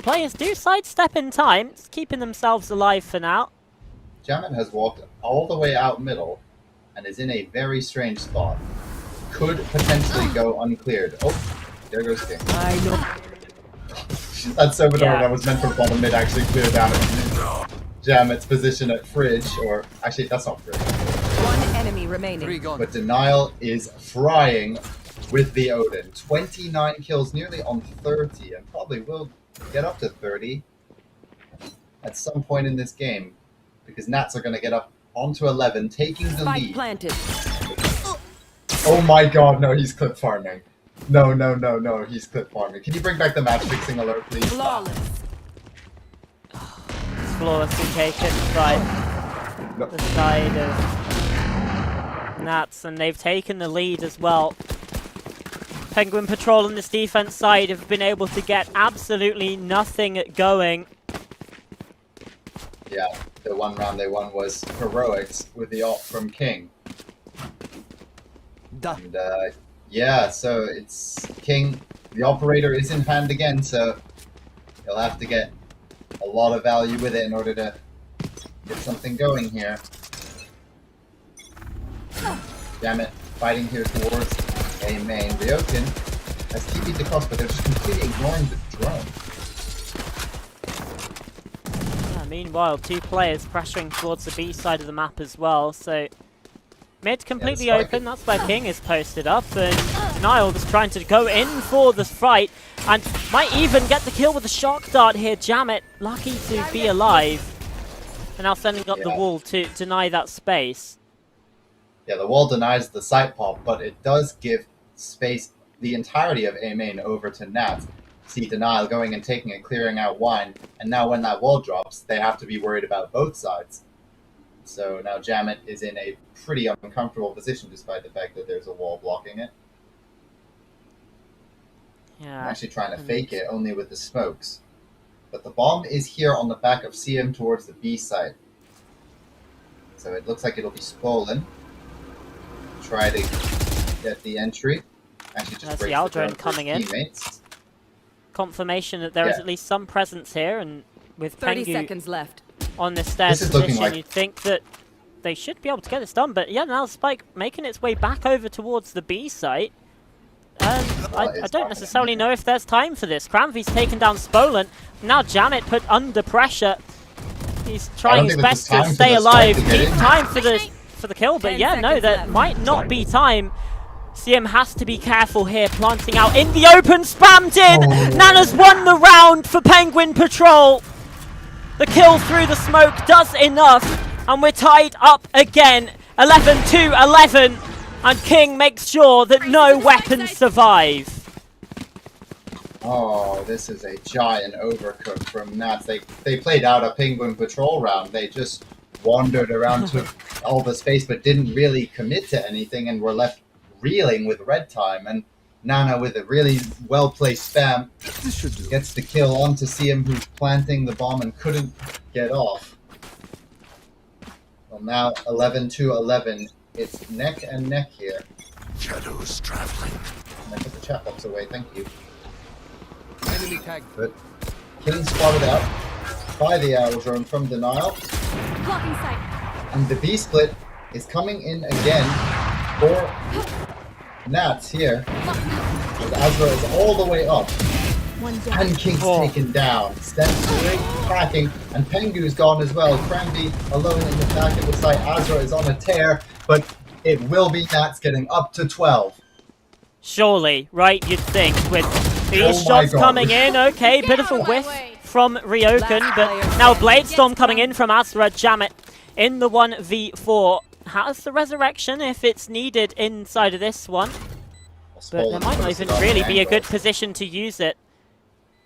players do sidestep in time. It's keeping themselves alive for now. Jamin has walked all the way out middle and is in a very strange spot. Could potentially go uncleared. Oh, there goes King. I know. That Salvador Yeah. that was meant for bottom mid actually cleared down Jamit's position at Fridge, or actually that's not Fridge. One enemy remaining. 3 gone. But Denial is frying with the Odin. 29 kills, nearly on 30, and probably will get up to 30 at some point in this game, because Nats are going to get up onto 11, taking the Spike lead. planted. Oh my god, no, he's clip farming. No, he's clip farming. Can you bring back the match fixing alert, please? Flawless. It's flawlessly taken by No. the side of Nats, and they've taken the lead as well. Penguin Patrol on this defense side have been able to get absolutely nothing going. Yeah, the one round they won was heroics with the ult from King. Da. And yeah, so it's King. The operator is in hand again, so he'll have to get a lot of value with it in order to get something going here. Damn it, fighting here towards a main. Ryokin has TP'd the cross, but they're just completely ignoring the drone. Yeah, meanwhile, two players pressuring towards the B side of the map as well, so mid completely Yeah, the spike open, that's where King is posted up, and Niall just trying to go in for the fight, and might even get the kill with a shock dart here. Jamit, lucky to be alive, and now sending up the Yeah. wall to deny that space. Yeah, the wall denies the site pop, but it does give space, the entirety of A main over to Nats. See Denial going and taking it, clearing out Wine, and now when that wall drops, they have to be worried about both sides. So now Jamit is in a pretty uncomfortable position despite the fact that there's a wall blocking it. I'm Yeah, actually trying to fake it only with the smokes. But the bomb is here on the back of CM towards the B side. So it looks like it'll be stolen. Try to get the entry. Actually just That's breaks the Aldrin drone for his coming in. teammates. confirmation that there is Yeah. at least some presence here, and with 30 Pengu seconds left. on this stairs This is looking position, like- you'd think that they should be able to get this done, but yeah, now Spike making its way back over towards the B site. And I it's don't fine. necessarily know if there's time for this. Cranvy's taken down Spolan. Now Jamit put under pressure. He's trying his think that best there's to time stay for the Spike alive, to get keep in. time for the kill, but 10 yeah, no, seconds there left. might not be time. CM has to be careful here, planting out in the open, spammed in! Oh. Nana's won the round for Penguin Patrol! The kill through the smoke does enough And we're tied up again. 11-11. And King makes sure that no weapons survive. Oh, this is a giant overcook from Nats. They played out a Penguin Patrol round. They just wandered around, took all the space, but didn't really commit to anything, and were left reeling with red time. And Nana, with a really well-placed spam, gets the kill onto CM, who's planting the bomb and couldn't get off. Well, now 11-11. It's neck and neck here. Shadows traveling. And I put the chat box away, thank you. Enemy tag. But King spotted out by the arrow drone from Denial. Blocking sight. And the B-split is coming in again for Nats here. As Azra is all the way up. One down. And King's taken down. Steps cracking. And Pengu's gone as well. Cranby alone in the back of the site. Azra is on a tear. But it will be Nats getting up to 12. Surely, right, you'd think, with these Oh my shots God. coming in. Okay, bit of a whiff from Ryokan, but now Bladestorm coming in from Azra. Jammet in the 1v4. Has the resurrection if it's needed inside of this one. But there might not even really be a good position to use it.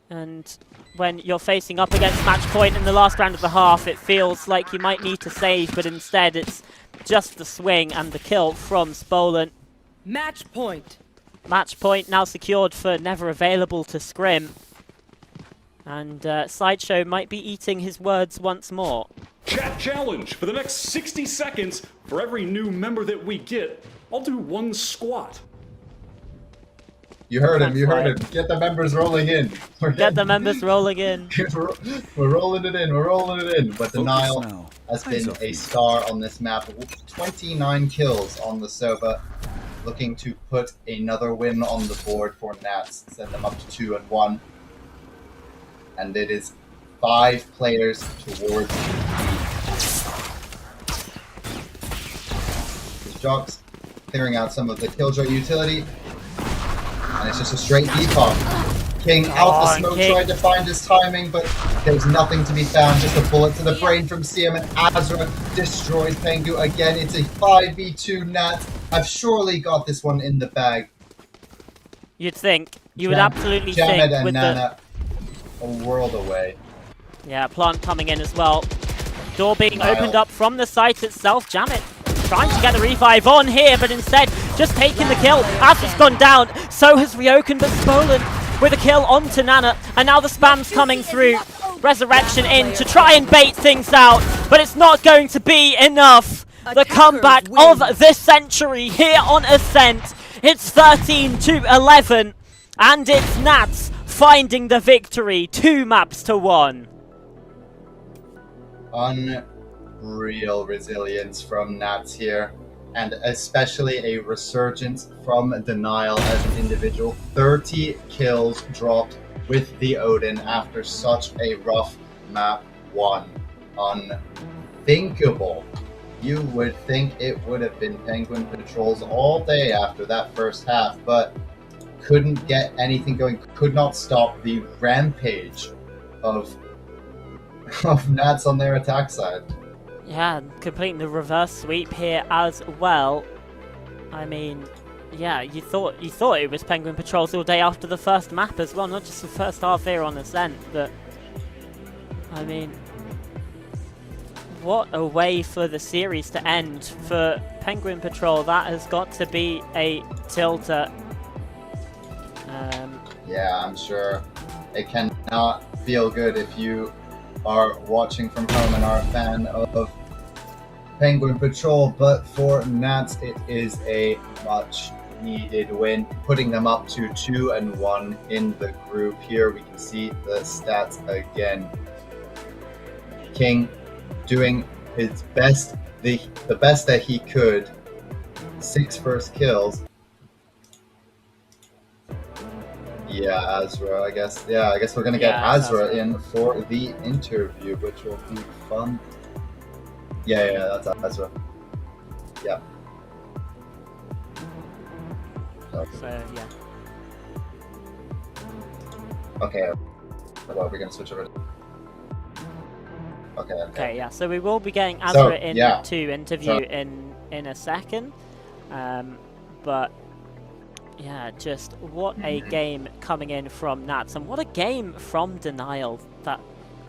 And when you're facing up against match point in the last round of the half, it feels like you might need to save, but instead it's just the swing and the kill from Spolen. Match point. Match point now secured for never available to Scrim. And Sideshow might be eating his words once more. Chat challenge. For the next 60 seconds, for every new member that we get, I'll do 1 squat. You heard him, you heard him. Get the members rolling in. Get the members rolling in. We're rolling it in, we're rolling it in. But Denial now. has been a star on this map. 29 kills on the Sova. Looking to put another win on the board for Nats. Send them up to 2-1. And it is 5 players towards the Jocks clearing out some of the Killjoy utility. And it's just a straight default. King out the smoke, trying to find his timing, but there's nothing to be found. Just a bullet to the brain from CM, and Azra destroys Pengu again. It's a 5v2 Nats. I've surely got this one in the bag. You'd think. You would absolutely think and with Nana a world away. Yeah, Plant coming in as well. Door being opened up from the site itself. Jammet trying to get the revive on here, but instead just taking the kill. Azra's gone down, so has Ryokan, but Spolen with a kill onto Nana, and now the spam's coming through. Resurrection in to try and bait things out, but it's not going to be enough. The comeback of the century here on Ascent. It's 13-11, and it's Nats finding the victory, 2 maps to 1. Unreal resilience from Nats here, and especially a resurgence from Denial as an individual. 30 kills dropped with the Odin after such a rough map 1. Unthinkable. You would think it would have been Penguin Patrols all day after that first half, but couldn't get anything going, could not stop the rampage of Nats on their attack side. Yeah, completing the reverse sweep here as well. I mean, yeah, you thought it was Penguin Patrols all day after the first map as well, not just the first half here on Ascent, but I mean, what a way for the series to end for Penguin Patrol. That has got to be a tilter. Yeah, I'm sure it cannot feel good if you are watching from home and are a fan of Penguin Patrol, but for Nats it is a much needed win, putting them up to 2-1 in the group. Here we can see the stats again. King doing his best, the best that he could. 6 first kills. Yeah, Azra, I guess. Yeah, I guess we're gonna get Azra in for the interview, which will be fun. Yeah, that's Azra. Yeah. So, yeah. Okay. Well, we're gonna switch over. Okay. Okay, yeah. So we will be getting So, Azra in yeah. to interview in a second, but yeah, just what a game coming in from Nats, and what a game from Denial. That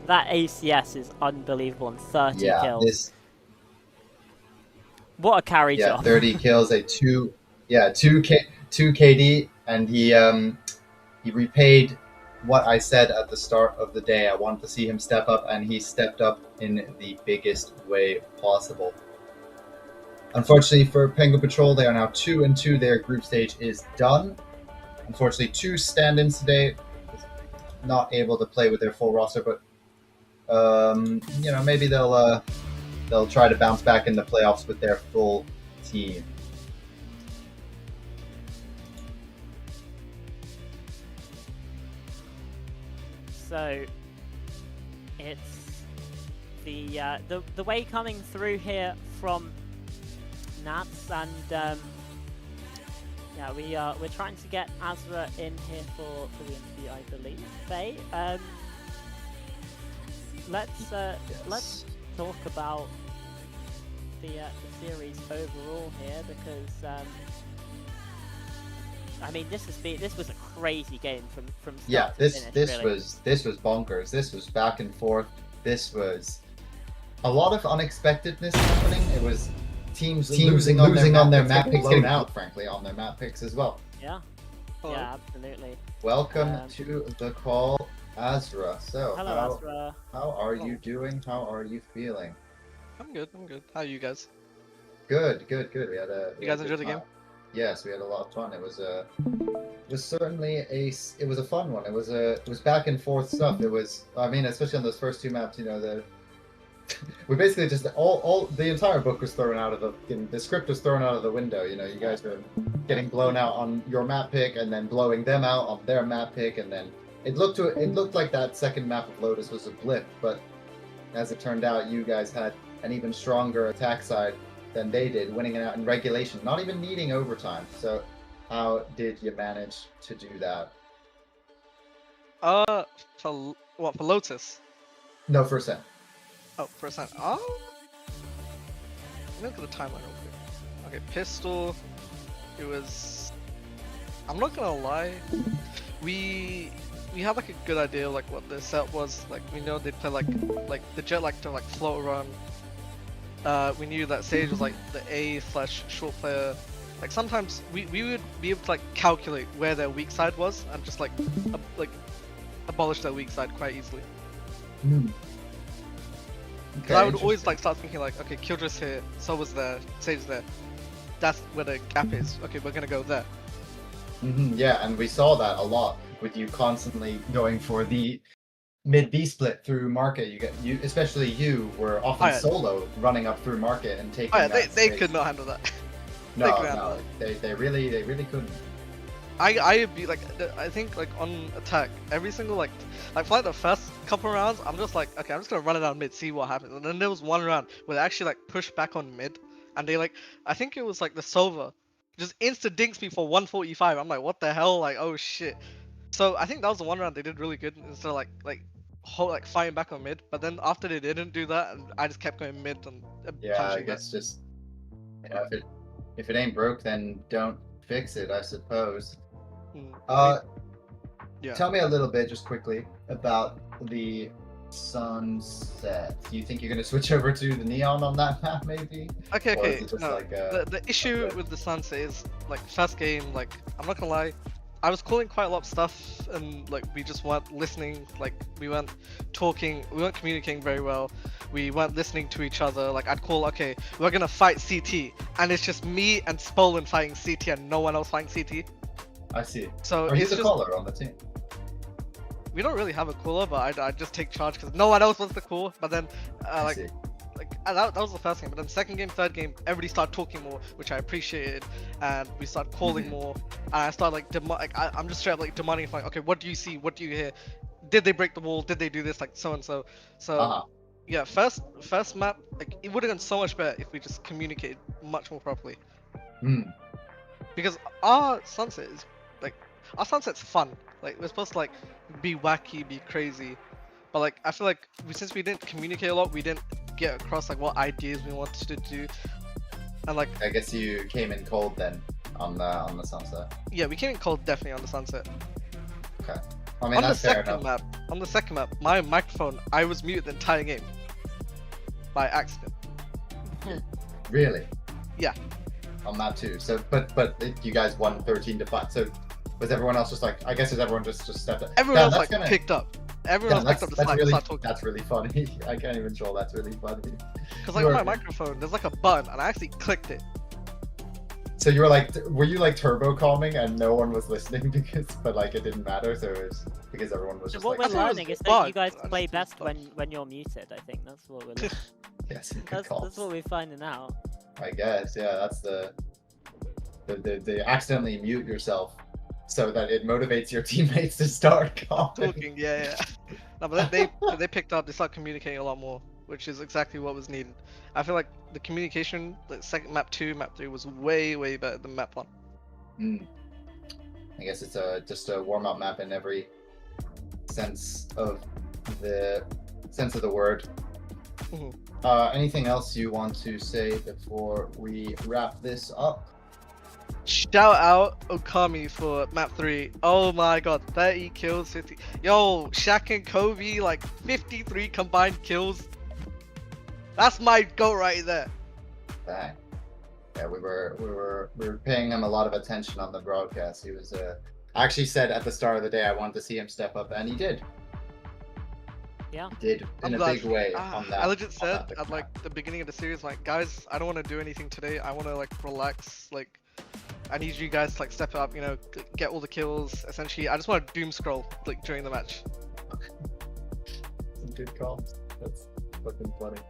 ACS is unbelievable, and 30 Yeah, kills. What a carry job. 30 kills, two KD, and he repaid what I said at the start of the day. I wanted to see him step up, and he stepped up in the biggest way possible. Unfortunately for Penguin Patrol, they are now 2-2. Their group stage is done. Unfortunately, 2 stand-ins today, not able to play with their full roster, but maybe they'll try to bounce back in the playoffs with their full team. So it's the way coming through here from Nats, and yeah, we're trying to get Azra in here for the interview, I believe. Faye, let's talk about the series overall here, because I mean, this was a crazy game from start to finish, really. This was bonkers. This was back and forth. This was a lot of unexpectedness happening. It was teams losing on their map picks, getting out, frankly, on their map picks as well. Yeah. Hello. Yeah, absolutely. Welcome to the call, Azra. So, hello, Azra. How are you doing? How are you feeling? I'm good. How are you guys? Good. We had You guys enjoyed the game? Yes, we had a lot of fun. It was certainly it was a fun one. It was back and forth stuff. It was, I mean, especially on those first 2 maps, we basically just all the entire book was thrown out of the script was thrown out of the window. You guys were getting blown out on your map pick, and then blowing them out on their map pick, and then it looked like that second map of Lotus was a blip, but as it turned out, you guys had an even stronger attack side than they did, winning it out in regulation, not even needing overtime. So how did you manage to do that? For Lotus? No, for Sen. Oh, for Sen. Oh, let me look at the timeline real quick. Okay, pistol. It was. I'm not gonna lie. We had like a good idea of like what the set was. Like we know they'd play like the Jet like to like float around. We knew that Sage was like the A/short player. Like sometimes we would be able to like calculate where their weak side was and just like abolish their weak side quite easily. Because I would always like start thinking like, okay, Kildra's here, Sova's there, Sage's there. That's where the gap is. Okay, we're gonna go there. Yeah, and we saw that a lot with you constantly going for the mid B split through market. Especially you were often solo running up through market and taking. They could not handle that. They really couldn't. I'd be like, I think like on attack, every single like for like the first couple rounds, I'm just like, okay, I'm just gonna run it down mid, see what happens. And then there was one round where they actually like pushed back on mid, and they like, I think it was like the Sova, just insta dinks me for 145. I'm like, what the hell? Like, oh shit. So I think that was the one round they did really good instead of like fighting back on mid. But then after they didn't do that, and I just kept going mid and I guess just if it ain't broke, then don't fix it, I suppose. Tell me a little bit, just quickly, about the Sunset. Do you think you're going to switch over to the Neon on that map, maybe? Okay. No, the issue with the Sunset is, like, first game, like, I'm not gonna lie, I was calling quite a lot of stuff, and, like, we just weren't listening, like, we weren't talking, we weren't communicating very well, we weren't listening to each other. Like, I'd call, okay, we're gonna fight CT, and it's just me and Spolin fighting CT and no one else fighting CT. I see. So are you the caller on the team? We don't really have a caller, but I just take charge because no one else wants to call. But then, that was the first game. But then second game, third game, everybody started talking more, which I appreciated, and we started calling more. And I started I'm just straight up like demanding, like, okay, what do you see? What do you hear? Did they break the wall? Did they do this? Like so and so. So yeah, first map, like it would have gone so much better if we just communicated much more properly. Because our sunset's fun. Like we're supposed to like be wacky, be crazy, But like, I feel like since we didn't communicate a lot, we didn't get across like what ideas we wanted to do, and like. I guess you came in cold then on the sunset. Yeah, we came in cold definitely on the sunset. Okay. I mean, On the that's fair second enough. map, my microphone, I was muted the entire game. By accident. Really? Yeah. On map 2. So, but you guys won 13-5. So, was everyone else just like? I guess is everyone just stepped up? Everyone else like picked up. Everyone Yeah, else picked up the slack and really, started talking. that's really funny. I can't even troll. That's really funny. Because like on my microphone, there's like a button, and I actually clicked it. So you were like, were you like turbo calming and no one was listening but like it didn't matter, so it was because everyone was So just what like. we're learning is that you guys play best when you're muted. I think that's what we're learning. Yes, good That's calls. what we're finding out. I guess, yeah, that's the accidentally mute yourself so that it motivates your teammates to start calling. Talking, yeah. No, but they picked up. They started communicating a lot more, which is exactly what was needed. I feel like the communication, the second map 2, map 3 was way better than map 1. I guess it's just a warm-up map in every sense of the word. Anything else you want to say before we wrap this up? Shout out Okami for map 3. Oh my god, 30 kills, 50. Yo, Shaq and Kobe, like 53 combined kills. That's my goal right there. Dang. Yeah, we were paying him a lot of attention on the broadcast. He was I actually said at the start of the day I wanted to see him step up, and he did. Yeah. He did in a big way on that. I legit said that at like the beginning of the series, like, guys, I don't want to do anything today. I want to like relax. Like, I need you guys to like step up. You know, get all the kills. Essentially, I just want to doom scroll like during the match. Some good calls. That's fucking funny.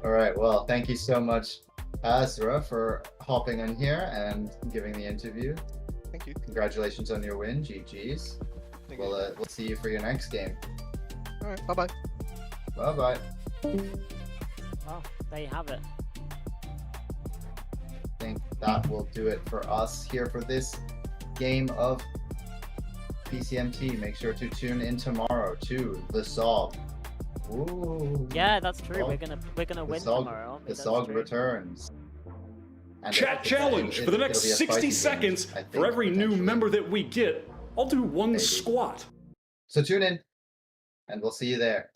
All right. Well, thank you so much, Azra, for hopping in here and giving the interview. Thank you. Congratulations on your win, GG's. We'll see you for your next game. All right. Bye bye. Bye bye. Well, there you have it. I think that will do it for us here for this game of PCMT. Make sure to tune in tomorrow to the SOG. Ooh. Yeah, that's true. SOG. We're gonna win tomorrow. Aren't we? The That's SOG true. returns. And Chat challenge for the next it'll be a 60 spicy seconds. game, I think, For every new potentially. member that we get, I'll do one Maybe. squat. So tune in, and we'll see you there.